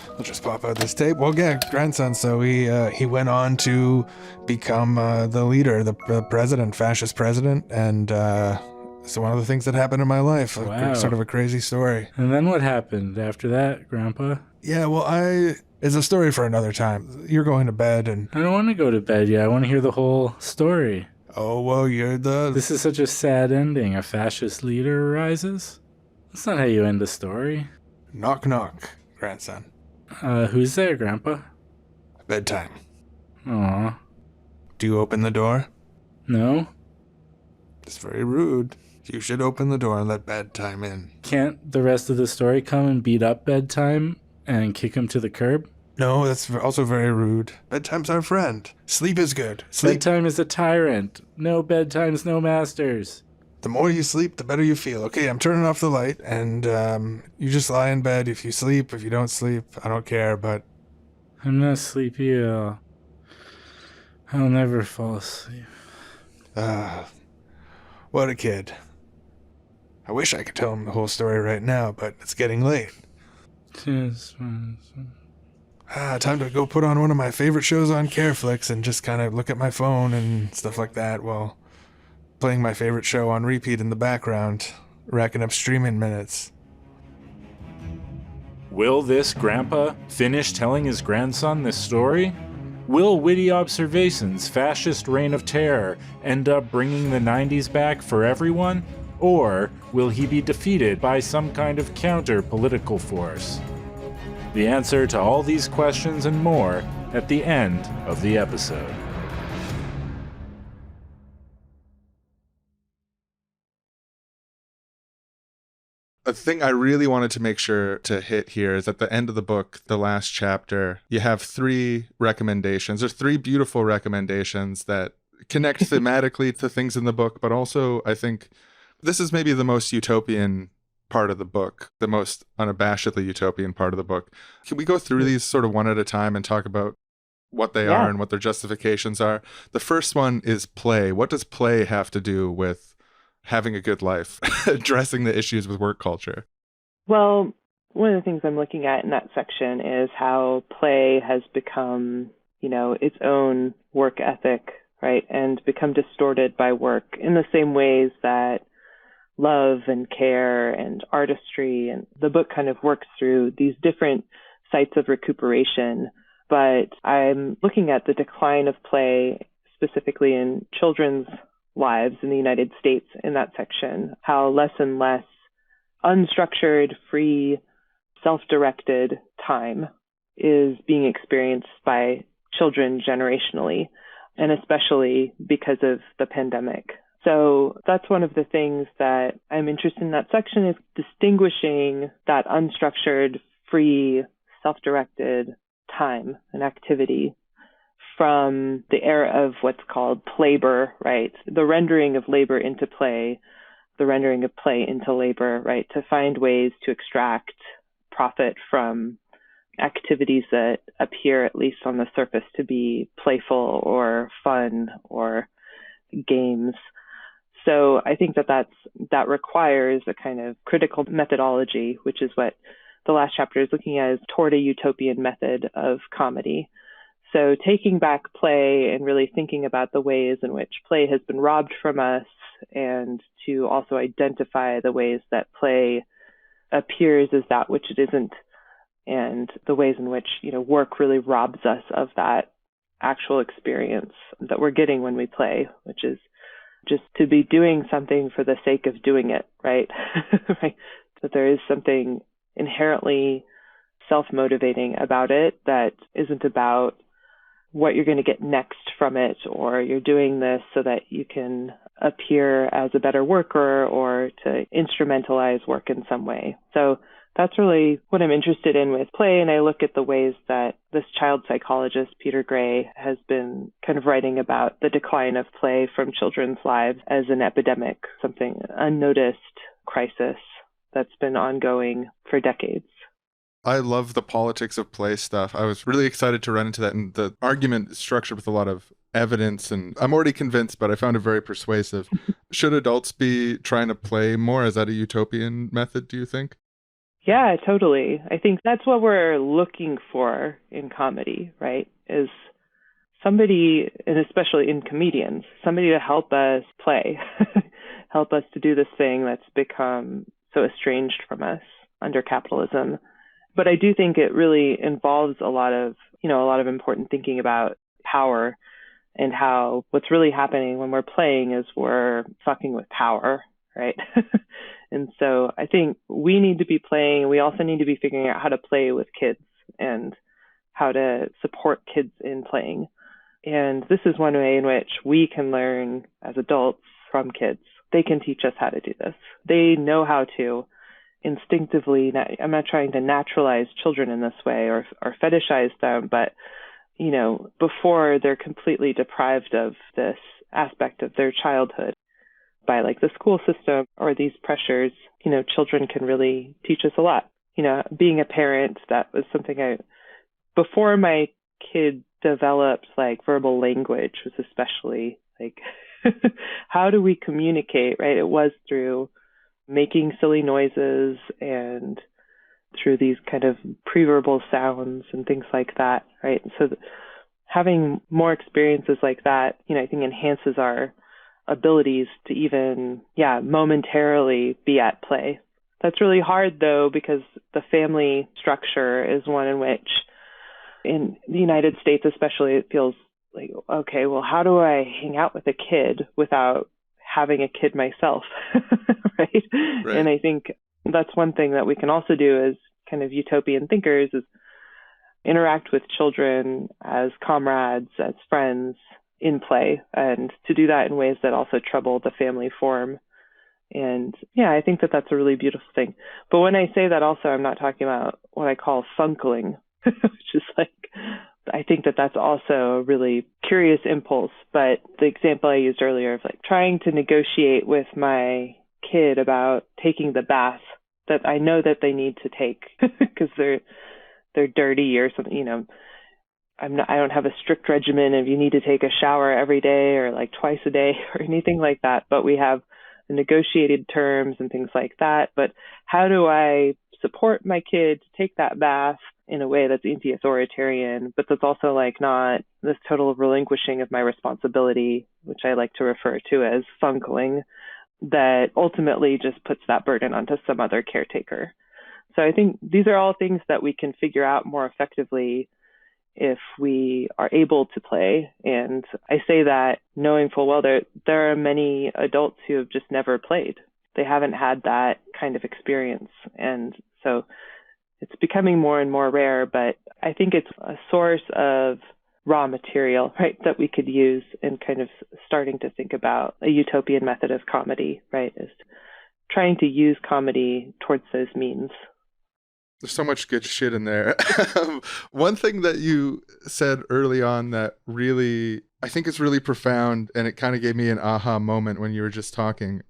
I'll just pop out this tape. Well, yeah, grandson. So he went on to become the leader, the president, fascist president. And it's one of the things that happened in my life. Wow. Sort of a crazy story. And then what happened after that, Grandpa? Yeah, well, it's a story for another time. You're going to bed and... I don't want to go to bed yet. I want to hear the whole story. Oh, well, This is such a sad ending. A fascist leader arises? That's not how you end a story. Knock, knock, grandson. Who's there, Grandpa? Bedtime. Aw. Do you open the door? No. It's very rude. You should open the door and let bedtime in. Can't the rest of the story come and beat up bedtime and kick him to the curb? No, that's also very rude. Bedtime's our friend. Sleep is good. Bedtime is a tyrant. No bedtimes, no masters. The more you sleep, the better you feel. Okay, I'm turning off the light, and you just lie in bed. If you sleep, if you don't sleep, I don't care, but... I'm not sleepy at all. I'll never fall asleep. What a kid. I wish I could tell him the whole story right now, but it's getting late. Time to go put on one of my favorite shows on Careflix and just kind of look at my phone and stuff like that while playing my favorite show on repeat in the background, racking up streaming minutes. Will this grandpa finish telling his grandson this story? Will witty observations' fascist reign of terror end up bringing the 90s back for everyone? Or will he be defeated by some kind of counter-political force? The answer to all these questions and more at the end of the episode. A thing I really wanted to make sure to hit here is at the end of the book, the last chapter, you have 3 recommendations. There's 3 beautiful recommendations that connect thematically to things in the book, but also I think this is maybe the most utopian part of the book, the most unabashedly utopian part of the book. Can we go through these sort of one at a time and talk about what they are and what their justifications are? The first one is play. What does play have to do with having a good life, addressing the issues with work culture? Well, one of the things I'm looking at in that section is how play has become, its own work ethic, right? And become distorted by work in the same ways that love and care and artistry, and the book kind of works through these different sites of recuperation. But I'm looking at the decline of play specifically in children's lives in the United States in that section, how less and less unstructured, free, self-directed time is being experienced by children generationally, and especially because of the pandemic. So that's one of the things that I'm interested in that section, is distinguishing that unstructured, free, self-directed time and activity from the era of what's called playbur, right? The rendering of labor into play, the rendering of play into labor, right? To find ways to extract profit from activities that appear, at least on the surface, to be playful or fun or games. So I think that requires a kind of critical methodology, which is what the last chapter is looking at, is toward a utopian method of comedy. So taking back play and really thinking about the ways in which play has been robbed from us, and to also identify the ways that play appears as that which it isn't, and the ways in which, work really robs us of that actual experience that we're getting when we play, which is just to be doing something for the sake of doing it, right? Right? That there is something inherently self-motivating about it that isn't about what you're going to get next from it, or you're doing this so that you can appear as a better worker or to instrumentalize work in some way. So that's really what I'm interested in with play. And I look at the ways that this child psychologist, Peter Gray, has been kind of writing about the decline of play from children's lives as an epidemic, something unnoticed crisis that's been ongoing for decades. I love the politics of play stuff. I was really excited to run into that, and the argument is structured with a lot of evidence, and I'm already convinced, but I found it very persuasive. Should adults be trying to play more? Is that a utopian method, do you think? Yeah, totally. I think that's what we're looking for in comedy, right? Is somebody, and especially in comedians, somebody to help us play, help us to do this thing that's become so estranged from us under capitalism. But I do think it really involves a lot of important thinking about power, and how what's really happening when we're playing is we're fucking with power, right? And so I think we need to be playing. We also need to be figuring out how to play with kids and how to support kids in playing. And this is one way in which we can learn as adults from kids. They can teach us how to do this. They know how to instinctively. I'm not trying to naturalize children in this way or fetishize them, but before they're completely deprived of this aspect of their childhood by like the school system or these pressures, children can really teach us a lot. Being a parent, that was something before my kid developed like verbal language, was especially like, how do we communicate, right? It was through making silly noises and through these kind of pre-verbal sounds and things like that, right? So having more experiences like that, I think enhances our abilities to even, momentarily be at play. That's really hard, though, because the family structure is one in which, in the United States especially, it feels like, okay, well, how do I hang out with a kid without having a kid myself? Right? And I think that's one thing that we can also do as kind of utopian thinkers is interact with children as comrades, as friends in play, and to do that in ways that also trouble the family form. And yeah, I think that that's a really beautiful thing. But when I say that also, I'm not talking about what I call funkling, which is like, I think that that's also a really curious impulse. But the example I used earlier of like trying to negotiate with my kid about taking the bath that I know that they need to take because they're dirty or something, you know, I don't have a strict regimen of you need to take a shower every day or like twice a day or anything like that. But we have negotiated terms and things like that. But how do I support my kid to take that bath in a way that's anti-authoritarian, but that's also like not this total relinquishing of my responsibility, which I like to refer to as funkling, that ultimately just puts that burden onto some other caretaker. So I think these are all things that we can figure out more effectively if we are able to play. And I say that knowing full well there are many adults who have just never played. They haven't had that kind of experience. And so it's becoming more and more rare, but I think it's a source of raw material, right, that we could use in kind of starting to think about a utopian method of comedy, right, is trying to use comedy towards those means. There's so much good shit in there. One thing that you said early on that really, I think is really profound, and it kind of gave me an aha moment when you were just talking.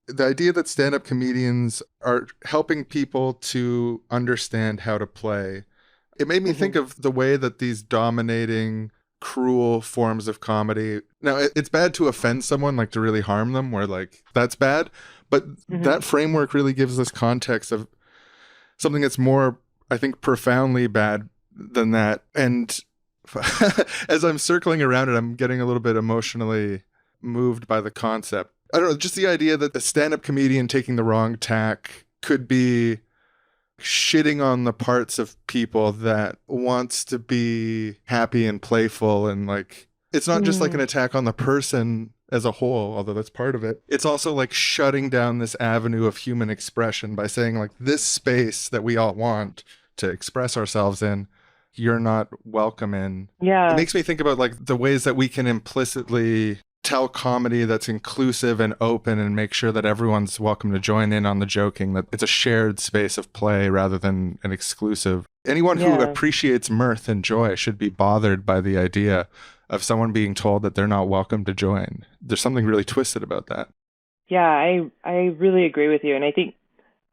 The idea that stand-up comedians are helping people to understand how to play. It made me think of the way that these dominating, cruel forms of comedy. Now, it's bad to offend someone, like to really harm them, where like, that's bad. But that framework really gives us context of something that's more, I think, profoundly bad than that. And as I'm circling around it, I'm getting a little bit emotionally moved by the concept. I don't know, just the idea that a stand-up comedian taking the wrong tack could be shitting on the parts of people that wants to be happy and playful. And like, it's not just like an attack on the person as a whole, although that's part of it. It's also like shutting down this avenue of human expression by saying like, this space that we all want to express ourselves in, you're not welcome in. Yeah. It makes me think about like the ways that we can implicitly tell comedy that's inclusive and open and make sure that everyone's welcome to join in on the joking, that it's a shared space of play rather than an exclusive. Anyone who appreciates mirth and joy should be bothered by the idea of someone being told that they're not welcome to join. There's something really twisted about that. Yeah, I really agree with you. And I think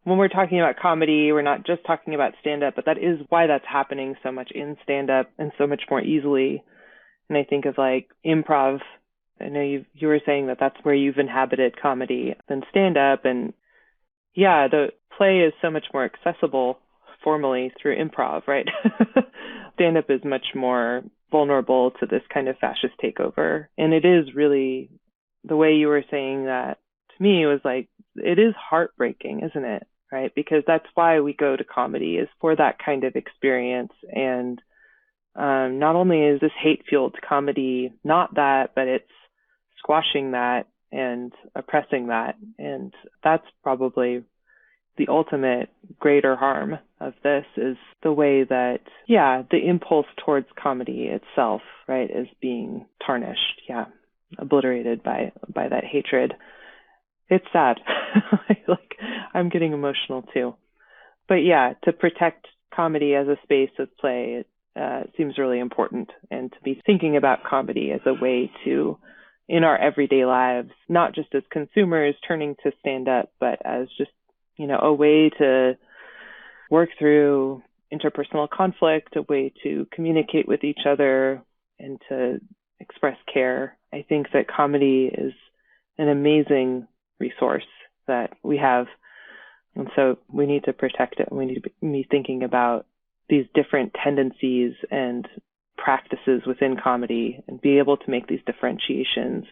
when we're talking about comedy, we're not just talking about stand-up, but that is why that's happening so much in stand-up and so much more easily. And I think of like improv. I know you were saying that that's where you've inhabited comedy than stand-up. And yeah, the play is so much more accessible formally through improv, right? Stand-up is much more vulnerable to this kind of fascist takeover. And it is really, the way you were saying that to me was like, it is heartbreaking, isn't it? Right? Because that's why we go to comedy, is for that kind of experience. And not only is this hate-fueled comedy not that, but it's squashing that and oppressing that. And that's probably the ultimate greater harm of this, is the way that, the impulse towards comedy itself, right, is being tarnished, obliterated by that hatred. It's sad. Like, I'm getting emotional too. But to protect comedy as a space of play, it seems really important. And to be thinking about comedy as a way to, in our everyday lives, not just as consumers turning to stand up, but as just, a way to work through interpersonal conflict, a way to communicate with each other and to express care. I think that comedy is an amazing resource that we have. And so we need to protect it. We need to be thinking about these different tendencies and practices within comedy and be able to make these differentiations.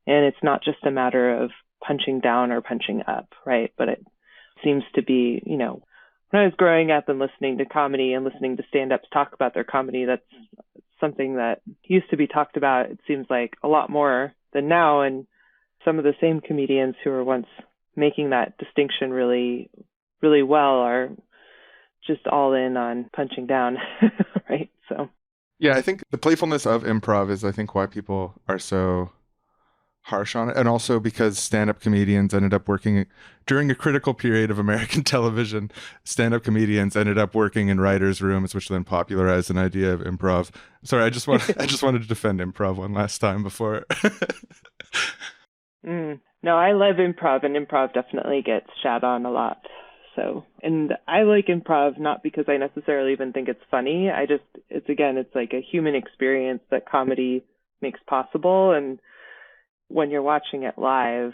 And it's not just a matter of punching down or punching up, right? But seems to be, when I was growing up and listening to comedy and listening to stand-ups talk about their comedy, that's something that used to be talked about, it seems like, a lot more than now. And some of the same comedians who were once making that distinction really, really well are just all in on punching down, right? So. Yeah, I think the playfulness of improv is, I think, why people are so harsh on it. And also because stand-up comedians ended up working during a critical period of American television. Stand-up comedians ended up working in writers' rooms, which then popularized an idea of improv. Sorry, I just wanted to defend improv one last time before. No, I love improv, and improv definitely gets shat on a lot. So, and I like improv not because I necessarily even think it's funny. It's like a human experience that comedy makes possible. And when you're watching it live,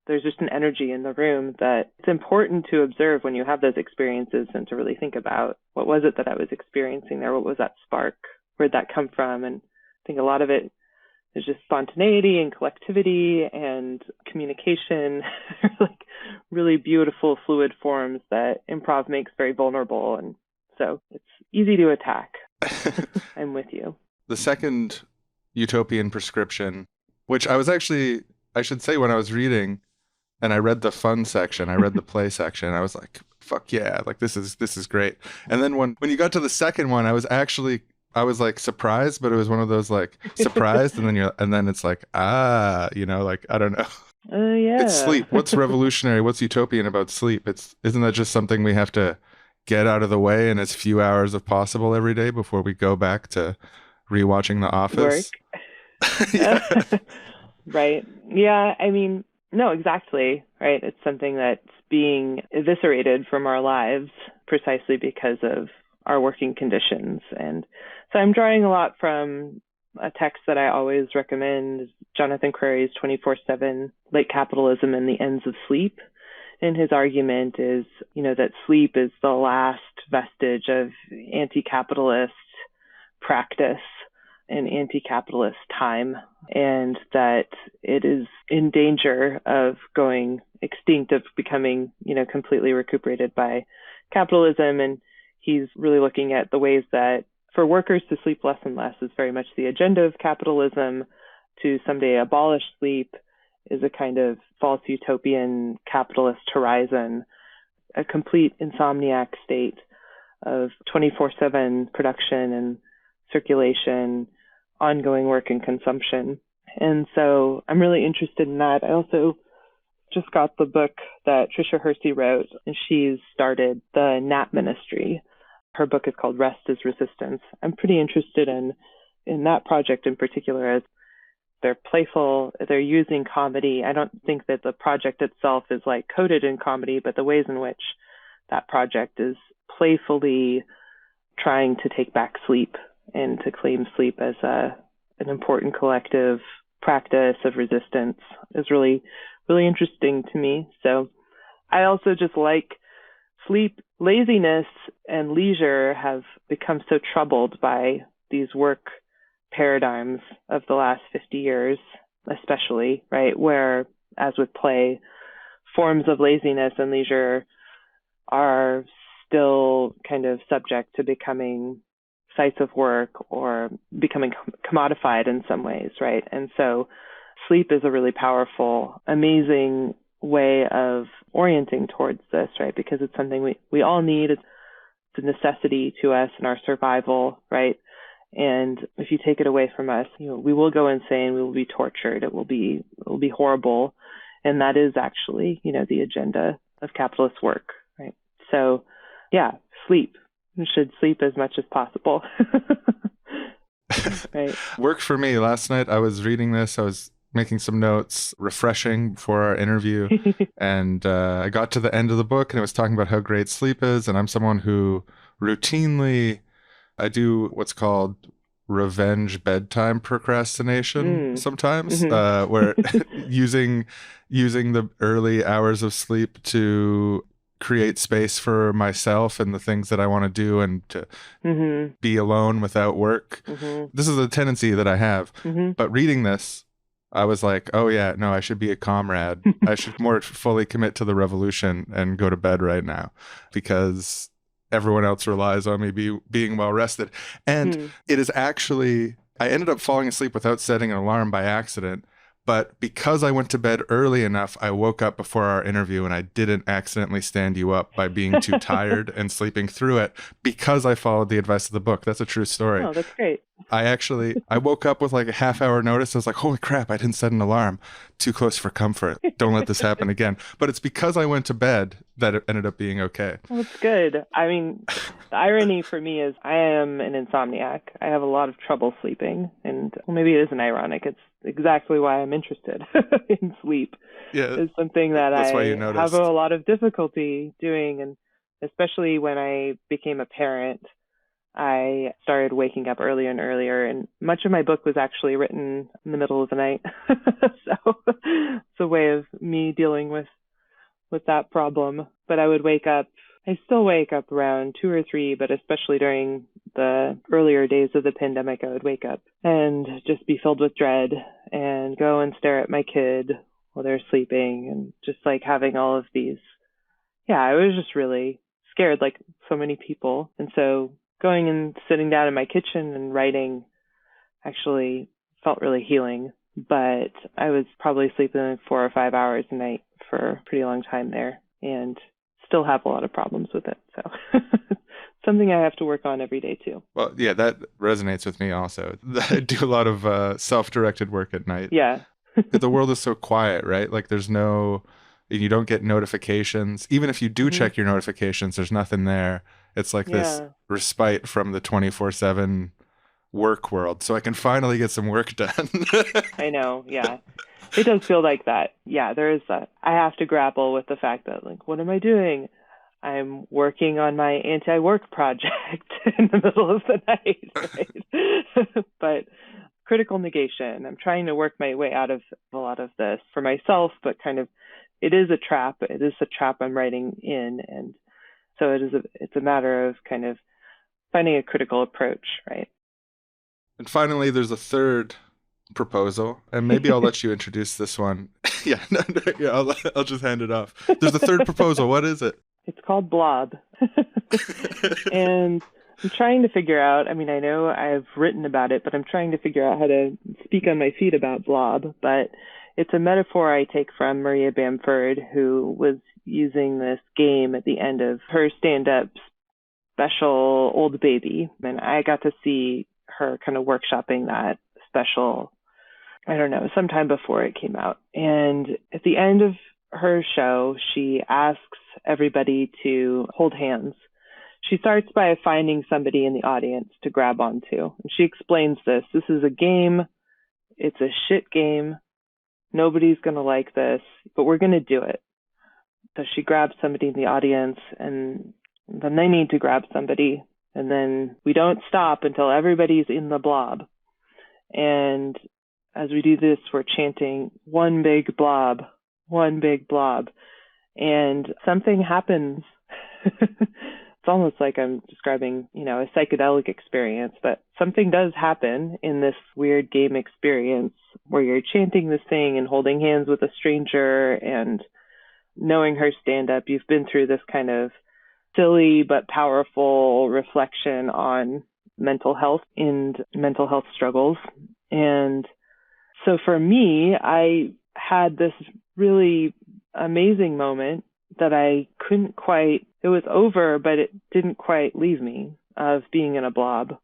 there's just an energy in the room that it's important to observe when you have those experiences and to really think about, what was it that I was experiencing there? What was that spark? Where'd that come from? And I think a lot of it is just spontaneity and collectivity and communication, like really beautiful fluid forms that improv makes very vulnerable. And so it's easy to attack. I'm with you. The second utopian prescription, which I should say, when I was reading and I read the fun section, I read the play section, I was like, fuck yeah, like this is great. And then when you got to the second one, I was like surprised, but it was one of those like surprised and then it's like, like, I don't know. Yeah. It's sleep. What's revolutionary? What's utopian about sleep? Isn't that just something we have to get out of the way in as few hours as possible every day before we go back to rewatching The Office? Work. Right. Yeah. I mean, no, exactly. Right. It's something that's being eviscerated from our lives precisely because of our working conditions. And so I'm drawing a lot from a text that I always recommend, Jonathan Crary's 24/7 Late Capitalism and the Ends of Sleep. And his argument is, that sleep is the last vestige of anti-capitalist practice and anti-capitalist time, and that it is in danger of going extinct, of becoming, completely recuperated by capitalism. And he's really looking at the ways that for workers to sleep less and less is very much the agenda of capitalism. To someday abolish sleep is a kind of false utopian capitalist horizon, a complete insomniac state of 24/7 production and circulation, ongoing work and consumption. And so I'm really interested in that. I also just got the book that Tricia Hersey wrote, and she's started the Nap Ministry. Her book is called Rest is Resistance. I'm pretty interested in that project in particular, as they're playful, they're using comedy. I don't think that the project itself is like coded in comedy, but the ways in which that project is playfully trying to take back sleep and to claim sleep as an important collective practice of resistance is really, really interesting to me. So I also just like sleep. Laziness and leisure have become so troubled by these work paradigms of the last 50 years, especially, right? Where, as with play, forms of laziness and leisure are still kind of subject to becoming sites of work or becoming commodified in some ways, right? And so sleep is a really powerful, amazing way of orienting towards this, right? Because it's something we all need. It's a necessity to us in our survival, right? And if you take it away from us, we will go insane. We will be tortured. It will be horrible. And that is actually, the agenda of capitalist work, right? So yeah, sleep. You should sleep as much as possible. Right. Worked for me. Last night I was reading this. I was making some notes, refreshing before our interview. And I got to the end of the book and it was talking about how great sleep is. And I'm someone who routinely, I do what's called revenge bedtime procrastination sometimes, where using the early hours of sleep to create space for myself and the things that I want to do and to be alone without work. This is a tendency that I have. But reading this, I was like, oh yeah, no, I should be a comrade. I should more fully commit to the revolution and go to bed right now because everyone else relies on me being well rested. And Hmm. it is actually, I ended up falling asleep without setting an alarm by accident. But because I went to bed early enough, I woke up before our interview and I didn't accidentally stand you up by being too tired and sleeping through it because I followed the advice of the book. That's a true story. Oh, that's great. I woke up with like a half hour notice. I was like, holy crap, I didn't set an alarm. Too close for comfort. Don't let this happen again. But it's because I went to bed that it ended up being okay. Well, that's good. I mean, the irony for me is I am an insomniac. I have a lot of trouble sleeping, and well, maybe it isn't ironic. It's exactly why I'm interested in sleep. Yeah, It's something that that's I why you have noticed. a lot of difficulty doing, and especially when I became a parent, I started waking up earlier and earlier, and much of my book was actually written in the middle of the night. So it's a way of me dealing with that problem. But I would wake up, I still wake up around 2 or 3, but especially during the earlier days of the pandemic, I would wake up and just be filled with dread and go and stare at my kid while they're sleeping and just like having all of these. Yeah, I was just really scared, like so many people. And so going and sitting down in my kitchen and writing actually felt really healing. But I was probably sleeping like 4 or 5 hours a night for a pretty long time there and still have a lot of problems with it. So something I have to work on every day too. Well, yeah, that resonates with me also. I do a lot of self-directed work at night. Yeah. The world is so quiet, right? Like you don't get notifications. Even if you do Mhm. check your notifications, there's nothing there. It's like this Yeah. respite from the 24/7 work world. So I can finally get some work done. I know. Yeah. It does feel like that. Yeah, there is that. I have to grapple with the fact that, like, what am I doing? I'm working on my anti-work project in the middle of the night, right? But critical negation. I'm trying to work my way out of a lot of this for myself, but kind of it is a trap. It is a trap I'm writing in, and so it's a matter of kind of finding a critical approach, right? And finally, there's a third proposal, and maybe I'll let you introduce this one. Yeah, yeah, I'll just hand it off. There's a third proposal. What is it? It's called Blob. And I'm trying to figure out, I mean, I know I've written about it, but I'm trying to figure out how to speak on my feet about Blob. But it's a metaphor I take from Maria Bamford, who was using this game at the end of her stand-up special, Old Baby. And I got to see her kind of workshopping that special, I don't know, sometime before it came out. And at the end of her show, she asks everybody to hold hands. She starts by finding somebody in the audience to grab onto. And she explains this. This is a game. It's a shit game. Nobody's going to like this, but we're going to do it. So she grabs somebody in the audience, and then they need to grab somebody. And then we don't stop until everybody's in the blob. And as we do this, we're chanting, one big blob, one big blob. And something happens. It's almost like I'm describing, a psychedelic experience, but something does happen in this weird game experience where you're chanting this thing and holding hands with a stranger and knowing her stand up. You've been through this kind of silly but powerful reflection on mental health and mental health struggles. And so for me, I had this really amazing moment that I couldn't quite, it was over, but it didn't quite leave me, of being in a blob.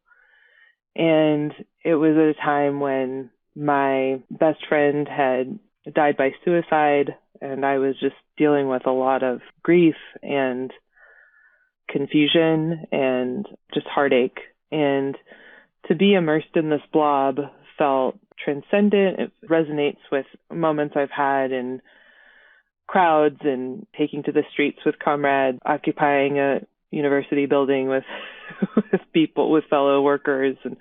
And it was at a time when my best friend had died by suicide, and I was just dealing with a lot of grief and confusion and just heartache. And to be immersed in this blob felt transcendent. It resonates with moments I've had in crowds and taking to the streets with comrades, occupying a university building with people, with fellow workers and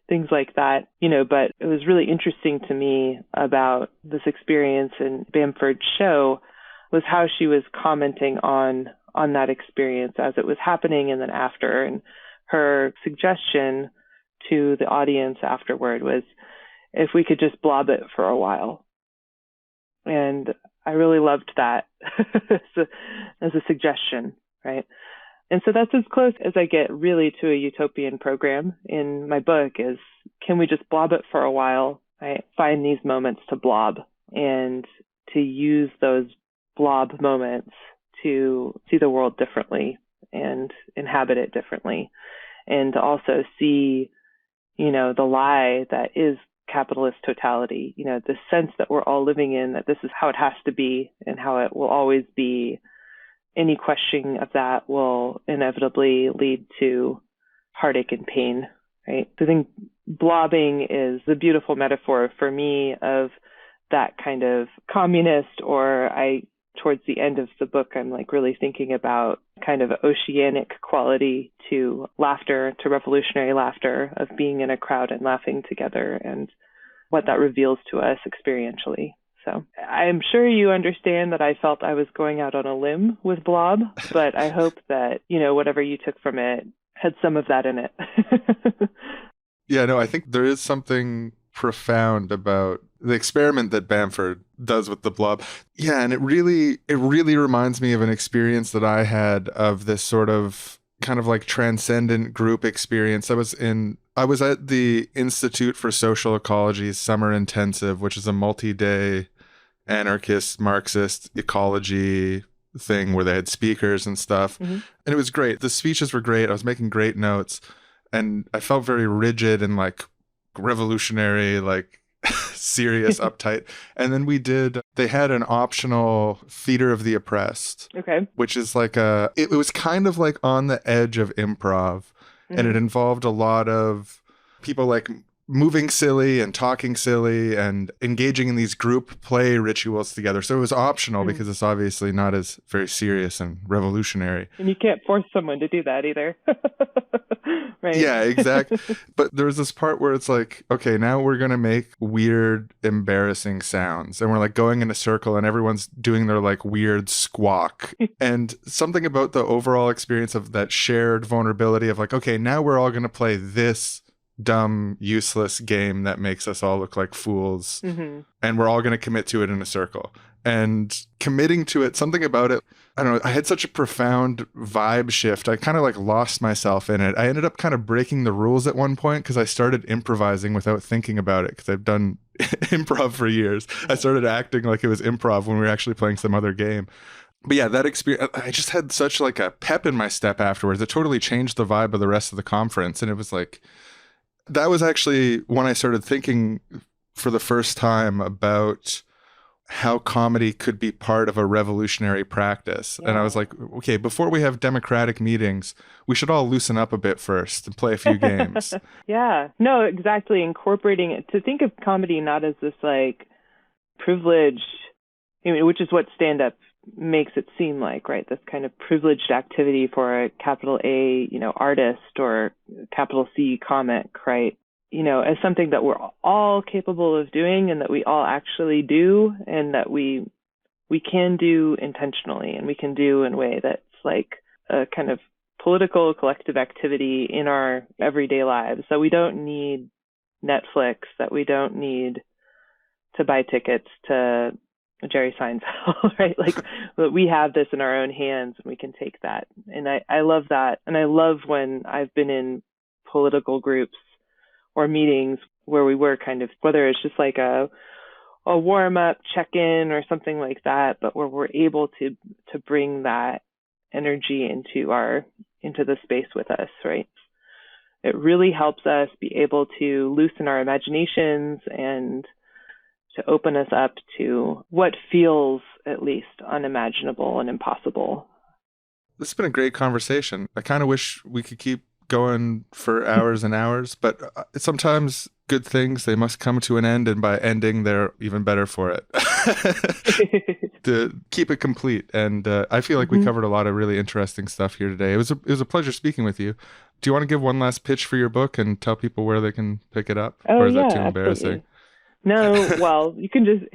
things like that, but it was really interesting to me about this experience in Bamford's show was how she was commenting on that experience as it was happening and then after. And her suggestion to the audience afterward was, if we could just blob it for a while. And I really loved that as a suggestion, right? And so that's as close as I get really to a utopian program in my book is, can we just blob it for a while, right? Find these moments to blob and to use those blob moments to see the world differently and inhabit it differently. And to also see, the lie that is capitalist totality, the sense that we're all living in, that this is how it has to be and how it will always be. Any questioning of that will inevitably lead to heartache and pain, right? So I think blobbing is a beautiful metaphor for me of that kind of communist, or towards the end of the book, I'm like really thinking about kind of oceanic quality to laughter, to revolutionary laughter, of being in a crowd and laughing together, and what that reveals to us experientially. So I'm sure you understand that I felt I was going out on a limb with Blob, but I hope that, whatever you took from it had some of that in it. Yeah, no, I think there is something profound about the experiment that Bamford does with the blob. Yeah, and it really reminds me of an experience that I had of this sort of kind of like transcendent group experience. I was at the Institute for Social Ecology's summer intensive, which is a multi-day anarchist Marxist ecology thing where they had speakers and stuff. Mm-hmm. And it was great. The speeches were great. I was making great notes, and I felt very rigid and like revolutionary, like serious, uptight. And then they had an optional theater of the oppressed, okay, which is like it was kind of like on the edge of improv. Mm-hmm. And it involved a lot of people like moving silly and talking silly and engaging in these group play rituals together. So it was optional because it's obviously not as very serious and revolutionary. And you can't force someone to do that either. Right. Yeah, exactly. But there was this part where it's like, okay, now we're going to make weird, embarrassing sounds. And we're like going in a circle and everyone's doing their like weird squawk. And something about the overall experience of that shared vulnerability of like, okay, now we're all going to play this dumb, useless game that makes us all look like fools. Mm-hmm. And we're all going to commit to it in a circle. And committing to it, something about it, I don't know, I had such a profound vibe shift. I kind of like lost myself in it. I ended up kind of breaking the rules at one point because I started improvising without thinking about it, because I've done improv for years. I started acting like it was improv when we were actually playing some other game. But yeah, that experience, I just had such like a pep in my step afterwards. It totally changed the vibe of the rest of the conference. And it was like, that was actually when I started thinking for the first time about how comedy could be part of a revolutionary practice. Yeah. And I was like, okay, before we have democratic meetings, we should all loosen up a bit first and play a few games. Yeah, no, exactly. Incorporating it, to think of comedy not as this like privileged, which is what stand-up makes it seem like, right? This kind of privileged activity for a capital A, artist, or capital C comic, right? As something that we're all capable of doing and that we all actually do, and that we can do intentionally, and we can do in a way that's like a kind of political collective activity in our everyday lives. So we don't need Netflix, that we don't need to buy tickets to Jerry Seinfeld, right? Like, we have this in our own hands and we can take that. And I love that. And I love when I've been in political groups or meetings where we were kind of, whether it's just like a warm-up check-in or something like that, but where we're able to bring that energy into the space with us, right? It really helps us be able to loosen our imaginations and to open us up to what feels at least unimaginable and impossible. This has been a great conversation. I kind of wish we could keep going for hours and hours, but sometimes good things, they must come to an end, and by ending, they're even better for it. To keep it complete. And I feel like we covered a lot of really interesting stuff here today. It was a pleasure speaking with you. Do you want to give one last pitch for your book and tell people where they can pick it up? Oh, or is yeah, that too embarrassing? Absolutely. No, well, you can just,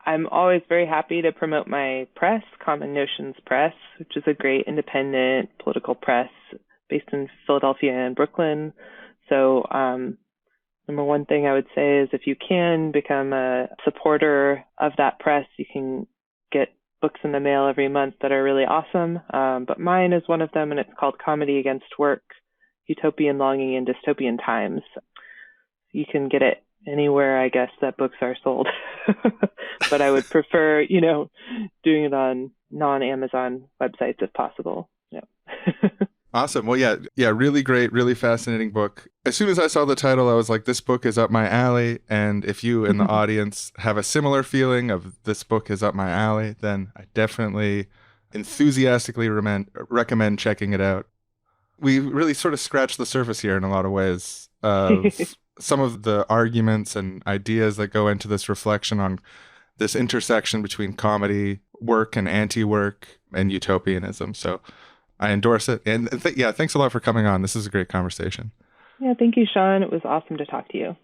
I'm always very happy to promote my press, Common Notions Press, which is a great independent political press based in Philadelphia and Brooklyn. So Number one thing I would say is if you can become a supporter of that press, you can get books in the mail every month that are really awesome. But mine is one of them, and it's called Comedy Against Work, Utopian Longing in Dystopian Times. You can get it anywhere, I guess, that books are sold. But I would prefer, doing it on non-Amazon websites if possible. Yeah. Awesome. Well, yeah, really great, really fascinating book. As soon as I saw the title, I was like, this book is up my alley. And if you in the audience have a similar feeling of this book is up my alley, then I definitely enthusiastically recommend checking it out. We really sort of scratched the surface here in a lot of ways of some of the arguments and ideas that go into this reflection on this intersection between comedy, work and anti-work, and utopianism. So I endorse it. And thanks a lot for coming on. This is a great conversation. Yeah, thank you, Shawn. It was awesome to talk to you.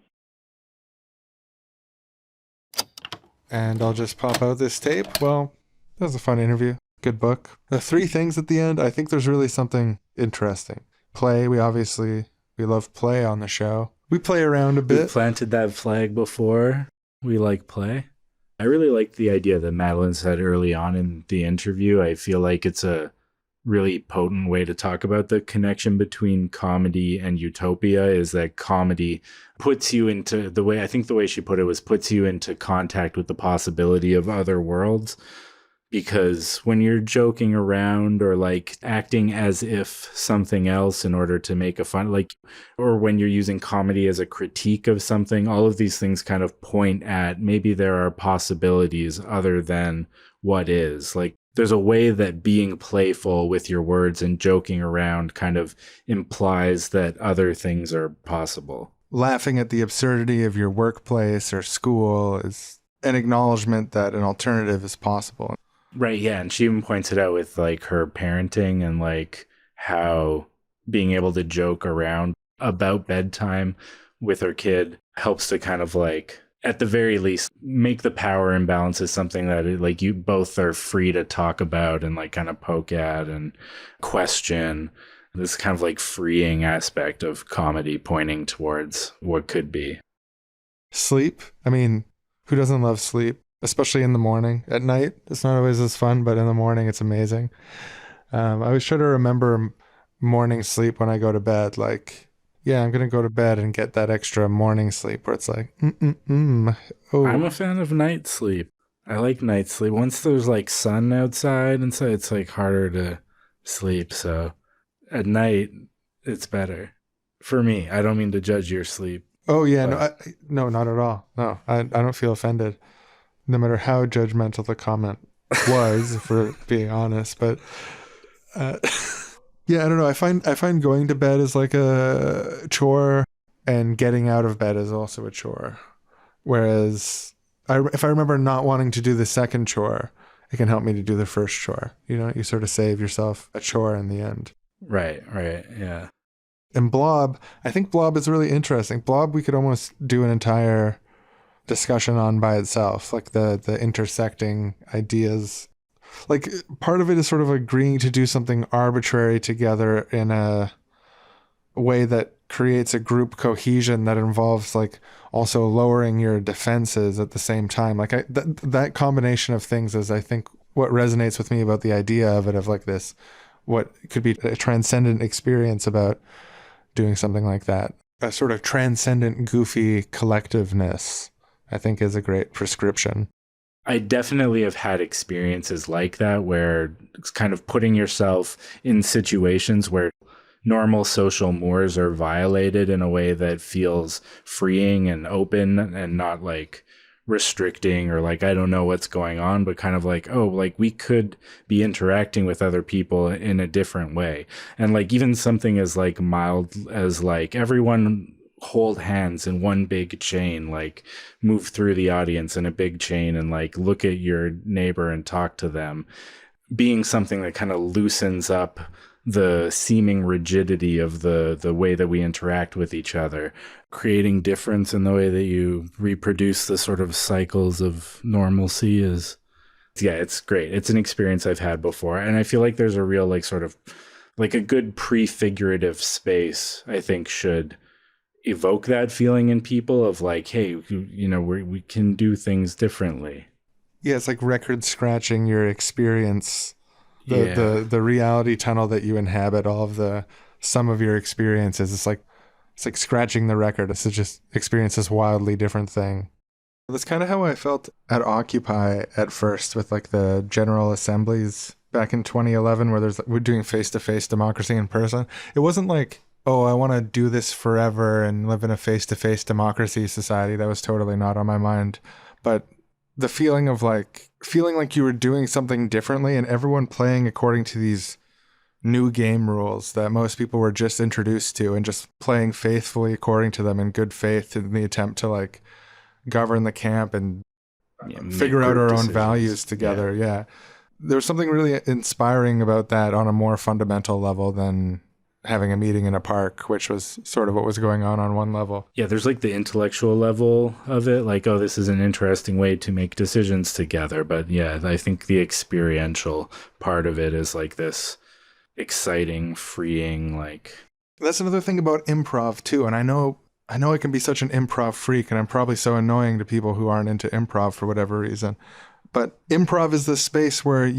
And I'll just pop out this tape. Well, that was a fun interview. Good book. The 3 things at the end, I think there's really something interesting. Play, we love play on the show. We play around a bit. We planted that flag before. We like play. I really liked the idea that Madeline said early on in the interview. I feel like it's a really potent way to talk about the connection between comedy and utopia, is that comedy puts you into the way she put it was puts you into contact with the possibility of other worlds. Because when you're joking around or like acting as if something else in order to make a fun, or when you're using comedy as a critique of something, all of these things kind of point at maybe there are possibilities other than what is. Like, there's a way that being playful with your words and joking around kind of implies that other things are possible. Laughing at the absurdity of your workplace or school is an acknowledgement that an alternative is possible. Right, yeah, and she even points it out with like her parenting and like how being able to joke around about bedtime with her kid helps to kind of like, at the very least, make the power imbalances something that like you both are free to talk about and like kind of poke at and question. This kind of like freeing aspect of comedy pointing towards what could be. Sleep. I mean, who doesn't love sleep? Especially in the morning. At night, it's not always as fun, but in the morning, it's amazing. I always try to remember morning sleep when I go to bed. Like, yeah, I'm going to go to bed and get that extra morning sleep where it's like, Oh. I'm a fan of night sleep. I like night sleep. Once there's like sun outside and so it's like harder to sleep. So at night, it's better. For me, I don't mean to judge your sleep. Oh, yeah. No, not at all. No, I don't feel offended. No matter how judgmental the comment was, if we're being honest. But yeah, I don't know. I find going to bed is like a chore, and getting out of bed is also a chore. Whereas if I remember not wanting to do the second chore, it can help me to do the first chore. You sort of save yourself a chore in the end. Right, yeah. And Blob, I think Blob is really interesting. Blob, we could almost do an entire discussion on by itself, like the intersecting ideas. Like, part of it is sort of agreeing to do something arbitrary together in a way that creates a group cohesion that involves like also lowering your defenses at the same time. Like that combination of things is, I think, what resonates with me about the idea of it, of like this, what could be a transcendent experience about doing something like that. A sort of transcendent, goofy collectiveness, I think, is a great prescription. I definitely have had experiences like that where it's kind of putting yourself in situations where normal social mores are violated in a way that feels freeing and open and not like restricting or like, I don't know what's going on, but kind of like, oh, like we could be interacting with other people in a different way. And like even something as like mild as like everyone hold hands in one big chain, like move through the audience in a big chain and like look at your neighbor and talk to them, being something that kind of loosens up the seeming rigidity of the way that we interact with each other, creating difference in the way that you reproduce the sort of cycles of normalcy is, yeah, it's great. It's an experience I've had before. And I feel like there's a real like sort of like a good prefigurative space, I think, should evoke that feeling in people of like, hey, we can do things differently. Yeah, it's like record scratching your experience, the reality tunnel that you inhabit, all of the sum of your experiences. It's like scratching the record. It's to just experience this wildly different thing. That's kind of how I felt at Occupy at first with like the General Assemblies back in 2011, where we're doing face-to-face democracy in person. It wasn't like, oh, I want to do this forever and live in a face-to-face democracy society. That was totally not on my mind. But the feeling like you were doing something differently and everyone playing according to these new game rules that most people were just introduced to and just playing faithfully according to them in good faith in the attempt to like govern the camp and figure out our own values together. Yeah. There's something really inspiring about that on a more fundamental level than having a meeting in a park, which was sort of what was going on one level. Yeah, there's like the intellectual level of it, like, oh, this is an interesting way to make decisions together. But yeah, I think the experiential part of it is like this exciting, freeing, like... That's another thing about improv too. And I know I can be such an improv freak, and I'm probably so annoying to people who aren't into improv for whatever reason. But improv is the space where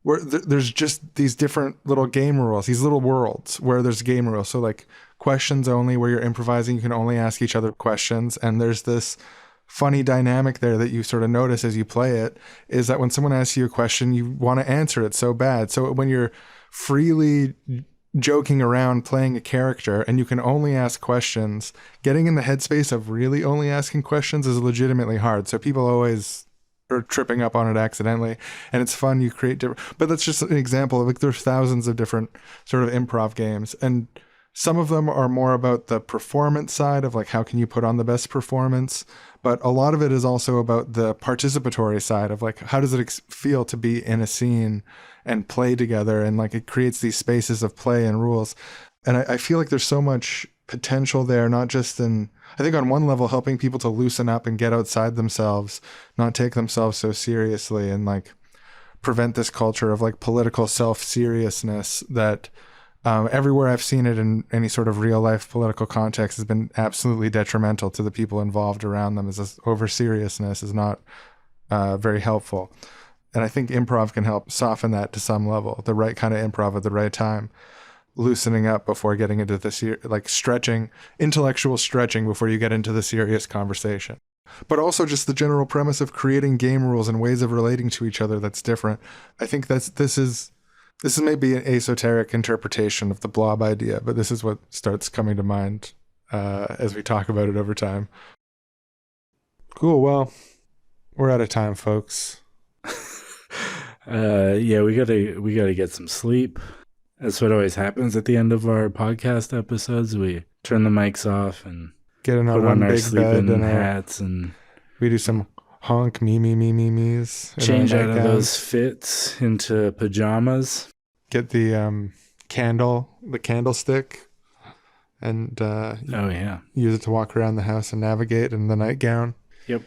there's just these different little game rules, these little worlds where there's game rules. So like questions only, where you're improvising, you can only ask each other questions. And there's this funny dynamic there that you sort of notice as you play it, is that when someone asks you a question, you want to answer it so bad. So when you're freely joking around playing a character and you can only ask questions, getting in the headspace of really only asking questions is legitimately hard. So people always are tripping up on it accidentally, and it's fun. You create different, but that's just an example of like, there's thousands of different sort of improv games, and some of them are more about the performance side of like, how can you put on the best performance? But a lot of it is also about the participatory side of like, how does it feel to be in a scene and play together? And like, it creates these spaces of play and rules. And I feel like there's so much potential there, not just in, I think on one level, helping people to loosen up and get outside themselves, not take themselves so seriously, and like prevent this culture of like political self-seriousness that everywhere I've seen it in any sort of real life political context has been absolutely detrimental to the people involved around them. Is this over seriousness is not very helpful. And I think improv can help soften that to some level, the right kind of improv at the right time, loosening up before getting into the like stretching, intellectual stretching before you get into the serious conversation. But also just the general premise of creating game rules and ways of relating to each other that's different. I think this is maybe an esoteric interpretation of the blob idea, but this is what starts coming to mind as we talk about it over time. Cool. Well, we're out of time, folks. Yeah, we gotta get some sleep. That's what always happens at the end of our podcast episodes. We turn the mics off and get in put on on our big sleeping bed and hats and we do some honk me's. Change out of those fits into pajamas. Get the candlestick, and use it to walk around the house and navigate in the nightgown. Yep.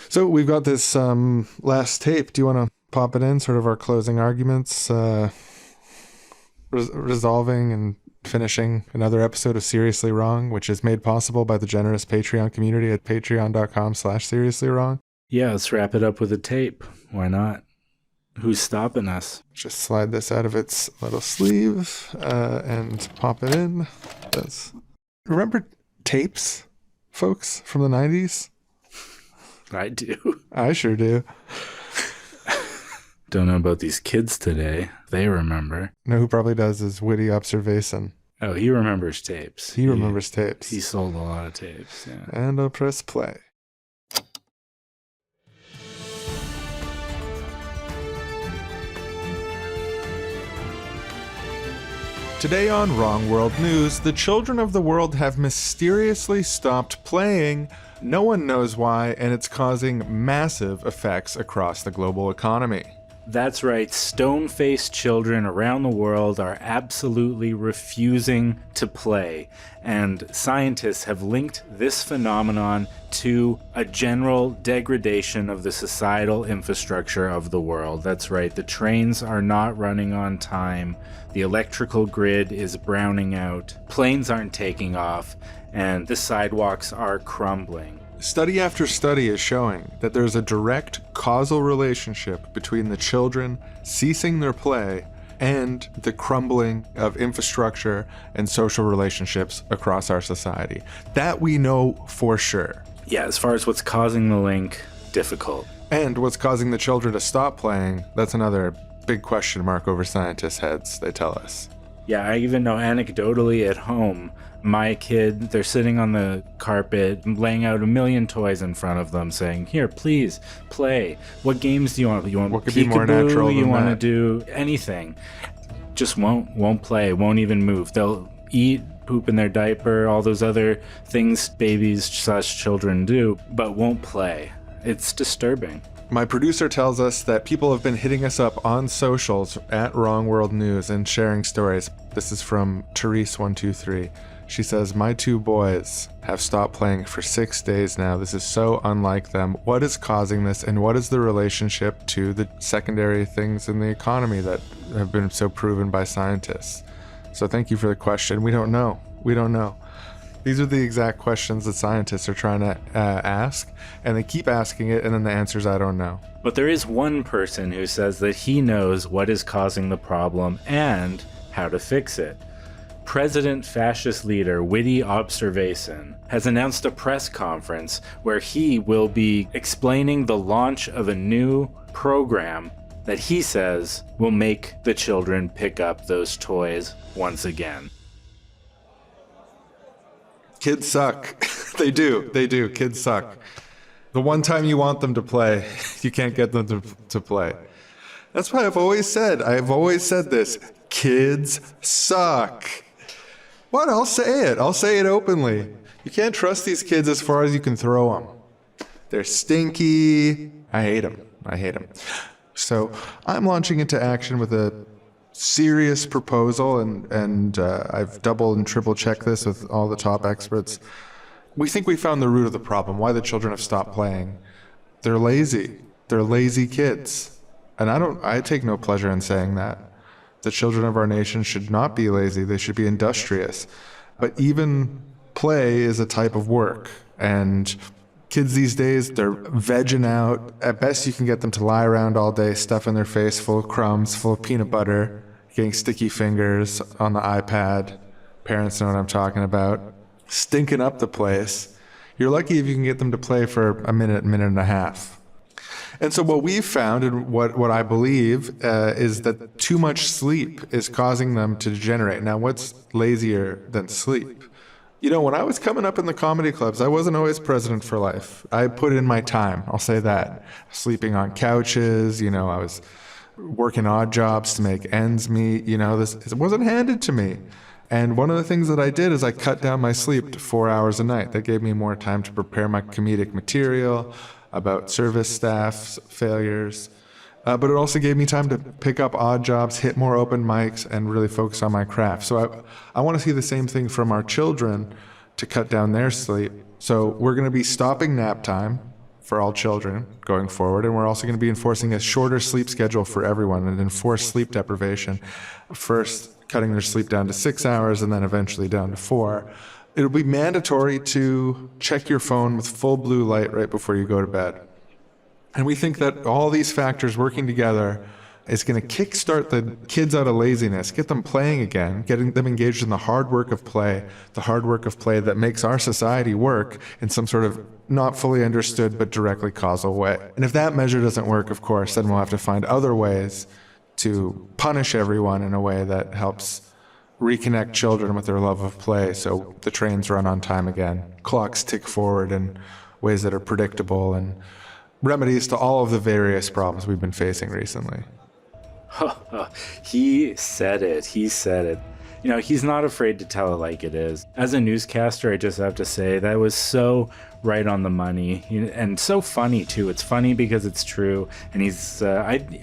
So we've got this last tape. Do you want to pop it in? Sort of our closing arguments, resolving and finishing another episode of Seriously Wrong, which is made possible by the generous Patreon community at patreon.com/seriously-wrong. Yeah, let's wrap it up with a tape. Why not? Who's stopping us? Just slide this out of its little sleeve and pop it in. Remember tapes, folks, from the 90s? I do. I sure do. Don't know about these kids today. They remember. No, who probably does is Witty Observation. Oh, he remembers tapes. He remembers tapes. He sold a lot of tapes, yeah. And I'll press play. Today on Wrong World News, the children of the world have mysteriously stopped playing. No one knows why, and it's causing massive effects across the global economy. That's right, stone-faced children around the world are absolutely refusing to play, and scientists have linked this phenomenon to a general degradation of the societal infrastructure of the world. That's right, the trains are not running on time, the electrical grid is browning out, planes aren't taking off, and the sidewalks are crumbling. Study after study is showing that there's a direct causal relationship between the children ceasing their play and the crumbling of infrastructure and social relationships across our society. That we know for sure. Yeah, as far as what's causing the link, difficult. And what's causing the children to stop playing, that's another big question mark over scientists' heads, they tell us. Yeah, I even know anecdotally at home, my kid, they're sitting on the carpet, laying out a million toys in front of them, saying, "Here, please, play. What games do you want? You want what could be more peekaboo? natural You than want to that? do anything?" Just won't play, won't even move. They'll eat, poop in their diaper, all those other things babies/children do, but won't play. It's disturbing. My producer tells us that people have been hitting us up on socials at Wrong World News and sharing stories. This is from Therese123. She says, "My two boys have stopped playing for 6 days now. This is so unlike them. What is causing this, and what is the relationship to the secondary things in the economy that have been so proven by scientists?" So thank you for the question. We don't know. We don't know. These are the exact questions that scientists are trying to ask, and they keep asking it, and then the answer is, I don't know. But there is one person who says that he knows what is causing the problem and how to fix it. President Fascist leader Witty Observation has announced a press conference where he will be explaining the launch of a new program that he says will make the children pick up those toys once again. Kids suck. They do. Kids suck. The one time you want them to play, you can't get them to play. That's why I've always said this. Kids suck. What? I'll say it. I'll say it openly. You can't trust these kids as far as you can throw them. They're stinky. I hate them. So I'm launching into action with a serious proposal, and I've double and triple checked this with all the top experts. We think we found the root of the problem, why the children have stopped playing. They're lazy. They're lazy kids. And I take no pleasure in saying that. The children of our nation should not be lazy. They should be industrious. But even play is a type of work. And kids these days, they're vegging out. At best, you can get them to lie around all day, stuffing their face full of crumbs, full of peanut butter, getting sticky fingers on the iPad. Parents know what I'm talking about. Stinking up the place. You're lucky if you can get them to play for a minute and a half. And so what we've found, and what I believe, is that too much sleep is causing them to degenerate. Now, what's lazier than sleep? You know, when I was coming up in the comedy clubs, I wasn't always president for life. I put in my time, I'll say that. Sleeping on couches, I was working odd jobs to make ends meet. It wasn't handed to me. And one of the things that I did is I cut down my sleep to 4 hours a night. That gave me more time to prepare my comedic material about service staff failures. But it also gave me time to pick up odd jobs, hit more open mics, and really focus on my craft. So I want to see the same thing from our children to cut down their sleep. So we're going to be stopping nap time for all children going forward, and we're also going to be enforcing a shorter sleep schedule for everyone and enforce sleep deprivation. First, cutting their sleep down to 6 hours and then eventually down to 4. It'll be mandatory to check your phone with full blue light right before you go to bed. And we think that all these factors working together is going to kickstart the kids out of laziness, get them playing again, getting them engaged in the hard work of play that makes our society work in some sort of not fully understood but directly causal way. And if that measure doesn't work, of course, then we'll have to find other ways to punish everyone in a way that helps reconnect children with their love of play so the trains run on time again, clocks tick forward in ways that are predictable, and remedies to all of the various problems we've been facing recently. He said it. he's not afraid to tell it like it is. As a newscaster, I just have to say that was so right on the money, and so funny too. It's funny because it's true, and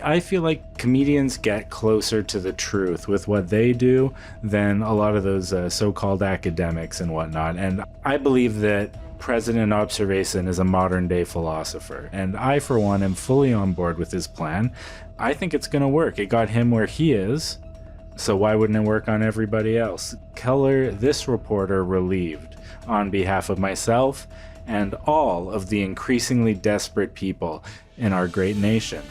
I feel like comedians get closer to the truth with what they do than a lot of those so-called academics and whatnot. And I believe that President Observation is a modern-day philosopher, and I, for one, am fully on board with his plan. I think it's going to work. It got him where he is, so why wouldn't it work on everybody else? Color this reporter relieved on behalf of myself and all of the increasingly desperate people in our great nation.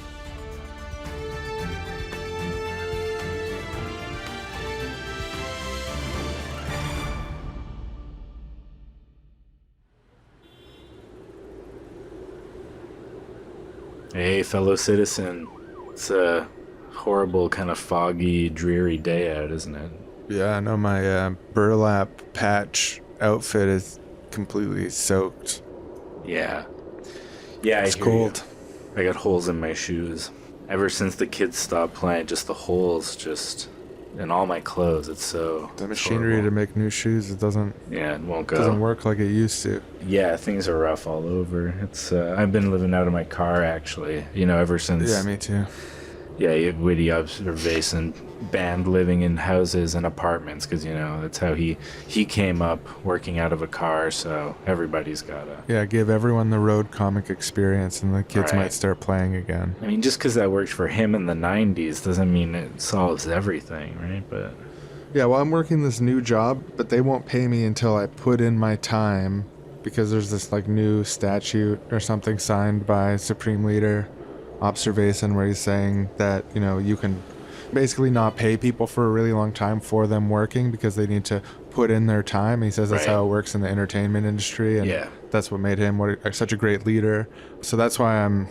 Hey, fellow citizen. It's a horrible, kind of foggy, dreary day out, isn't it? Yeah, I know my burlap patch outfit is completely soaked. Yeah, it's cold. I got holes in my shoes. Ever since the kids stopped playing, just the holes in all my clothes. It's so... The machinery to make new shoes, it won't go. Doesn't work like it used to. Yeah, things are rough all over. It's I've been living out of my car, actually, ever since... Yeah, me too. Yeah, you have witty observation banned living in houses and apartments because, that's how he came up working out of a car, so everybody's gotta... Yeah, give everyone the road comic experience and the kids might start playing again. I mean, just because that worked for him in the 90s doesn't mean it solves everything, right? But... Yeah, well, I'm working this new job, but they won't pay me until I put in my time because there's this, new statute or something signed by Supreme Leader Observation where he's saying that, you can basically not pay people for a really long time for them working because they need to put in their time. He says that's how it works in the entertainment industry, and that's what made him such a great leader. So that's why I'm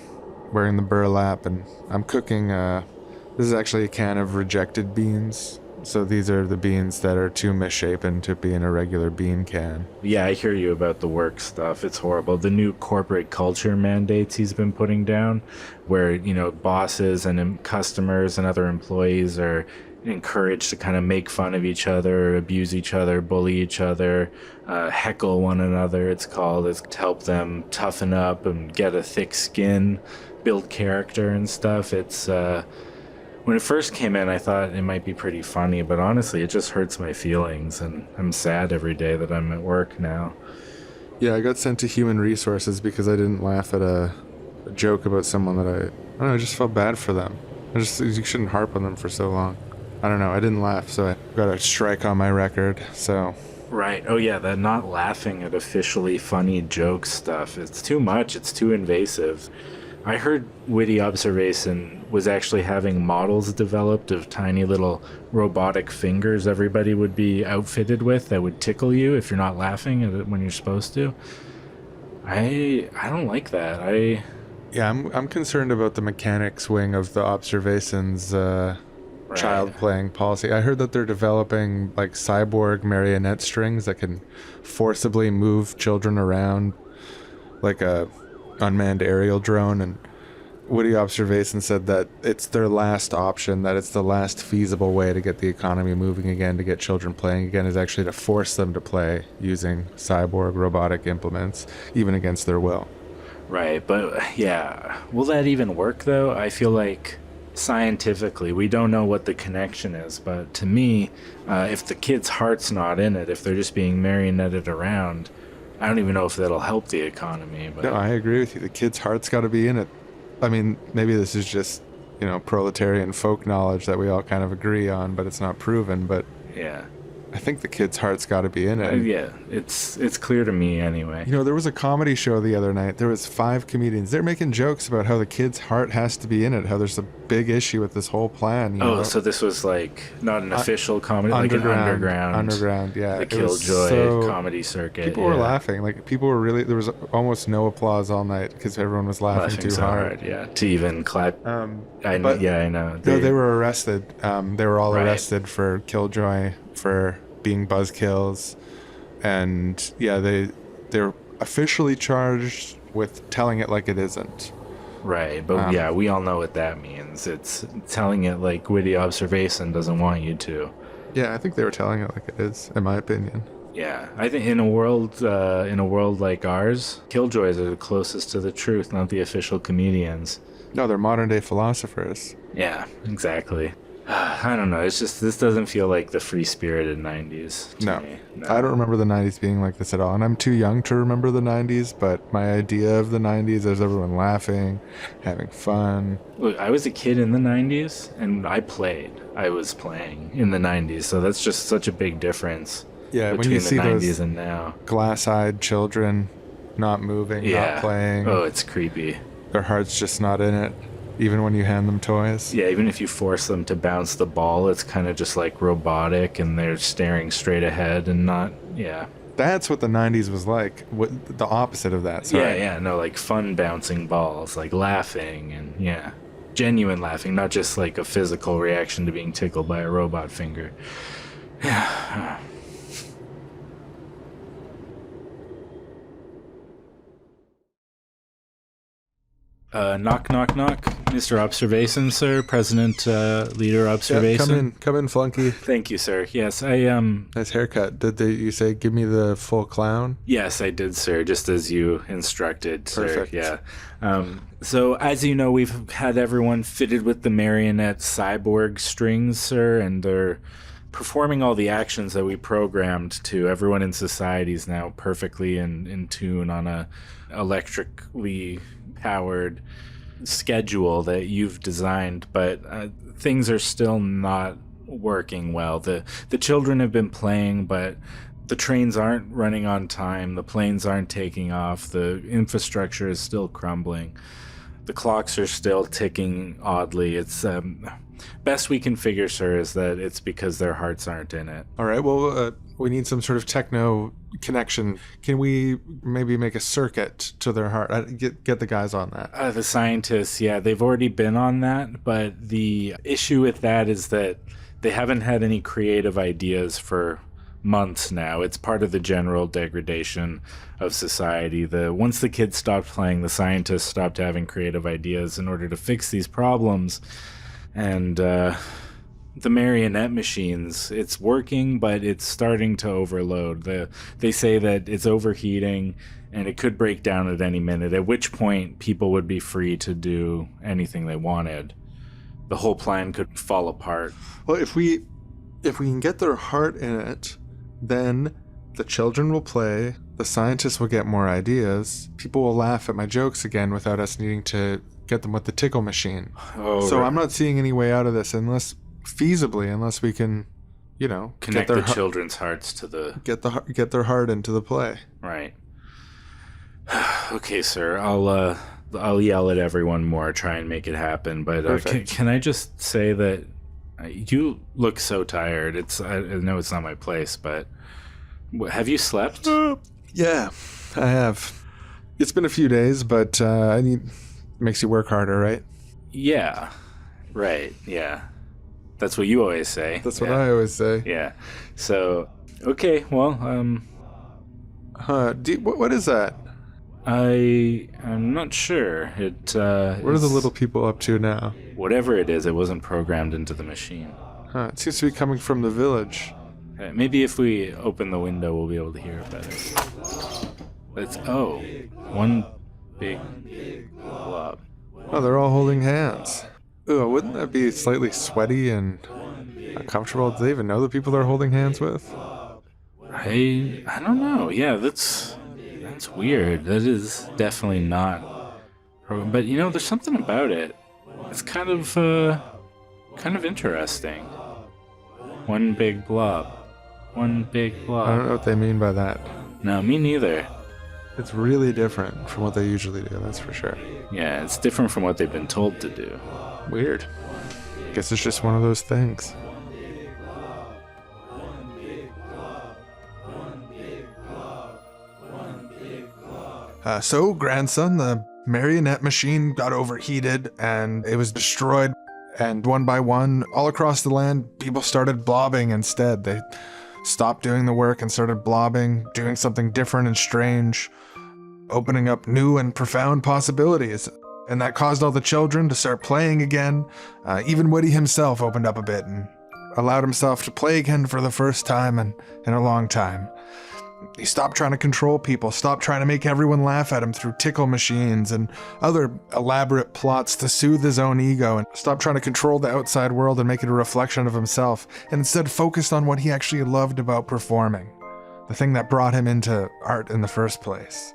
wearing the burlap, and I'm cooking this is actually a can of rejected beans. So these are the beans that are too misshapen to be in a regular bean can. Yeah, I hear you about the work stuff. It's horrible. The new corporate culture mandates he's been putting down where, bosses and customers and other employees are encouraged to kind of make fun of each other, abuse each other, bully each other, heckle one another, it's called. It's to help them toughen up and get a thick skin, build character and stuff. It's... When it first came in, I thought it might be pretty funny, but honestly, it just hurts my feelings, and I'm sad every day that I'm at work now. Yeah, I got sent to Human Resources because I didn't laugh at a joke about someone that I don't know, I just felt bad for them. You shouldn't harp on them for so long. I don't know, I didn't laugh, so I got a strike on my record, so... Right, oh yeah, that not laughing at officially funny joke stuff, it's too much, it's too invasive. I heard Witty Observation was actually having models developed of tiny little robotic fingers everybody would be outfitted with that would tickle you if you're not laughing at it when you're supposed to. I don't like that. Yeah, I'm concerned about the mechanics wing of the Observation's child playing policy. I heard that they're developing cyborg marionette strings that can forcibly move children around like a unmanned aerial drone, and Witty Observation said that it's their last option, that it's the last feasible way to get the economy moving again, to get children playing again, is actually to force them to play using cyborg robotic implements, even against their will. Right, but yeah, will that even work though? I feel like scientifically we don't know what the connection is, but to me, if the kid's heart's not in it, if they're just being marionetted around, I don't even know if that'll help the economy. But... No, I agree with you. The kid's heart's got to be in it. I mean, maybe this is just, proletarian folk knowledge that we all kind of agree on, but it's not proven. But yeah, I think the kid's heart's got to be in it. Yeah, it's clear to me anyway. There was a comedy show the other night. There was 5 comedians. They're making jokes about how the kid's heart has to be in it, how there's a big issue with this whole plan. So this was not an official comedy, underground, like an underground, yeah. The Killjoy comedy circuit. People were laughing. People were really, there was almost no applause all night because everyone was laughing too so hard. Yeah, to even clap. I know. No, they were arrested. They were all arrested for Killjoy, for being buzzkills, and they're officially charged with telling it like it isn't. Right, but we all know what that means. It's telling it like Witty Observation doesn't want you to. Yeah, I think they were telling it like it is, in my opinion. Yeah, I think in a world like ours, Killjoys are the closest to the truth, not the official comedians. No, they're modern day philosophers. Yeah, exactly. I don't know. It's just this doesn't feel like the free-spirited 90s to me. No. I don't remember the 90s being like this at all. And I'm too young to remember the 90s, but my idea of the 90s is everyone laughing, having fun. Look, I was a kid in the 90s, and I was playing in the 90s, so that's just such a big difference. Yeah, between when you the see 90s those and now. Glass-eyed children not moving, not playing. Oh, it's creepy. Their heart's just not in it, even when you hand them toys. Yeah, even if you force them to bounce the ball, it's kind of just like robotic, and they're staring straight ahead and not, That's what the 90s was like. What, the opposite of that, sorry. Yeah, no, like fun bouncing balls, like laughing and, genuine laughing, not just like a physical reaction to being tickled by a robot finger. Yeah. Knock, knock, knock. Mr. Observation, sir. President, Leader Observation. Come in, flunky. Thank you, sir. Yes, I, Nice haircut. Did you say, give me the full clown? Yes, I did, sir, just as you instructed, sir. Perfect. Yeah. So, as you know, we've had everyone fitted with the marionette cyborg strings, sir, and they're performing all the actions that we programmed to. Everyone in society is now perfectly in tune on a electrically powered schedule that you've designed, but things are still not working well. The children have been playing, but the trains aren't running on time, the planes aren't taking off, the infrastructure is still crumbling, the clocks are still ticking oddly. It's best we can figure, sir, is that it's because their hearts aren't in it. All right, well, we need some sort of techno connection. Can we maybe make a circuit to their heart? Get the guys on that. The scientists, they've already been on that, but the issue with that is that they haven't had any creative ideas for months now. It's part of the general degradation of society. Once the kids stopped playing, the scientists stopped having creative ideas in order to fix these problems. And the marionette machines, it's working, but it's starting to overload. They say that it's overheating and it could break down at any minute, at which point people would be free to do anything they wanted. The whole plan could fall apart. Well, if we can get their heart in it, then the children will play, the scientists will get more ideas, people will laugh at my jokes again without us needing to get them with the tickle machine. So I'm not seeing any way out of this unless we can, connect the children's hearts to the get their heart into the play. Right. Okay, sir. I'll yell at everyone more, try and make it happen. But can I just say that you look so tired? I know it's not my place, but have you slept? Yeah, I have. It's been a few days, but makes you work harder, right? Yeah. Right. Yeah. That's what you always say. That's what I always say. Yeah. So, okay. Well, what is that? I'm not sure. What are the little people up to now? Whatever it is, it wasn't programmed into the machine. It seems to be coming from the village. Maybe if we open the window, we'll be able to hear it better. One big blob. Oh, they're all holding hands. Ooh, wouldn't that be slightly sweaty and uncomfortable? Do they even know the people they're holding hands with? I don't know. Yeah, that's weird. That is definitely not. But there's something about it. It's kind of interesting. One big blob. One big blob. I don't know what they mean by that. No, me neither. It's really different from what they usually do, that's for sure. Yeah, it's different from what they've been told to do. Weird. Guess it's just one of those things. So, grandson, the marionette machine got overheated and it was destroyed. And one by one, all across the land, people started blobbing instead. They stopped doing the work and started blobbing, doing something different and strange, opening up new and profound possibilities. And that caused all the children to start playing again. Even Woody himself opened up a bit and allowed himself to play again for the first time in a long time. He stopped trying to control people, stopped trying to make everyone laugh at him through tickle machines and other elaborate plots to soothe his own ego, and stopped trying to control the outside world and make it a reflection of himself, and instead focused on what he actually loved about performing, the thing that brought him into art in the first place.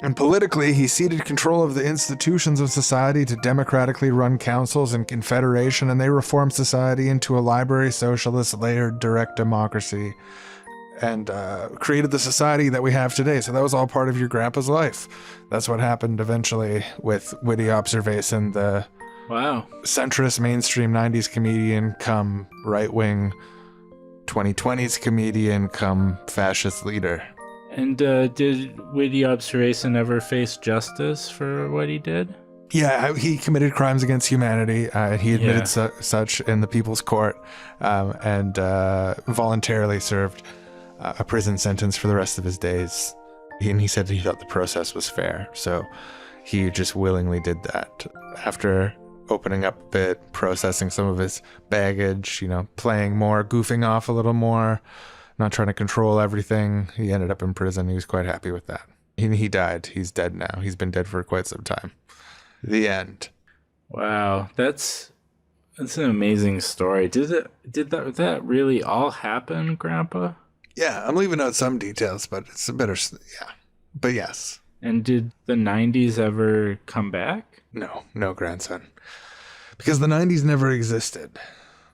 And politically, he ceded control of the institutions of society to democratically run councils and confederation, and they reformed society into a library socialist layered direct democracy, and created the society that we have today. So that was all part of your grandpa's life. That's what happened eventually with witty observation, the centrist mainstream 90s comedian come right-wing 2020s comedian come fascist leader. And did witty observation ever face justice for what he did? Yeah, he committed crimes against humanity. He admitted such in the People's Court, and voluntarily served a prison sentence for the rest of his days. And he said he thought the process was fair, so he just willingly did that. After opening up a bit, processing some of his baggage, playing more, goofing off a little more, not trying to control everything, he ended up in prison. He was quite happy with that. He died. He's dead now. He's been dead for quite some time. The end. Wow, that's an amazing story. Did that really all happen, Grandpa? Yeah, I'm leaving out some details, but it's a better, yeah. But yes. And did the 90s ever come back? No, grandson. Because the 90s never existed.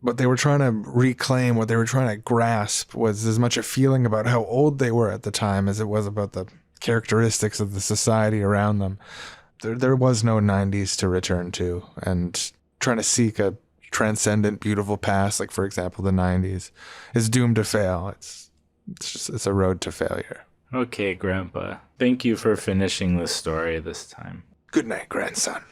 What they were trying to reclaim, what they were trying to grasp was as much a feeling about how old they were at the time as it was about the characteristics of the society around them. There was no 90s to return to, and trying to seek a transcendent, beautiful past, like, for example, the 90s, is doomed to fail. It's a road to failure. Okay, Grandpa. Thank you for finishing the story this time. Good night, grandson.